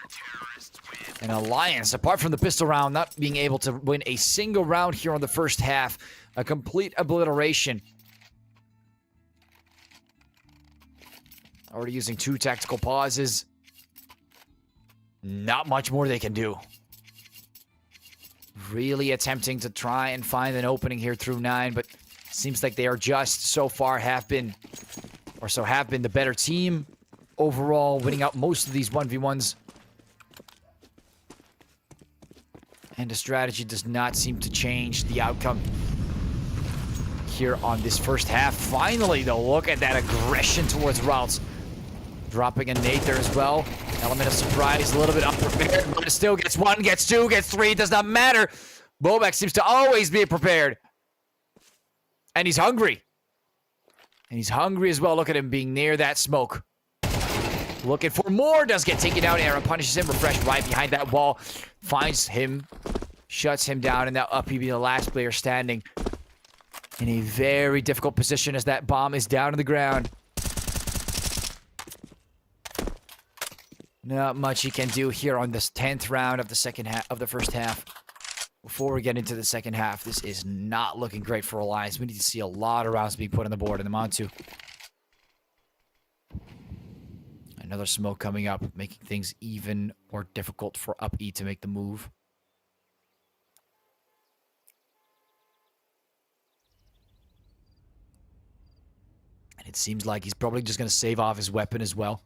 And Alliance, apart from the pistol round, not being able to win a single round here on the first half. A complete obliteration. Already using 2 tactical pauses. Not much more they can do. Really attempting to try and find an opening here through 9, but seems like they are just so far have been the better team overall, winning out most of these 1v1s. And the strategy does not seem to change the outcome here on this first half. Finally, though, look at that aggression towards Routes. Dropping a nade there as well. Element of surprise, a little bit unprepared, but it still gets 1, gets 2, gets 3. Does not matter. Bobek seems to always be prepared. And he's hungry. And he's hungry as well. Look at him being near that smoke. Looking for more. Does get taken out. Aaron punishes him. Refresh right behind that wall. Finds him. Shuts him down. And now up he be the last player standing. In a very difficult position as that bomb is down to the ground. Not much he can do here on this 10th round of the second half of the first half. Before we get into the second half, this is not looking great for Alliance. We need to see a lot of rounds being put on the board, and I'm on to. Another smoke coming up, making things even more difficult for Up E to make the move. And it seems like he's probably just going to save off his weapon as well.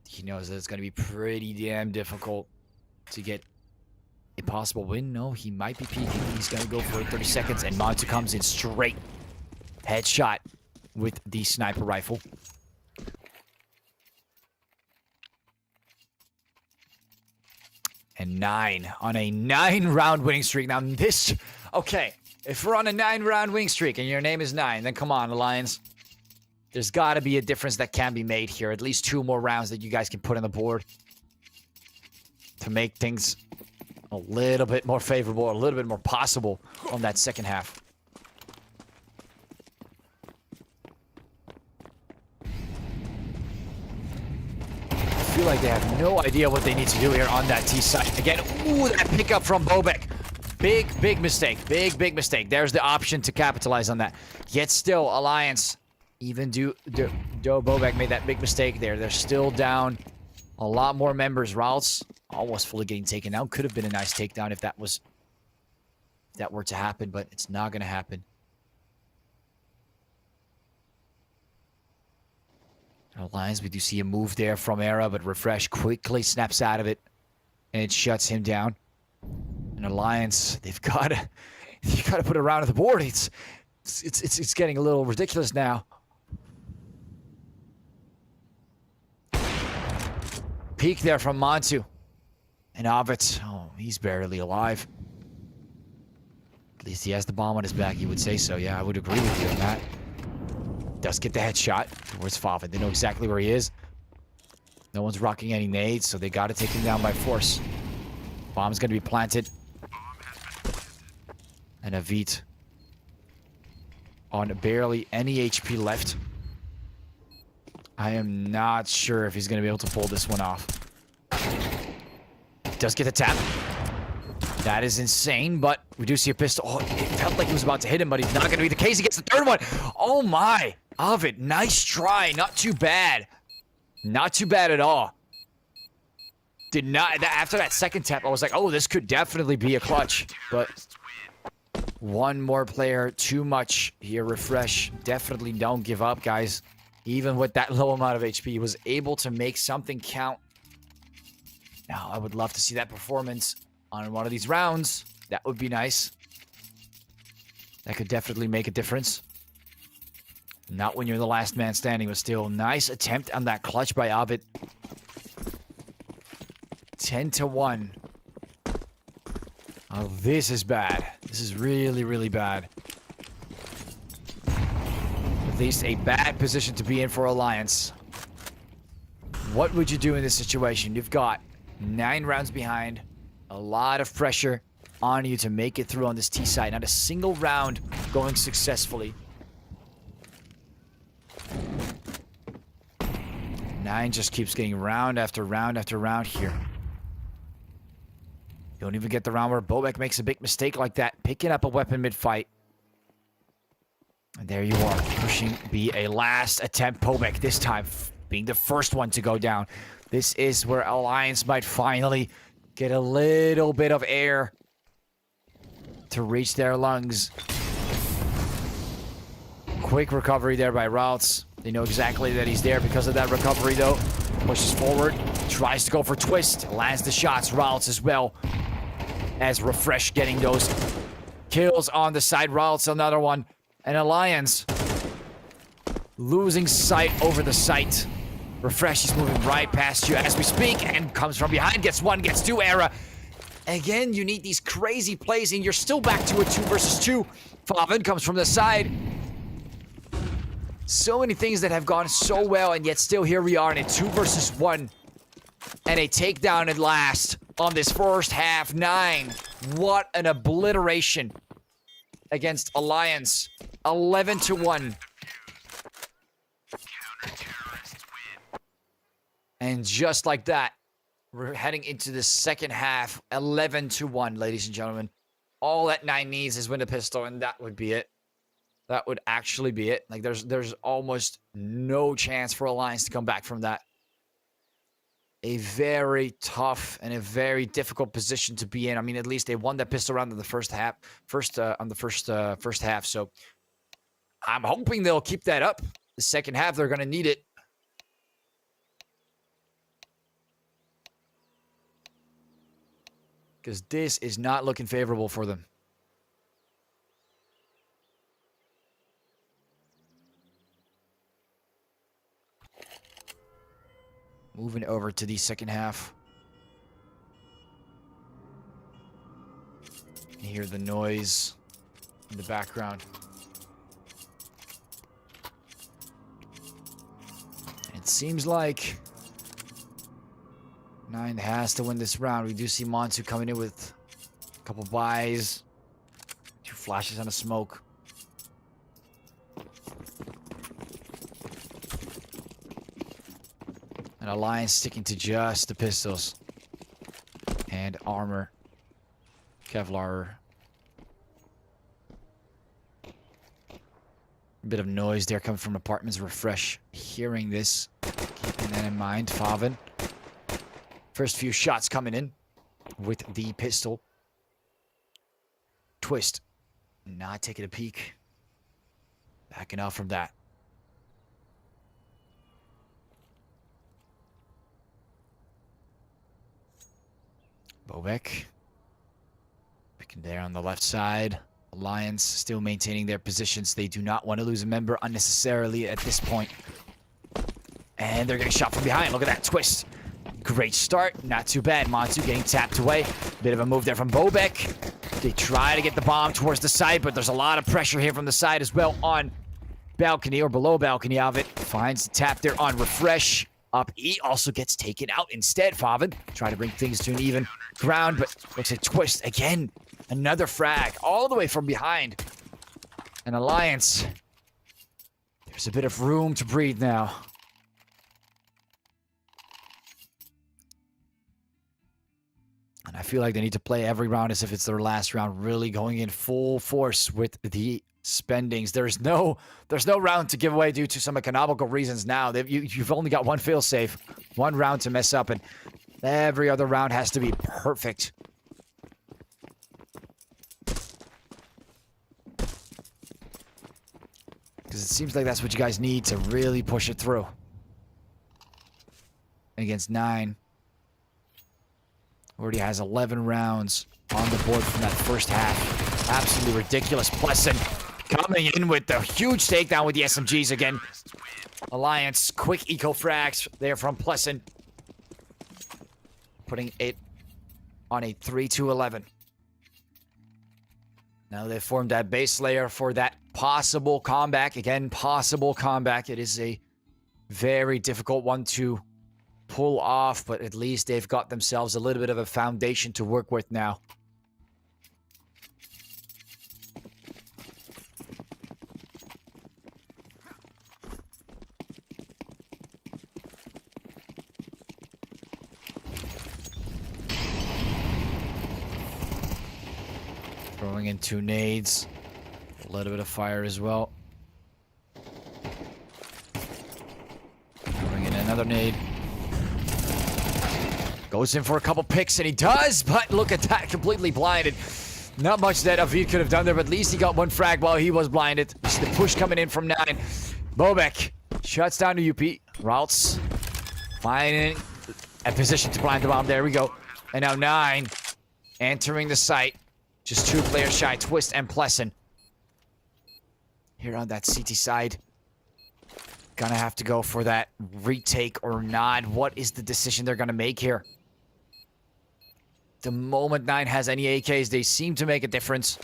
He knows that it's going to be pretty damn difficult to get a possible win. No, he might be peeking. He's going to go for it. 30 seconds, and Montu comes in straight. Headshot with the sniper rifle. And 9 on a 9-round winning streak. Now this... Okay, if we're on a 9-round winning streak and your name is 9, then come on, Alliance. There's got to be a difference that can be made here. At least 2 more rounds that you guys can put on the board to make things a little bit more favorable, a little bit more possible on that second half. I feel like they have no idea what they need to do here on that T side. Again, ooh, that pickup from Bobek. Big mistake. Big mistake. There's the option to capitalize on that. Yet still, Alliance... Even though Bobek made that big mistake there, they're still down a lot more members. Routes almost fully getting taken out. Could have been a nice takedown if that were to happen, but it's not going to happen. Alliance, we do see a move there from Era, but Refresh quickly snaps out of it, and it shuts him down. And Alliance, they've got to put a round on the board. It's getting a little ridiculous now. Peek there from Montu. And Avit, oh, he's barely alive. At least he has the bomb on his back, you would say so. Yeah, I would agree with you on that. Does get the headshot towards Favit. They know exactly where he is. No one's rocking any nades, so they got to take him down by force. Bomb's going to be planted. And Avit on barely any HP left. I am not sure if he's going to be able to pull this one off. Does get the tap. That is insane, but we do see a pistol. Oh, it felt like he was about to hit him, but he's not going to be the case. He gets the third one. Oh my. Ovid, nice try. Not too bad. Not too bad at all. Did not... After that second tap, I was like, oh, this could definitely be a clutch. But... one more player, too much here. Refresh. Definitely don't give up, guys. Even with that low amount of HP, he was able to make something count. Now, I would love to see that performance on one of these rounds. That would be nice. That could definitely make a difference. Not when you're the last man standing, but still. Nice attempt on that clutch by Abid. 10-1. Oh, this is bad. This is really, really bad. At least a bad position to be in for Alliance. What would you do in this situation? You've got 9 rounds behind, a lot of pressure on you to make it through on this T side. Not a single round going successfully. 9 just keeps getting round after round after round here. Don't even get the round where Bobek makes a big mistake like that, picking up a weapon mid-fight. And there you are, pushing B, a last attempt. Bobek this time being the first one to go down. This is where Alliance might finally get a little bit of air to reach their lungs. Quick recovery there by Routes. They know exactly that he's there because of that recovery, though. Pushes forward, tries to go for twist, lands the shots. Routes as well as Refresh getting those kills on the side. Routes another one. And Alliance losing sight over the sight. Refresh is moving right past you as we speak and comes from behind. Gets 1, gets 2 era. Again, you need these crazy plays and you're still back to a 2 versus 2. Favin comes from the side. So many things that have gone so well, and yet still here we are in a 2 versus 1. And a takedown at last on this first half. 9. What an obliteration against Alliance. 11-1. And just like that, we're heading into the second half. 11-1, ladies and gentlemen. All that 9 needs is win a pistol, and that would be it. That would actually be it. Like, there's almost no chance for Alliance to come back from that. A very tough and a very difficult position to be in. I mean, at least they won that pistol round in the first half. First half. So I'm hoping they'll keep that up. The second half, they're going to need it. Because this is not looking favorable for them. Moving over to the second half. You hear the noise in the background. It seems like 9 has to win this round. We do see Montu coming in with a couple buys. 2 flashes and a smoke. An Alliance sticking to just the pistols. And armor. Kevlar. A bit of noise there coming from apartments. Refresh hearing this. Keeping that in mind. Favin. First few shots coming in with the pistol. Twist. Not taking a peek. Backing out from that. Bobek. Picking there on the left side. Alliance still maintaining their positions. They do not want to lose a member unnecessarily at this point. And they're getting shot from behind. Look at that twist. Great start. Not too bad. Montu getting tapped away. Bit of a move there from Bobek. They try to get the bomb towards the side, but there's a lot of pressure here from the side as well on balcony or below balcony of it. Finds the tap there on Refresh. Up E also gets taken out instead. Favin trying to bring things to an even ground, but looks like twist again. Another frag all the way from behind. An Alliance. There's a bit of room to breathe now. And I feel like they need to play every round as if it's their last round, really going in full force with the spendings. There's no round to give away due to some economical reasons now. You've only got one failsafe, one round to mess up, and every other round has to be perfect. Because it seems like that's what you guys need to really push it through. Against 9. Already has 11 rounds on the board from that first half. Absolutely ridiculous. Plesson coming in with the huge takedown with the SMGs again. Alliance, quick eco frags there from Plesson. Putting it on a 3-2-11. Now they've formed that base layer for that possible comeback. Again, possible comeback. It is a very difficult one to pull off, but at least they've got themselves a little bit of a foundation to work with now. Throwing in 2 nades. A little bit of fire as well. Throwing in another nade. Goes in for a couple picks, and he does, but look at that, completely blinded. Not much that Avid could have done there, but at least he got 1 frag while he was blinded. This is the push coming in from 9. Bobek shuts down to UP. Ralts finding a position to blind the bomb. There we go. And now 9 entering the site. Just 2 players shy, Twist and Plessen. Here on that CT side. Gonna have to go for that retake or not. What is the decision they're gonna make here? The moment 9 has any AKs, they seem to make a difference.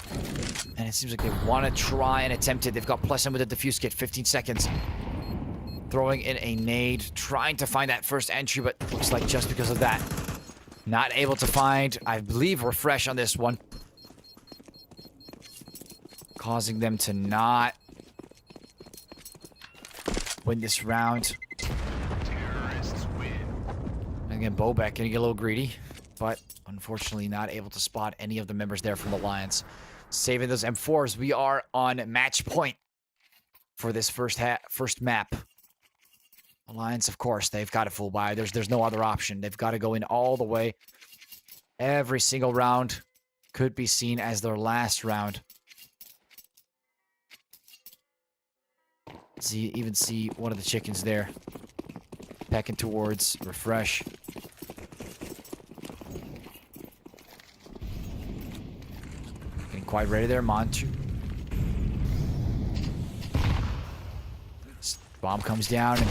And it seems like they want to try and attempt it. They've got Plessen with a defuse kit, 15 seconds. Throwing in a nade, trying to find that first entry, but looks like just because of that, not able to find, I believe, refresh on this one. Causing them to not win this round. And again, Bobek gonna get a little greedy, but unfortunately not able to spot any of the members there from Alliance. Saving those M4s. We are on match point for this first map. Alliance, of course, they've got a full buy. There's no other option. They've got to go in all the way. Every single round could be seen as their last round. Even see one of the chickens there. Pecking towards refresh. Getting quite ready there, Montu. Bomb comes down. And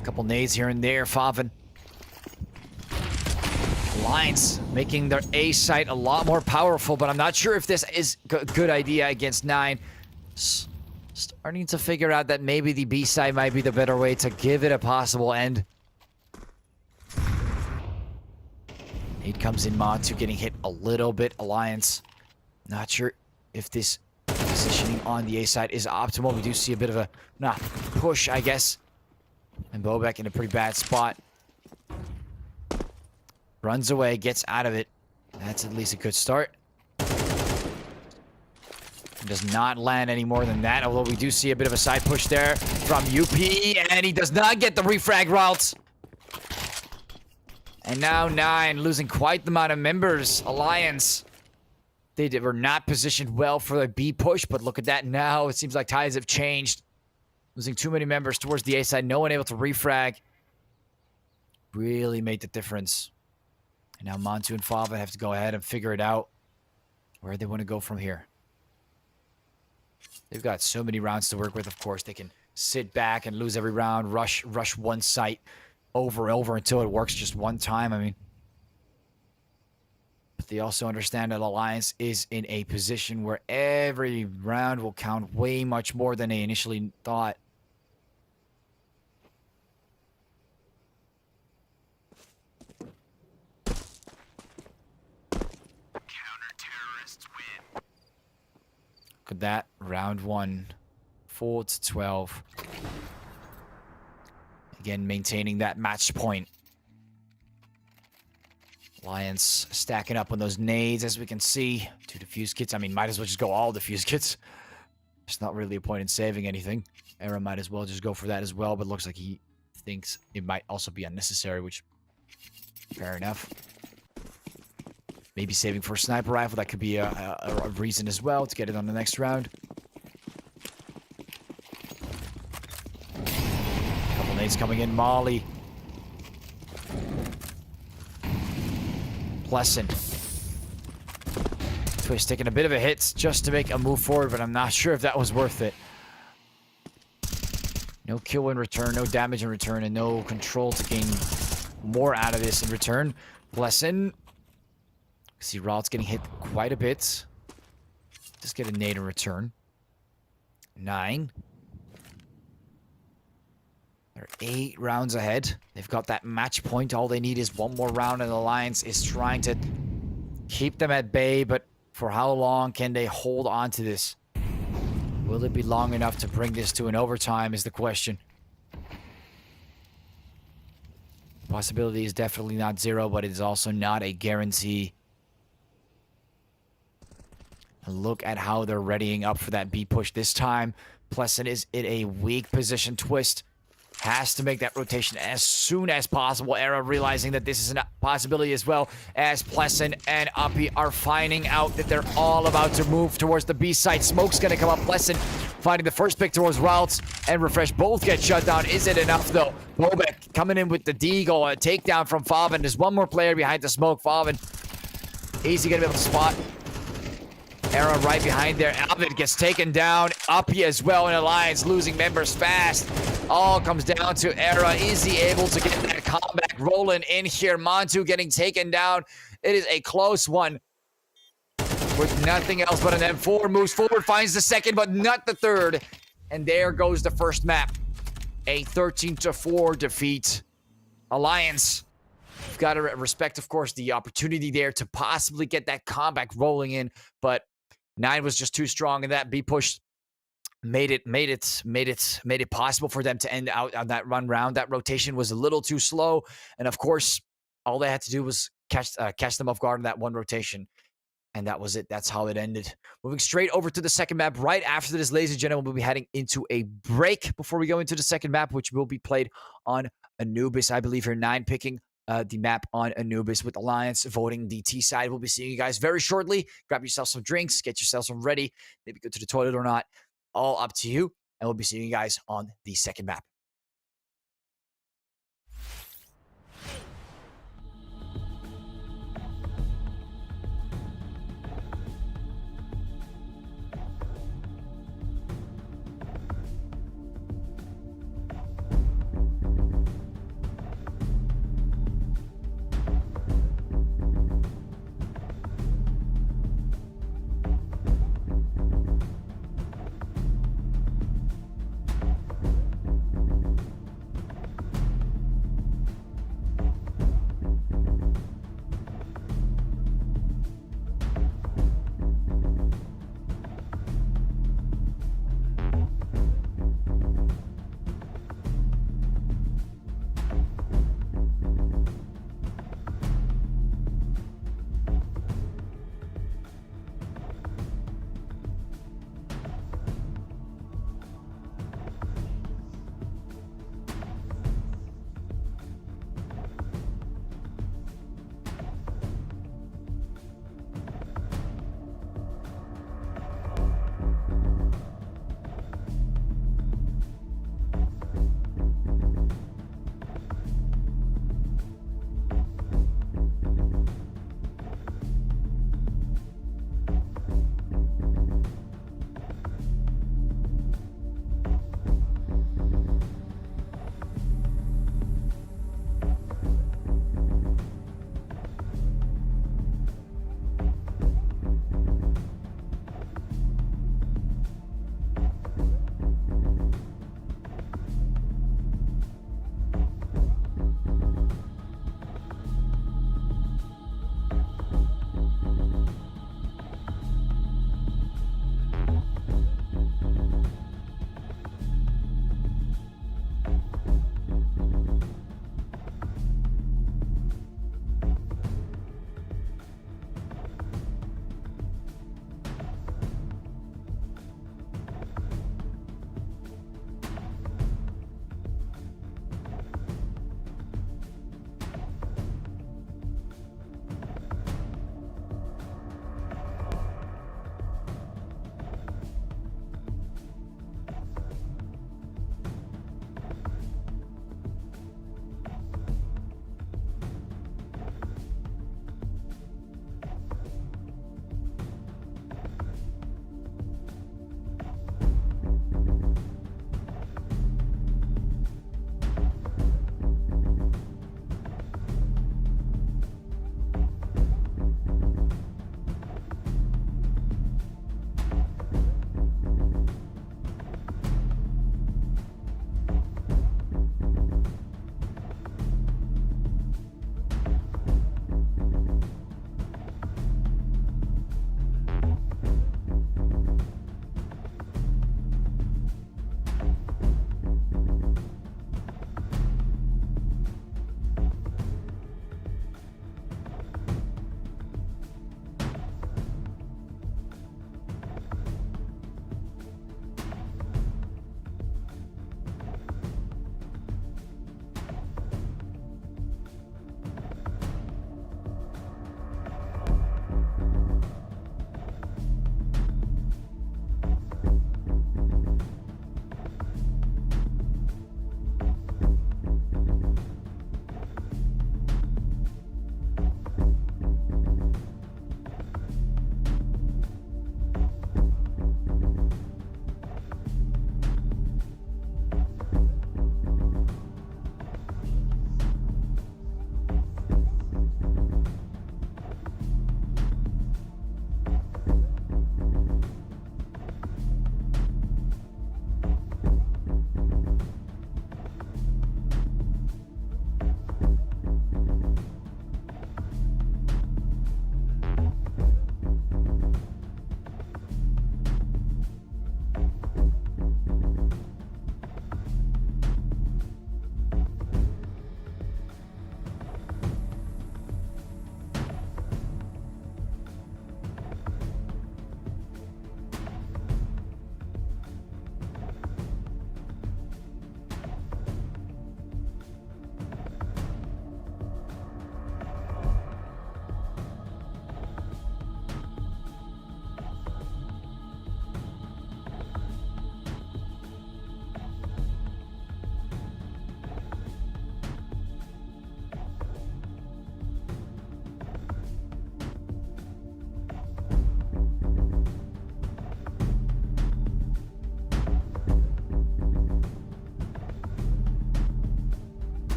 a couple nades here and there. Favin. Alliance making their A site a lot more powerful, but I'm not sure if this is a good idea against 9. Starting to figure out that maybe the B side might be the better way to give it a possible end. Nade comes in, Montu getting hit a little bit. Alliance. Not sure if this positioning on the A side is optimal. We do see a bit of a push, I guess. And Bobek in a pretty bad spot. Runs away, gets out of it. That's at least a good start. Does not land any more than that, although we do see a bit of a side push there from UP, and he does not get the refrag routes. And now 9 losing quite the amount of members. Alliance. They were not positioned well for the B push, but look at that now. It seems like tides have changed. Losing too many members towards the A side. No one able to refrag. Really made the difference. And now Montu and Fava have to go ahead and figure it out. Where they want to go from here. They've got so many rounds to work with, of course. They can sit back and lose every round, rush one site over and over until it works just one time. I mean, but they also understand that Alliance is in a position where every round will count way much more than they initially thought. Look at that. Round 1. 4-12. Again, maintaining that match point. Alliance stacking up on those nades, as we can see. 2 defuse kits. I mean, might as well just go all defuse kits. There's not really a point in saving anything. Era might as well just go for that as well, but looks like he thinks it might also be unnecessary, which... fair enough. Maybe saving for a sniper rifle. That could be a reason as well to get it on the next round. Couple nades coming in. Molly. Plessen. Twist taking a bit of a hit just to make a move forward, but I'm not sure if that was worth it. No kill in return, no damage in return, and no control to gain more out of this in return. Plessen. See Ralt's getting hit quite a bit. Just get a nade in return. 9. They're 8 rounds ahead. They've got that match point. All they need is one more round, and Alliance is trying to keep them at bay, but for how long can they hold on to this? Will it be long enough to bring this to an overtime is the question. Possibility is definitely not zero, but it is also not a guarantee. Look at how they're readying up for that B push this time. Pleasant is in a weak position. Twist has to make that rotation as soon as possible. Era realizing that this is a possibility as well, as Pleasant and Uppy are finding out that they're all about to move towards the B site. Smoke's gonna come up. Pleasant finding the first pick towards Routes, and Refresh both get shut down. Is it enough though? Bobek coming in with the deagle, a takedown from Favin. There's one more player behind the smoke. Favin, easy gonna be able to spot. Era right behind there. Alvid gets taken down. Uppy as well in Alliance, losing members fast. All comes down to Era. Is he able to get that comeback rolling in here? Montu getting taken down. It is a close one with nothing else but an M4. Moves forward, finds the second, but not the third. And there goes the first map. A 13-4 defeat. Alliance. You've got to respect, of course, the opportunity there to possibly get that comeback rolling in, but 9 was just too strong, and that B push made it possible for them to end out on that run round. That rotation was a little too slow, and of course, all they had to do was catch them off guard in that one rotation, and that was it. That's how it ended. Moving straight over to the second map. Right after this, ladies and gentlemen, we'll be heading into a break before we go into the second map, which will be played on Anubis. I believe here 9 picking the map on Anubis with Alliance voting the T side. We'll be seeing you guys very shortly. Grab yourself some drinks, get yourself some ready, maybe go to the toilet or not. All up to you. And we'll be seeing you guys on the second map.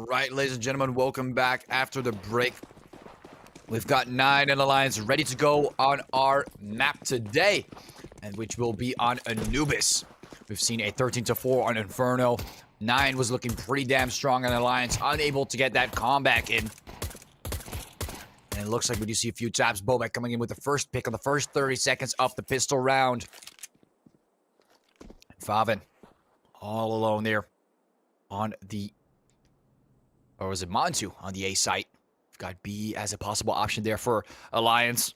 right, ladies and gentlemen, welcome back after the break. We've got 9 in Alliance ready to go on our map today, and which will be on Anubis. We've seen a 13-4 on Inferno. 9 was looking pretty damn strong on Alliance, unable to get that comeback in. And it looks like we do see a few taps. Bobek coming in with the first pick on the first 30 seconds of the pistol round. Favin, all alone there on the... Or was it Montu on the A site? We've got B as a possible option there for Alliance.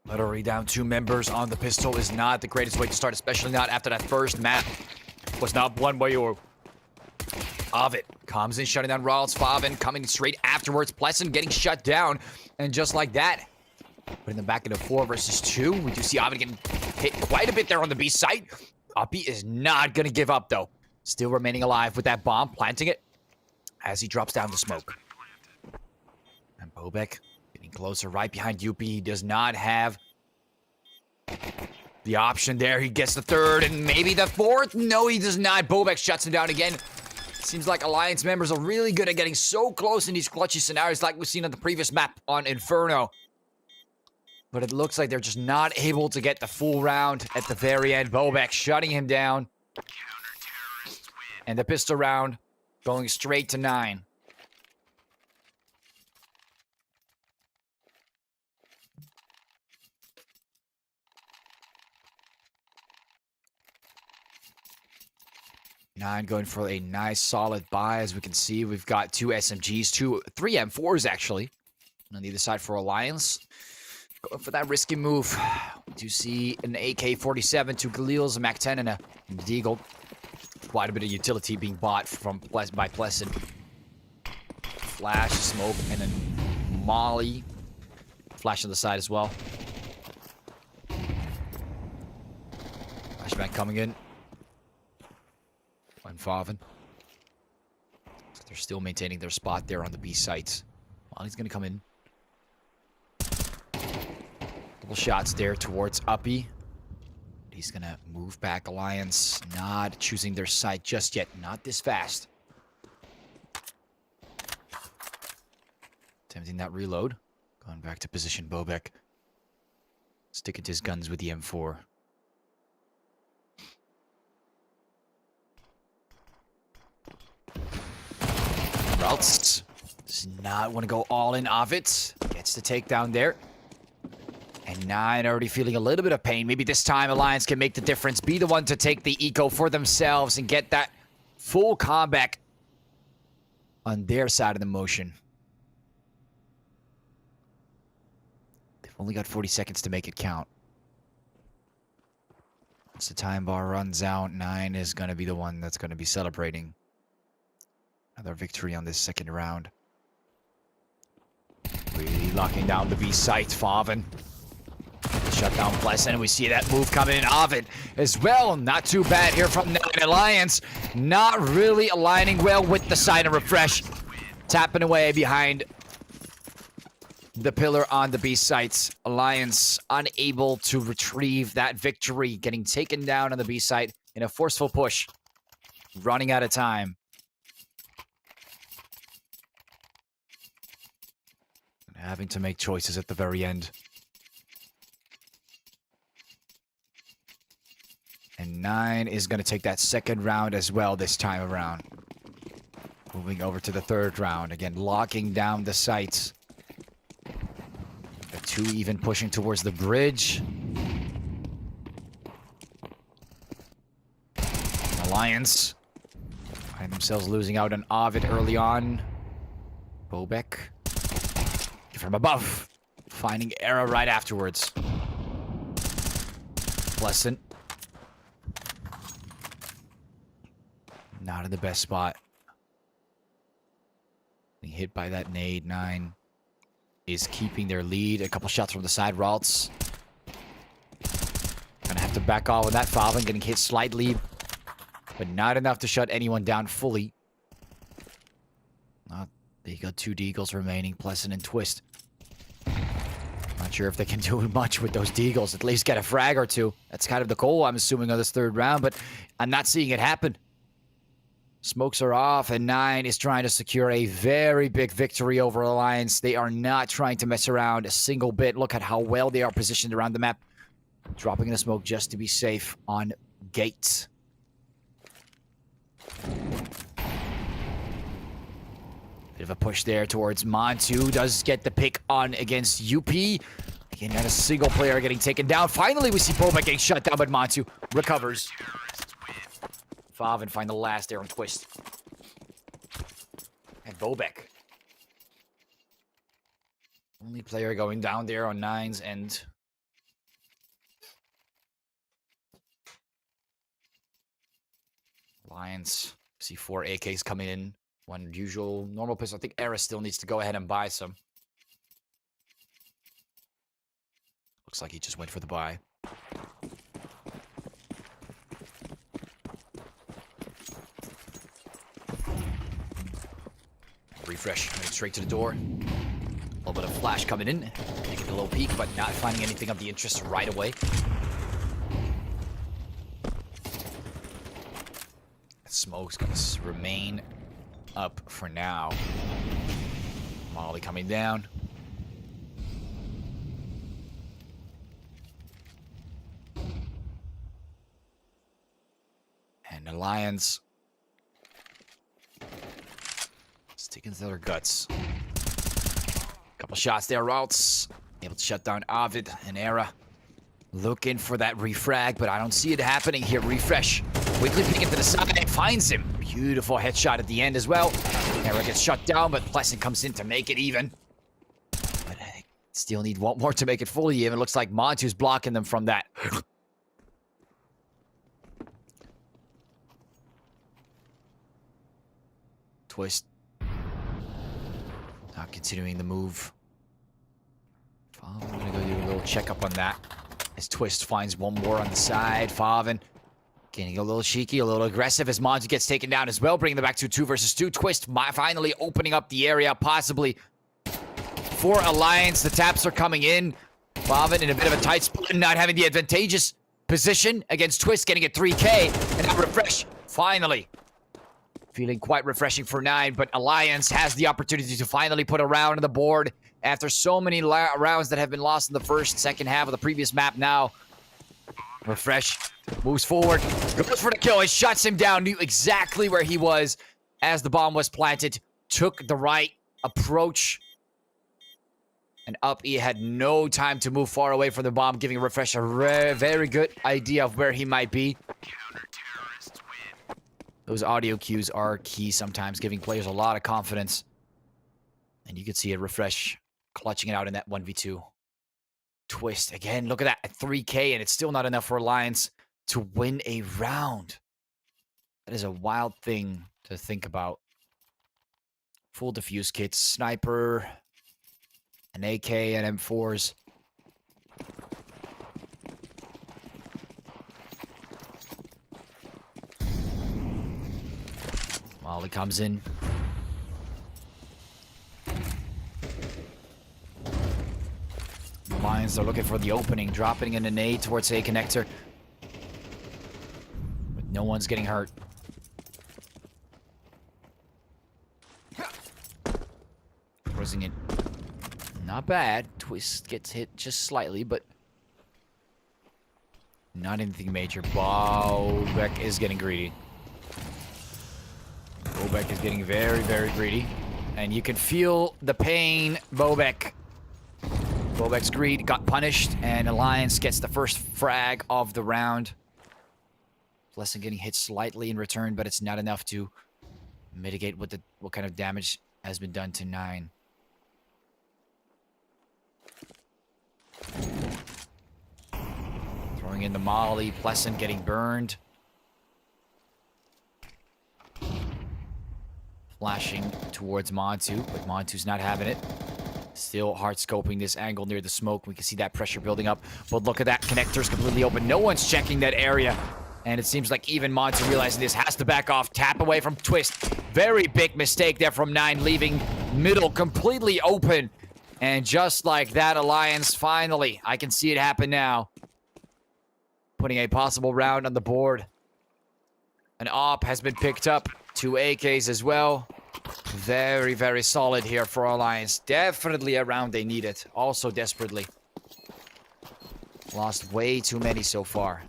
But already down 2 members on the pistol is not the greatest way to start, especially not after that first map. Was not one way or... Ovid comes in, shutting down Rawls. Favin coming straight afterwards. Pleasant getting shut down. And just like that, putting them back into 4 versus 2. We do see Ovid getting hit quite a bit there on the B site. Uppy is not going to give up, though. Still remaining alive with that bomb, planting it as he drops down the smoke. And Bobek getting closer right behind UP. He does not have the option there. He gets the 3rd and maybe the 4th. No, he does not. Bobek shuts him down again. Seems like Alliance members are really good at getting so close in these clutchy scenarios like we've seen on the previous map on Inferno. But it looks like they're just not able to get the full round at the very end. Bobek shutting him down. And the pistol round going straight to 9. Nine going for a nice solid buy. As we can see, we've got 2 SMGs, 3 M4s actually. On the other side for Alliance. Going for that risky move. We do see an AK-47, 2 Galils, a MAC-10, and a Deagle. Quite a bit of utility being bought by Pleasant. Flash, smoke, and then Molly. Flash on the side as well. Flashback coming in. And Favin. So they're still maintaining their spot there on the B site. Molly's going to come in. Couple shots there towards Uppy. He's going to move back. Alliance not choosing their site just yet. Not this fast. Attempting that reload. Going back to position Bobek. Sticking to his guns with the M4. Raltz does not want to go all in of it. Gets the takedown there. And 9 already feeling a little bit of pain. Maybe this time Alliance can make the difference. Be the one to take the eco for themselves and get that full comeback on their side of the motion. They've only got 40 seconds to make it count. Once the time bar runs out, 9 is going to be the one that's going to be celebrating another victory on this second round. Really locking down the B site. Favin. Shut down Pleasant, and we see that move coming in. Ovid as well. Not too bad here from 9 Alliance. Not really aligning well with the side of refresh. Tapping away behind the pillar on the B sites. Alliance unable to retrieve that victory. Getting taken down on the B site in a forceful push. Running out of time. And having to make choices at the very end. And 9 is going to take that second round as well this time around. Moving over to the 3rd round. Again, locking down the sites. The 2 even pushing towards the bridge. Alliance find themselves losing out on Ovid early on. Bobek from above. Finding Era right afterwards. Pleasant. Not in the best spot. Being hit by that nade. 9 is keeping their lead. A couple shots from the side. Raltz gonna have to back off with that. Favin getting hit slightly, but not enough to shut anyone down fully. They got 2 Deagles remaining. Pleasant and Twist. Not sure if they can do much with those Deagles. At least get a frag or 2. That's kind of the goal, I'm assuming, on this 3rd round, but I'm not seeing it happen. Smokes are off, and 9 is trying to secure a very big victory over Alliance. They are not trying to mess around a single bit. Look at how well they are positioned around the map. Dropping in the smoke just to be safe on Gates. Bit of a push there towards Montu. Does get the pick on against UP. Again, not a single player getting taken down. Finally, we see Bobek getting shut down, but Montu recovers. Favin find the last there on Twist. And Bobek. Only player going down there on 9s and... Lions. See 4 AKs coming in. One usual normal pistol. I think Era still needs to go ahead and buy some. Looks like he just went for the buy. Refresh. Straight to the door. A little bit of flash coming in. Taking a low peek, but not finding anything of the interest right away. Smoke's going to remain up for now. Molly coming down. And the Lions sticking to their guts. Couple shots there, Ralts. Able to shut down Ovid and Era. Looking for that refrag, but I don't see it happening here. Refresh. Quickly picking to the side. Finds him. Beautiful headshot at the end as well. Era gets shut down, but Pleasant comes in to make it even. But I still need one more to make it fully even. Looks like Montu's blocking them from that. Twist. Not continuing the move. I'm gonna go do a little checkup on that. As Twist finds one more on the side. Favin getting a little cheeky, a little aggressive as Montu gets taken down as well, bringing them back to 2 versus 2. Twist finally opening up the area, possibly for Alliance. The taps are coming in. Favin in a bit of a tight spot, not having the advantageous position against Twist, getting a 3K. And now Refresh, finally. Feeling quite refreshing for 9, but Alliance has the opportunity to finally put a round on the board after so many rounds that have been lost in the second half of the previous map. Now, Refresh moves forward, goes for the kill. He shuts him down, knew exactly where he was as the bomb was planted, took the right approach, and up he had no time to move far away from the bomb, giving Refresh a very good idea of where he might be. Those audio cues are key sometimes, giving players a lot of confidence. And you can see it, Refresh clutching it out in that 1v2. Twist, again, look at that, at 3K, and it's still not enough for Alliance to win a round. That is a wild thing to think about. Full defuse kits, sniper, an AK, and M4s. Molly comes in. Lions are looking for the opening, dropping in a nade towards A connector. But no one's getting hurt. Closing it. Not bad. Twist gets hit just slightly, but not anything major. Bobek is getting greedy. Bobek is getting very, very greedy. And you can feel the pain, Bobek. Bobek's greed got punished, and Alliance gets the first frag of the round. Blessing getting hit slightly in return, but it's not enough to mitigate what kind of damage has been done to 9. Throwing in the molly, Pleasant getting burned. Flashing towards Montu, but Montu's not having it. Still hard scoping this angle near the smoke. We can see that pressure building up. But look at that, connector's completely open. No one's checking that area. And it seems like even Montu realizing this has to back off. Tap away from Twist. Very big mistake there from 9, leaving middle completely open. And just like that, Alliance finally, I can see it happen now. Putting a possible round on the board. An op has been picked up. 2 AKs as well. Very, very solid here for Alliance. Definitely a round they needed. Also desperately. Lost way too many so far.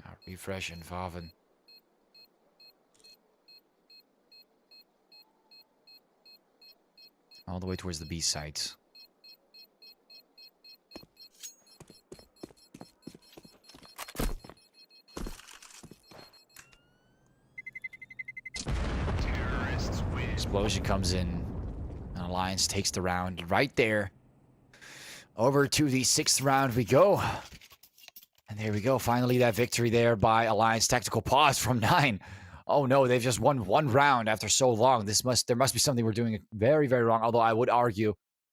Now refresh and Vaven. All the way towards the B site. Explosion comes in. And Alliance takes the round right there. Over to the 6th round we go. And there we go. Finally, that victory there by Alliance. Tactical pause from 9. Oh no, they've just won 1 round after so long. There must be something we're doing very, very wrong. Although I would argue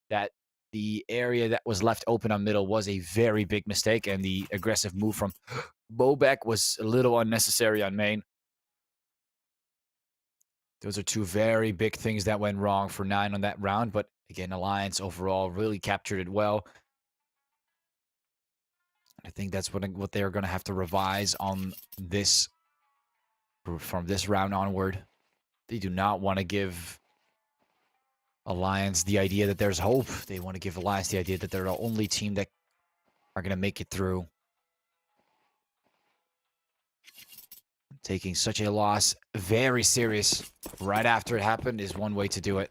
that the area that was left open on middle was a very big mistake. And the aggressive move from Bobek was a little unnecessary on main. Those are 2 very big things that went wrong for 9 on that round. But again, Alliance overall really captured it well. I think that's what they're going to have to revise on this from this round onward. They do not want to give Alliance the idea that there's hope. They want to give Alliance the idea that they're the only team that are going to make it through. Taking such a loss very serious right after it happened is one way to do it.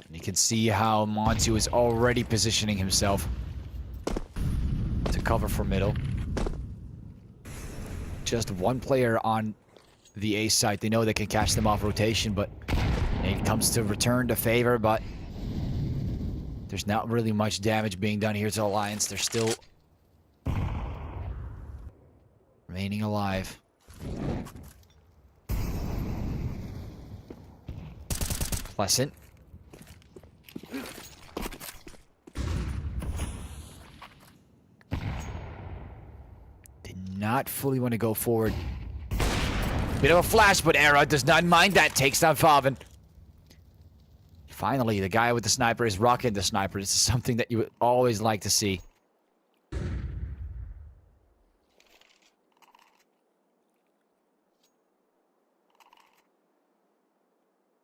And you can see how Montu is already positioning himself to cover for middle. Just 1 player on the A site. They know they can catch them off rotation, but it comes to return to favor, but there's not really much damage being done here to Alliance. They're still remaining alive. Pleasant. Did not fully want to go forward. Bit of a flash, but Era does not mind that. Takes down Faven. Finally, the guy with the sniper is rocking the sniper. This is something that you would always like to see.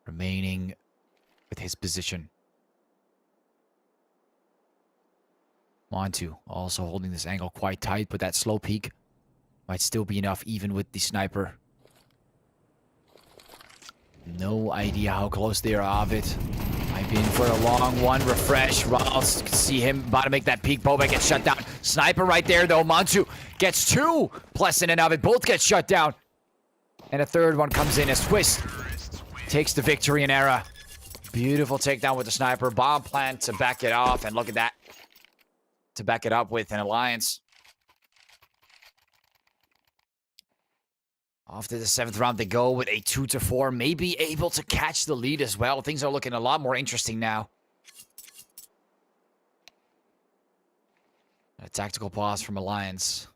Remaining with his position. Montu also holding this angle quite tight, but that slow peek might still be enough even with the sniper. No idea how close they are of it. Might be in for a long one. Refresh. Ross can see him about to make that peek. Bobek gets shut down. Sniper right there though. Montu gets 2. Pleasant and Ovid both get shut down. And a 3rd one comes in as Twist takes the victory in Era. Beautiful takedown with the sniper. Bomb plant to back it off. And look at that. To back it up with an Alliance. Off to the 7th round they go with a 2-4. Maybe able to catch the lead as well. Things are looking a lot more interesting now. A tactical pause from Alliance.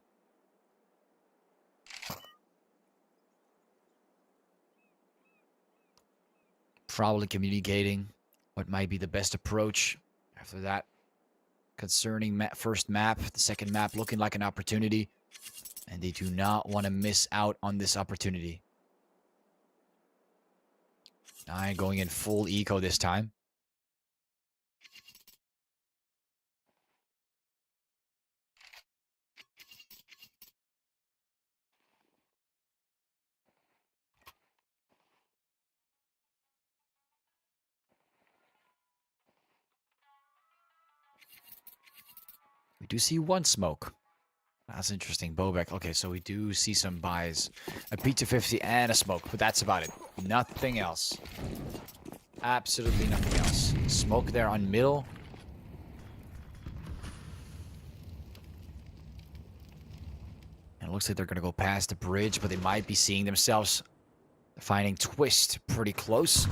Probably communicating what might be the best approach after that concerning first map. The second map looking like an opportunity. And they do not want to miss out on this opportunity. 9 going in full eco this time. We do see 1 smoke. That's interesting. Bobek. Okay, so we do see some buys. A P250 and a smoke, but that's about it. Nothing else. Absolutely nothing else. Smoke there on middle. And it looks like they're going to go past the bridge, but they might be seeing themselves finding Twist pretty close.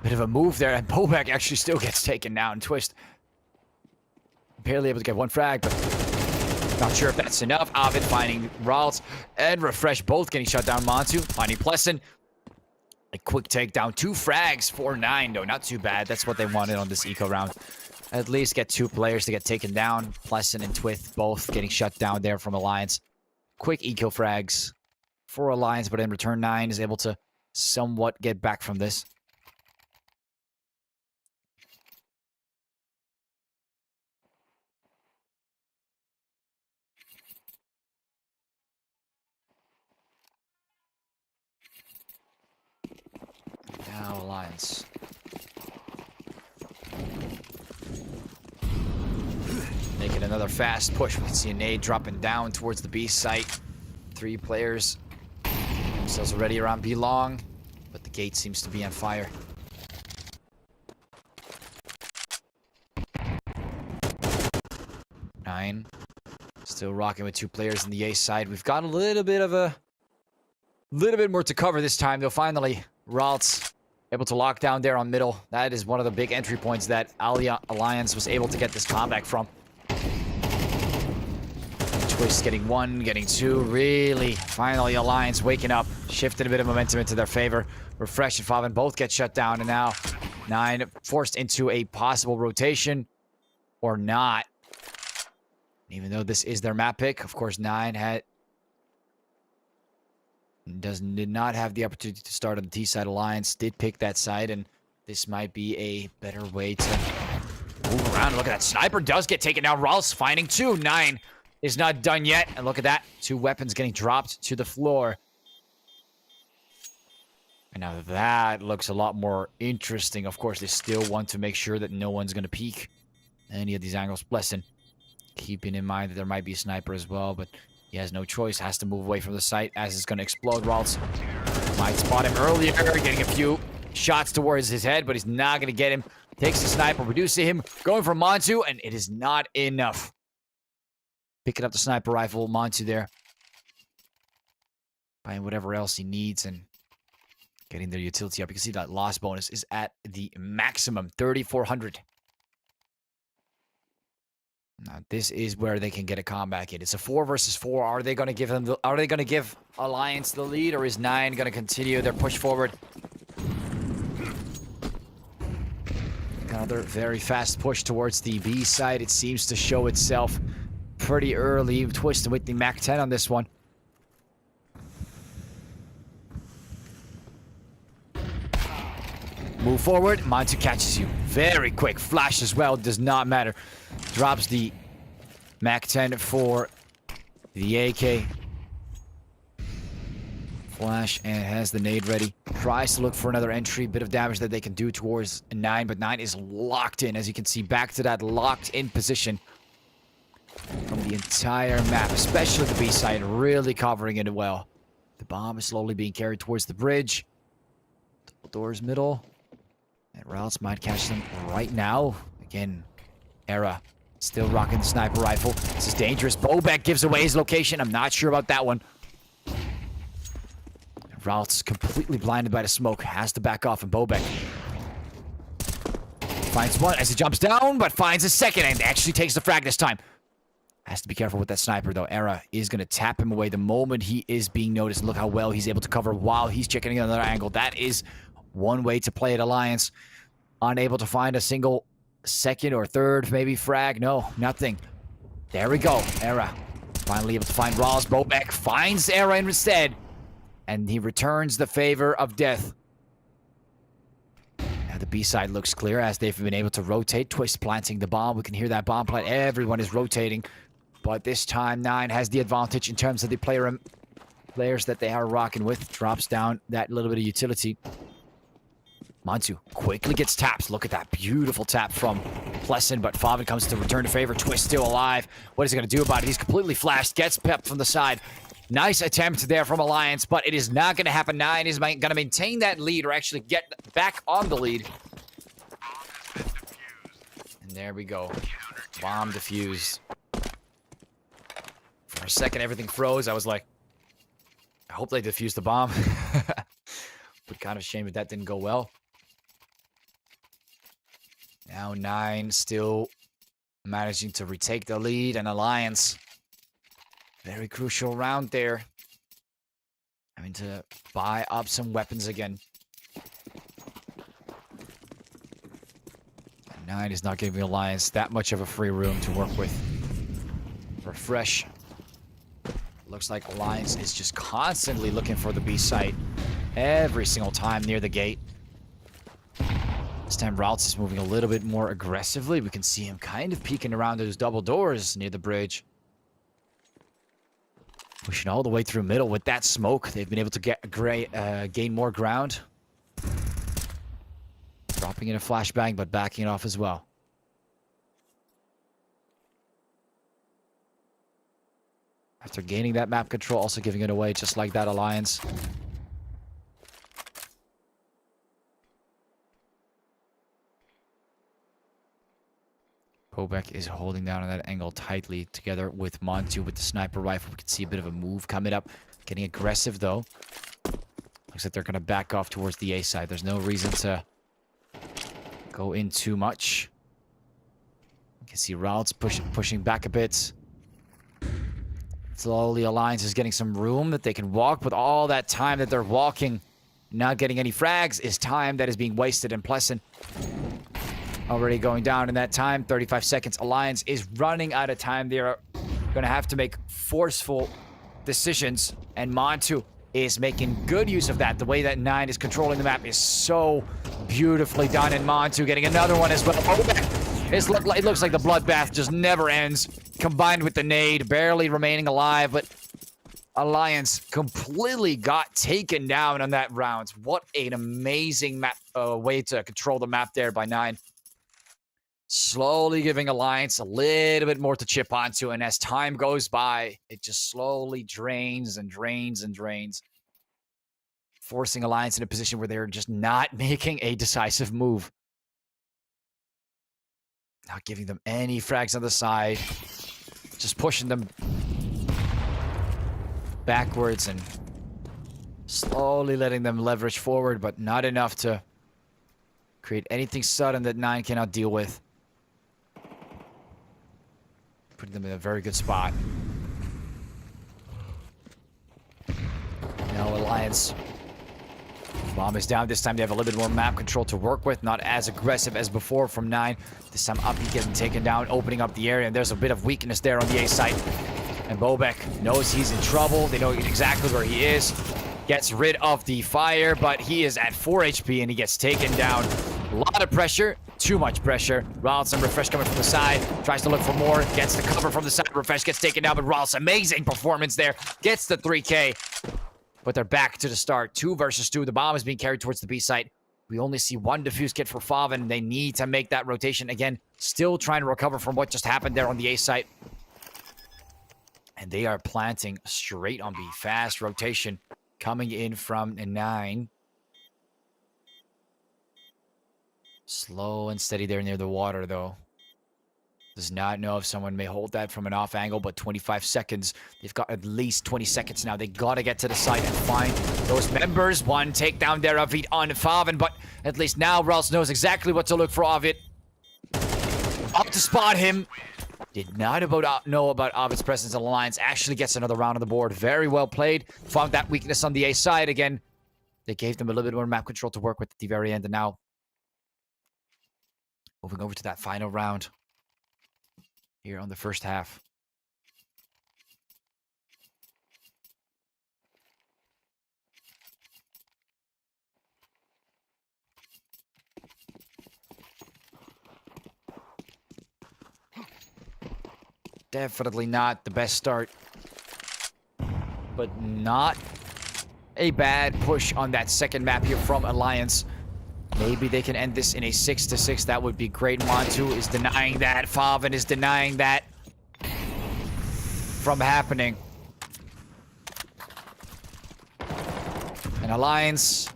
Bit of a move there, and Bobek actually still gets taken down. Twist barely able to get 1 frag, but not sure if that's enough. Ovid finding Ralts and Refresh both getting shut down. Montu finding Pleasant. A quick takedown. 2 frags for 9, though. Not too bad. That's what they wanted on this eco round. At least get 2 players to get taken down. Pleasant and Twith both getting shut down there from Alliance. Quick eco frags for Alliance, but in return, 9 is able to somewhat get back from this. Now Alliance. Making another fast push. We can see a nade dropping down towards the B site. 3 players. Themselves already around B long, but the gate seems to be on fire. Nine. Still rocking with 2 players in the A side. We've got a little bit more to cover this time, though. Finally, Ralts able to lock down there on middle. That is one of the big entry points that Alliance was able to get this comeback from. Twist getting 1, getting 2. Really, finally, Alliance waking up, shifting a bit of momentum into their favor. Refresh and Favin both get shut down, and now 9 forced into a possible rotation or not. Even though this is their map pick, of course, 9 did not have the opportunity to start on the T side. Alliance did pick that side, and this might be a better way to move around. Look at that. Sniper does get taken down. Ralts finding 2. 9 is not done yet. And look at that. 2 weapons getting dropped to the floor. And now that looks a lot more interesting. Of course, they still want to make sure that no one's going to peek any of these angles. Blessing, keeping in mind that there might be a sniper as well, but he has no choice. Has to move away from the site as it's going to explode. Ralts might spot him earlier, getting a few shots towards his head, but he's not going to get him. Takes the sniper, reducing him, going for Montu, and it is not enough. Picking up the sniper rifle, Montu there. Buying whatever else he needs and getting their utility up. You can see that loss bonus is at the maximum, 3,400. Now, this is where they can get a comeback in. It's a 4 versus 4. Are they going to give them? Are they going to give Alliance the lead, or is 9 going to continue their push forward? Another very fast push towards the B side. It seems to show itself pretty early. Twisting with the Mac 10 on this one. Move forward. Montu catches you. Very quick. Flash as well. Does not matter. Drops the Mac 10 for the AK. Flash and has the nade ready. Tries to look for another entry. Bit of damage that they can do towards 9, but 9 is locked in. As you can see, back to that locked in position from the entire map, especially the B side, really covering it well. The bomb is slowly being carried towards the bridge. Double doors middle. And Ralts might catch them right now. Again, Era still rocking the sniper rifle. This is dangerous. Bobek gives away his location. I'm not sure about that one. Ralts completely blinded by the smoke. Has to back off, and Bobek finds one as he jumps down, but finds a second and actually takes the frag this time. Has to be careful with that sniper, though. Era is going to tap him away the moment he is being noticed. Look how well he's able to cover while he's checking another angle. That is one way to play at Alliance. Unable to find a single second or third, maybe frag. No, nothing. There we go. Era finally able to find Ralts. Bobek finds Era instead. And he returns the favor of death. Now the B side looks clear as they've been able to rotate. Twist planting the bomb. We can hear that bomb plant. Everyone is rotating. But this time, 9 has the advantage in terms of the players that they are rocking with. Drops down that little bit of utility. Montu quickly gets tapped. Look at that beautiful tap from Pleasant, but Favin comes to return the favor. Twist still alive. What is he going to do about it? He's completely flashed. Gets pepped from the side. Nice attempt there from Alliance, but it is not going to happen. 9 is going to maintain that lead, or actually get back on the lead. And there we go. Bomb defused. For a second, everything froze. I was like, I hope they defused the bomb. But kind of a shame that didn't go well. Now 9 still managing to retake the lead, and Alliance, very crucial round there. Having to buy up some weapons again. 9 is not giving Alliance that much of a free room to work with. Refresh. Looks like Alliance is just constantly looking for the B site every single time near the gate. This time Routes is moving a little bit more aggressively. We can see him kind of peeking around those double doors near the bridge. Pushing all the way through middle with that smoke. They've been able to gain more ground. Dropping in a flashbang, but backing it off as well. After gaining that map control, also giving it away just like that Alliance. Bobek is holding down on that angle tightly together with Montu with the sniper rifle. We can see a bit of a move coming up. Getting aggressive though. Looks like they're going to back off towards the A side. There's no reason to go in too much. You can see Routes pushing back a bit. Slowly Alliance is getting some room that they can walk, but all that time that they're walking, not getting any frags, is time that is being wasted. And Pleasant already going down in that time. 35 seconds. Alliance is running out of time. They're going to have to make forceful decisions. And Montu is making good use of that. The way that 9 is controlling the map is so beautifully done. And Montu getting another one as well. It looks like the bloodbath just never ends. Combined with the nade, barely remaining alive. But Alliance completely got taken down on that round. What an amazing map, way to control the map there by 9. Slowly giving Alliance a little bit more to chip onto, and as time goes by, it just slowly drains and drains and drains. Forcing Alliance in a position where they're just not making a decisive move. Not giving them any frags on the side. Just pushing them backwards and slowly letting them leverage forward, but not enough to create anything sudden that 9 cannot deal with. Putting them in a very good spot. Now Alliance. Bomb is down. This time they have a little bit more map control to work with. Not as aggressive as before from 9. This time Uppy getting taken down, opening up the area. And there's a bit of weakness there on the A site. And Bobek knows he's in trouble. They know exactly where he is. Gets rid of the fire, but he is at 4 HP and he gets taken down. A lot of pressure. Too much pressure. Rollins and Refresh coming from the side. Tries to look for more. Gets the cover from the side. Refresh gets taken down, but Rollins, amazing performance there. Gets the 3K. But they're back to the start. 2 versus 2. The bomb is being carried towards the B site. We only see 1 defuse kit for Favin. They need to make that rotation. Again, still trying to recover from what just happened there on the A site. And they are planting straight on B. Fast rotation coming in from 9. Slow and steady there near the water, though. Does not know if someone may hold that from an off angle, but 25 seconds. They've got at least 20 seconds now. They gotta get to the site and find those members. 1 takedown there, Avid on Favin, but at least now Rels knows exactly what to look for Avid. Up to spot him. Did not know about Avid's presence in Alliance. Actually gets another round on the board. Very well played. Found that weakness on the A side again. They gave them a little bit more map control to work with at the very end, and now moving over to that final round here on the first half. Definitely not the best start, but not a bad push on that second map here from Alliance. Maybe they can end this in a 6-6. That would be great. Montu is denying that. Favin is denying that from happening. And Alliance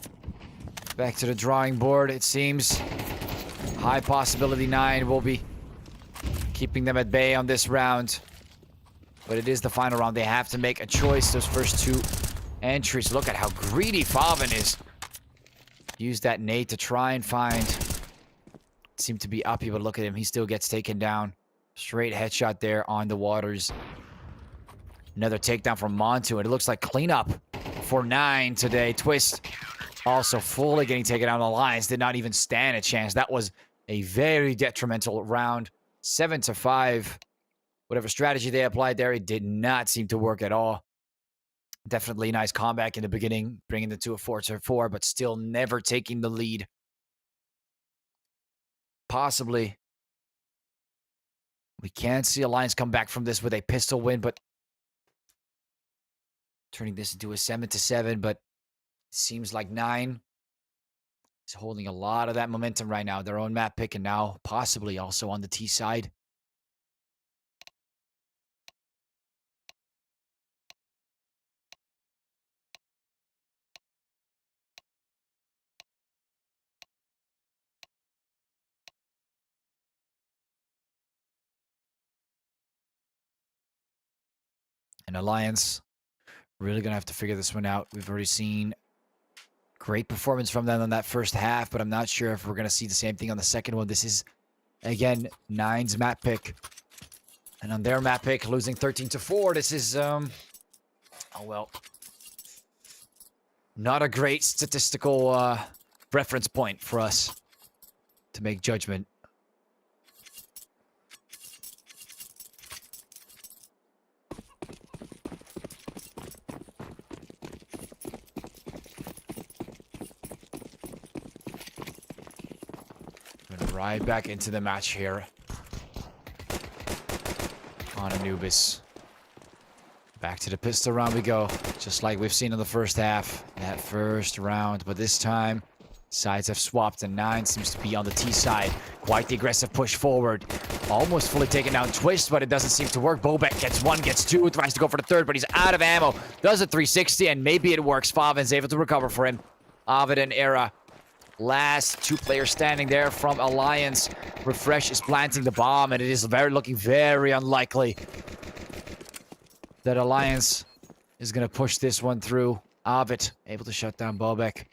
back to the drawing board, it seems. High possibility 9 will be keeping them at bay on this round. But it is the final round. They have to make a choice. Those first 2 entries. Look at how greedy Favin is. Use that nade to try and find. Seemed to be Uppy, but look at him. He still gets taken down. Straight headshot there on the waters. Another takedown from Montu, and it looks like cleanup for 9 today. Twist also fully getting taken out on the lines. Did not even stand a chance. That was a very detrimental round. 7-5. Whatever strategy they applied there, it did not seem to work at all. Definitely a nice comeback in the beginning, bringing them to a 4-4, but still never taking the lead. Possibly. We can see Alliance come back from this with a pistol win, but turning this into a 7-7, but it seems like 9 is holding a lot of that momentum right now. Their own map pick, and now possibly also on the T side. And Alliance really going to have to figure this one out. We've already seen great performance from them on that first half, but I'm not sure if we're going to see the same thing on the second one. This is, again, 9's map pick. And on their map pick, losing 13-4, this is, oh well, not a great statistical reference point for us to make judgment. Right back into the match here on Anubis. Back to the pistol round we go, just like we've seen in the first half, that first round. But this time, sides have swapped, and 9 seems to be on the T side. Quite the aggressive push forward. Almost fully taken down Twist, but it doesn't seem to work. Bobek gets 1, gets 2, tries to go for the third, but he's out of ammo. Does a 360, and maybe it works. Favin's able to recover for him. Ovid and Era. Last 2 players standing there from Alliance. Refresh is planting the bomb, and it is looking very unlikely that Alliance is going to push this one through. Ovid able to shut down Bobek.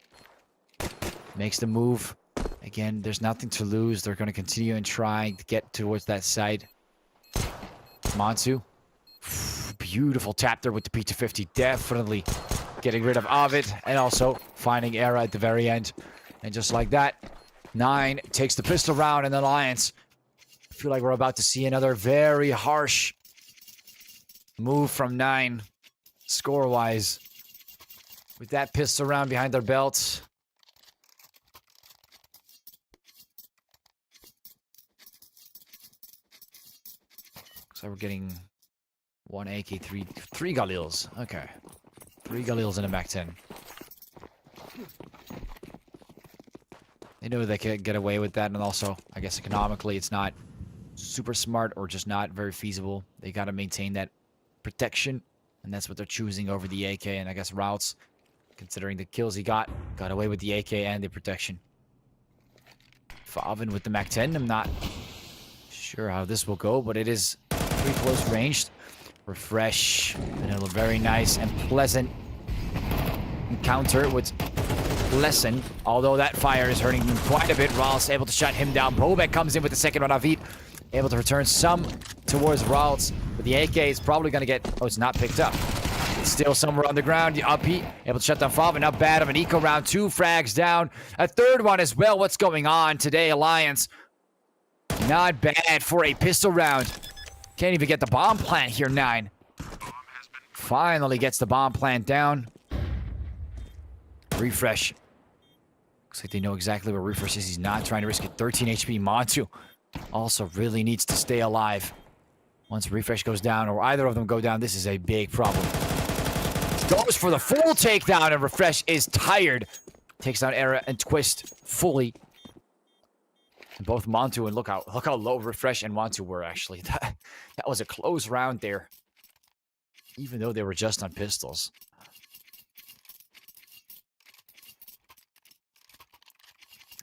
Makes the move. Again, there's nothing to lose. They're going to continue and try to get towards that side. Mansu. Beautiful tap there with the P250. Definitely getting rid of Ovid, and also finding Era at the very end. And just like that, 9 takes the pistol round, and Alliance. I feel like we're about to see another very harsh move from 9, score-wise. With that pistol round behind their belts. So we're getting 1 AK, 3 Galils. Okay. 3 Galils in a Mac 10. They know they can get away with that, and also, I guess economically, it's not super smart or just not very feasible. They got to maintain that protection, and that's what they're choosing over the AK, and I guess Routes, considering the kills he got away with the AK and the protection. Favin with the Mac 10. I'm not sure how this will go, but it is pretty close ranged. Refresh, and a very nice and pleasant encounter with Lesson, although that fire is hurting him quite a bit. Ralts able to shut him down. Bobek comes in with the second one. Avid able to return some towards Ralts, but the AK is probably going to get... Oh, it's not picked up. It's still somewhere on the ground. Uppy able to shut down Favin. Not bad of an eco round. 2 frags down. A third one as well. What's going on today, Alliance? Not bad for a pistol round. Can't even get the bomb plant here, 9. Finally gets the bomb plant down. Refresh. Looks like they know exactly where Refresh is. He's not trying to risk it. 13 HP. Mantu also really needs to stay alive. Once Refresh goes down, or either of them go down, this is a big problem. Goes for the full takedown, and Refresh is tired. Takes down Era and Twist fully. And both Mantu and look how low Refresh and Mantu were, actually. That was a close round there. Even though they were just on pistols.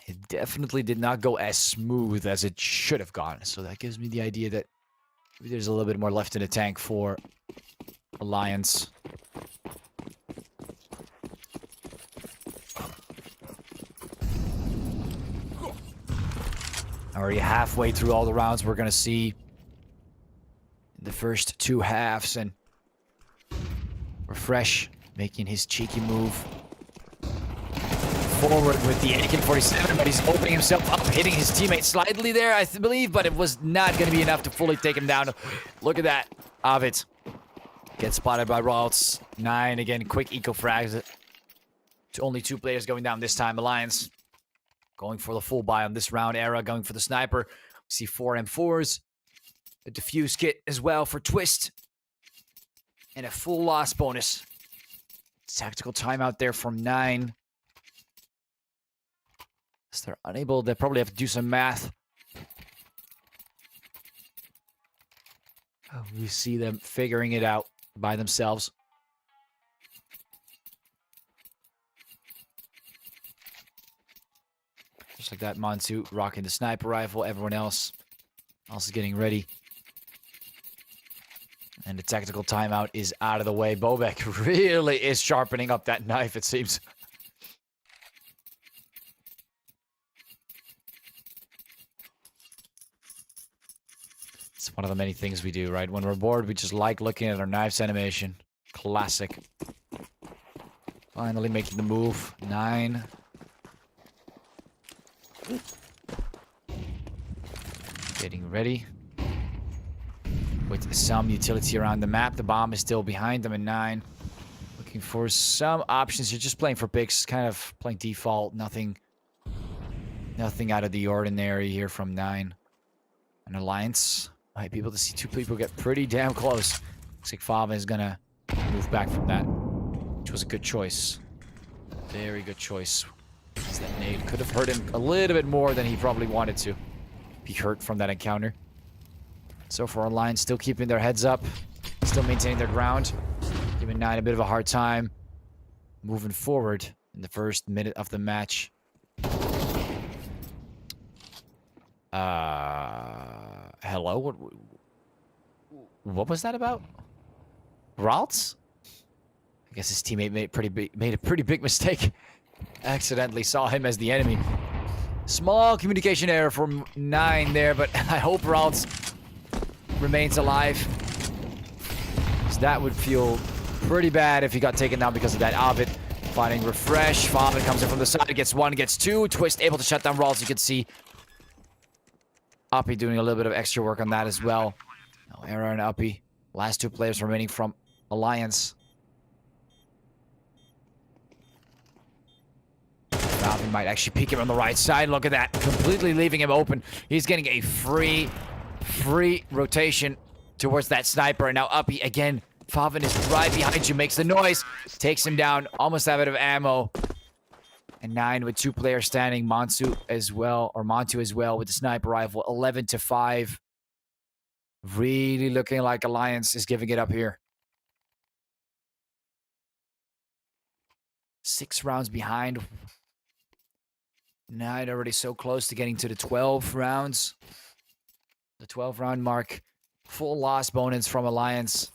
It definitely did not go as smooth as it should have gone. So that gives me the idea that maybe there's a little bit more left in the tank for Alliance. Already halfway through all the rounds we're going to see in the first 2 halves. And Refresh making his cheeky move. forward with the AK-47, but he's opening himself up, hitting his teammate slightly there, I believe, but it was not going to be enough to fully take him down. Look at that. Ovid gets spotted by Ralts. 9 again, quick eco-frags. Only 2 players going down this time. Alliance going for the full buy on this round. Era going for the sniper. See 4 M4s. A defuse kit as well for Twist. And a full loss bonus. Tactical timeout there from 9. So they're unable. They probably have to do some math. Oh, we see them figuring it out by themselves. Just like that, Montu rocking the sniper rifle. Everyone else is getting ready. And the tactical timeout is out of the way. Bobek really is sharpening up that knife, it seems. It's one of the many things we do, right? When we're bored, we just like looking at our knives animation. Classic. Finally making the move. 9. Getting ready. With some utility around the map. The bomb is still behind them in 9. Looking for some options. You're just playing for picks. Kind of playing default. Nothing out of the ordinary here from 9. An Alliance might be able to see 2 people get pretty damn close. Looks like Fava is gonna move back from that. Which was a good choice. Very good choice. As that nade could have hurt him a little bit more than he probably wanted to. Be hurt from that encounter. So for Alliance, still keeping their heads up. Still maintaining their ground. Giving 9 a bit of a hard time. Moving forward in the first minute of the match. Hello? What was that about? Ralts? I guess his teammate made a pretty big mistake. Accidentally saw him as the enemy. Small communication error from 9 there, but I hope Ralts remains alive. So that would feel pretty bad if he got taken down because of that. Ovid finding refresh. Fava comes in from the side, gets 1, gets 2. Twist able to shut down Ralts. You can see Uppy doing a little bit of extra work on that as well. Now Era and Uppy. Last 2 players remaining from Alliance. Falcon might actually peek him on the right side. Look at that. Completely leaving him open. He's getting a free rotation towards that sniper. And now Uppy again. Favin is right behind you. Makes the noise. Takes him down. Almost out of ammo. And 9 with 2 players standing. Montu as well with the sniper rifle. 11-5. Really looking like Alliance is giving it up here. 6 rounds behind. 9 already so close to getting to the 12 rounds. The 12 round mark. Full loss bonus from Alliance.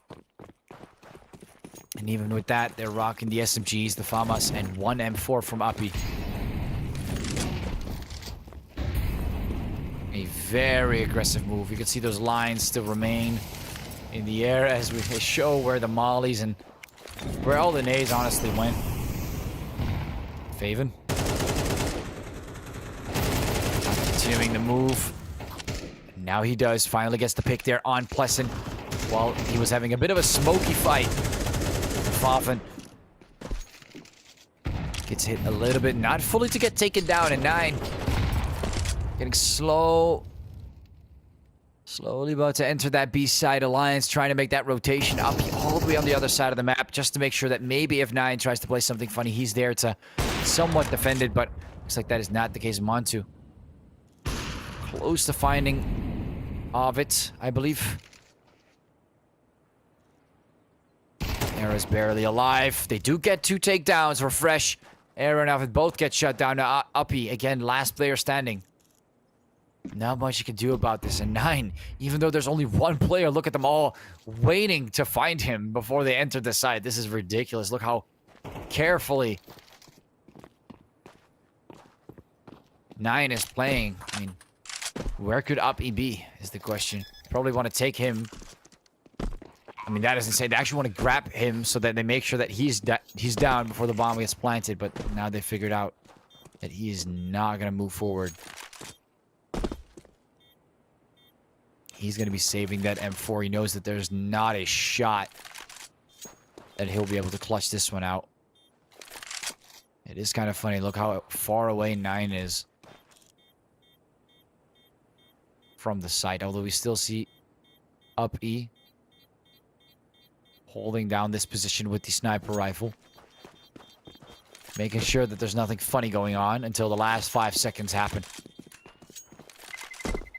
And even with that, they're rocking the SMGs, the FAMAS, and 1 M4 from Uppy. A very aggressive move. You can see those lines still remain in the air as we show where the mollies and where all the nades honestly went. Faven. Continuing the move. Now he does. Finally gets the pick there on Pleasant while he was having a bit of a smoky fight. Fafen gets hit a little bit. Not fully to get taken down. And 9 getting slowly about to enter that B side. Alliance trying to make that rotation up all the way on the other side of the map just to make sure that maybe if 9 tries to play something funny, he's there to somewhat defend it, but looks like that is not the case. Montu close to finding Ovid, I believe. Era's barely alive. They do get 2 takedowns. Refresh. Era and Ovid both get shut down. Now Uppy, again, last player standing. Not much you can do about this. And 9, even though there's only 1 player, look at them all waiting to find him before they enter the site. This is ridiculous. Look how carefully 9 is playing. I mean, where could Uppy be is the question. Probably want to take him. I mean, that doesn't say they actually want to grab him so that they make sure that he's down before the bomb gets planted. But now they figured out that he is not going to move forward. He's going to be saving that M4. He knows that there's not a shot that he'll be able to clutch this one out. It is kind of funny. Look how far away 9 is from the site. Although we still see up E holding down this position with the sniper rifle. Making sure that there's nothing funny going on until the last 5 seconds happen.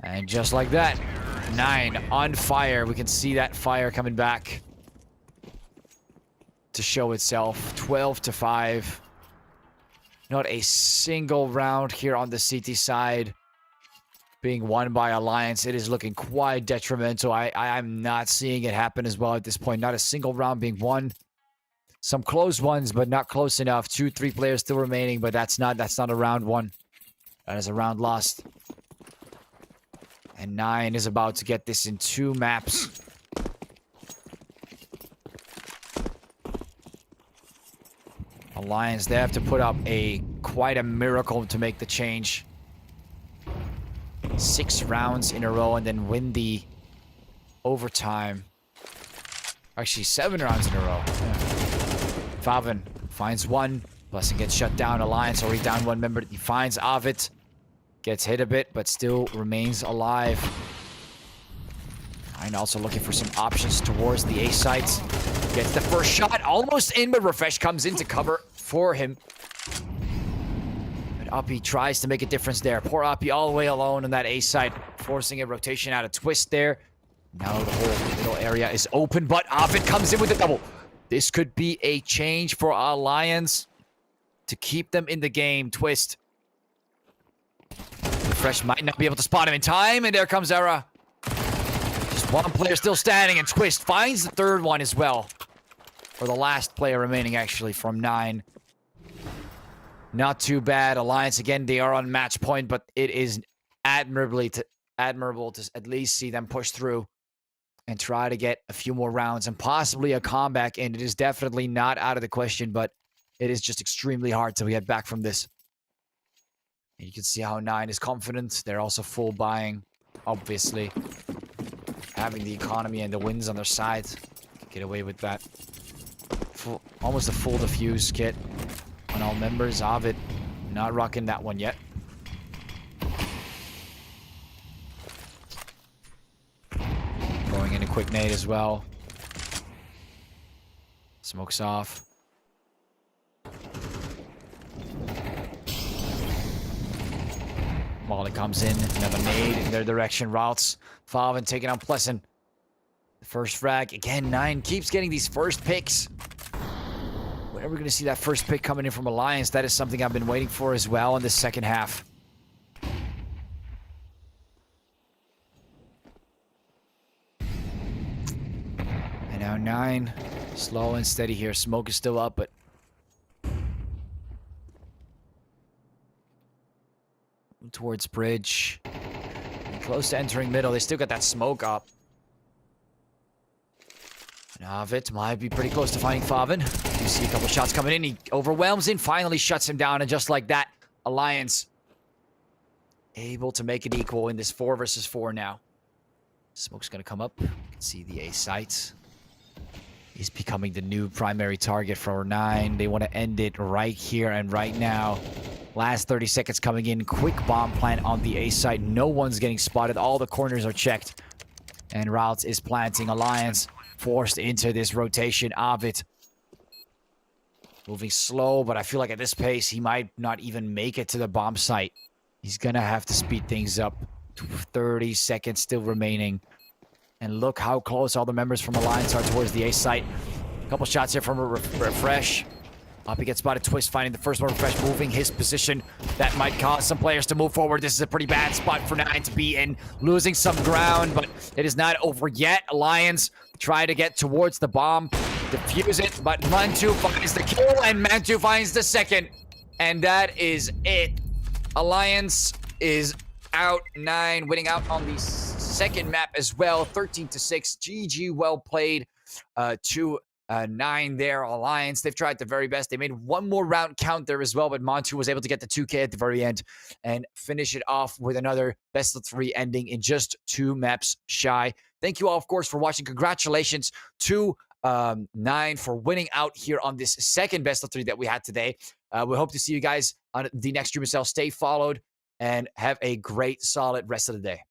And just like that, 9 on fire. We can see that fire coming back to show itself. 12-5. Not a single round here on the CT side being won by Alliance. It is looking quite detrimental. I'm not seeing it happen as well at this point. Not a single round being won. Some close ones, but not close enough. 2-3 players still remaining, but that's not a round won. That is a round lost. And 9 is about to get this in 2 maps. Alliance, they have to put up quite a miracle to make the change. 6 rounds in a row and then win the overtime. Actually, 7 rounds in a row. Yeah. Faven finds one. Blessing gets shut down. Alliance already down 1 member. He finds Ovid. Gets hit a bit, but still remains alive. And also looking for some options towards the A site. Gets the first shot. Almost in, but Refresh comes in to cover for him. But Uppy tries to make a difference there. Poor Uppy all the way alone on that A site. Forcing a rotation out of twist there. Now the whole middle area is open, but Ovid comes in with the double. This could be a change for Alliance to keep them in the game. Twist. Refresh might not be able to spot him in time, and there comes Era. Just one player still standing, and Twist finds the third one as well. Or the last player remaining, actually, from 9. Not too bad. Alliance, again, they are on match point, but it is admirable to at least see them push through and try to get a few more rounds and possibly a comeback. And it is definitely not out of the question, but it is just extremely hard to get back from this. And you can see how 9 is confident. They're also full buying, obviously. Having the economy and the wins on their side. Get away with that. Almost a full defuse kit on all members. Ovid not rocking that one yet. Going in a quick nade as well. Smokes off. Molly comes in, another nade in their direction. Routes. Faven taking on Pleasant. The first frag. Again, 9 keeps getting these first picks. When are we going to see that first pick coming in from Alliance? That is something I've been waiting for as well in the second half. And now 9. Slow and steady here. Smoke is still up, but towards bridge. Close to entering middle. They still got that smoke up. Ovid might be pretty close to finding Faven. You see a couple shots coming in. He overwhelms him, finally shuts him down, and just like that, Alliance able to make it equal in this 4 versus 4 now. Smoke's gonna come up. You can see the A site. He's becoming the new primary target for 9. They want to end it right here and right now. Last 30 seconds coming in. Quick bomb plant on the A site. No one's getting spotted. All the corners are checked. And Routes is planting. Alliance forced into this rotation. Ovid moving slow, but I feel like at this pace, he might not even make it to the bomb site. He's gonna have to speed things up. 30 seconds still remaining. And look how close all the members from Alliance are towards the A site. A couple shots here from a Refresh. Up he gets spotted. Twist finding the first one. Refresh moving his position. That might cause some players to move forward. This is a pretty bad spot for 9 to be in. Losing some ground, but it is not over yet. Alliance try to get towards the bomb. Defuse it, but Mantu finds the kill, and Mantu finds the second. And that is it. Alliance is out. 9 winning out on the second map as well. 13-6. GG, well played to 9 there, Alliance. They've tried their very best. They made one more round count there as well, but Montu was able to get the 2K at the very end and finish it off with another best of 3 ending in just 2 maps shy. Thank you all, of course, for watching. Congratulations to 9 for winning out here on this second best of 3 that we had today. We hope to see you guys on the next stream as well. Stay followed and have a great, solid rest of the day.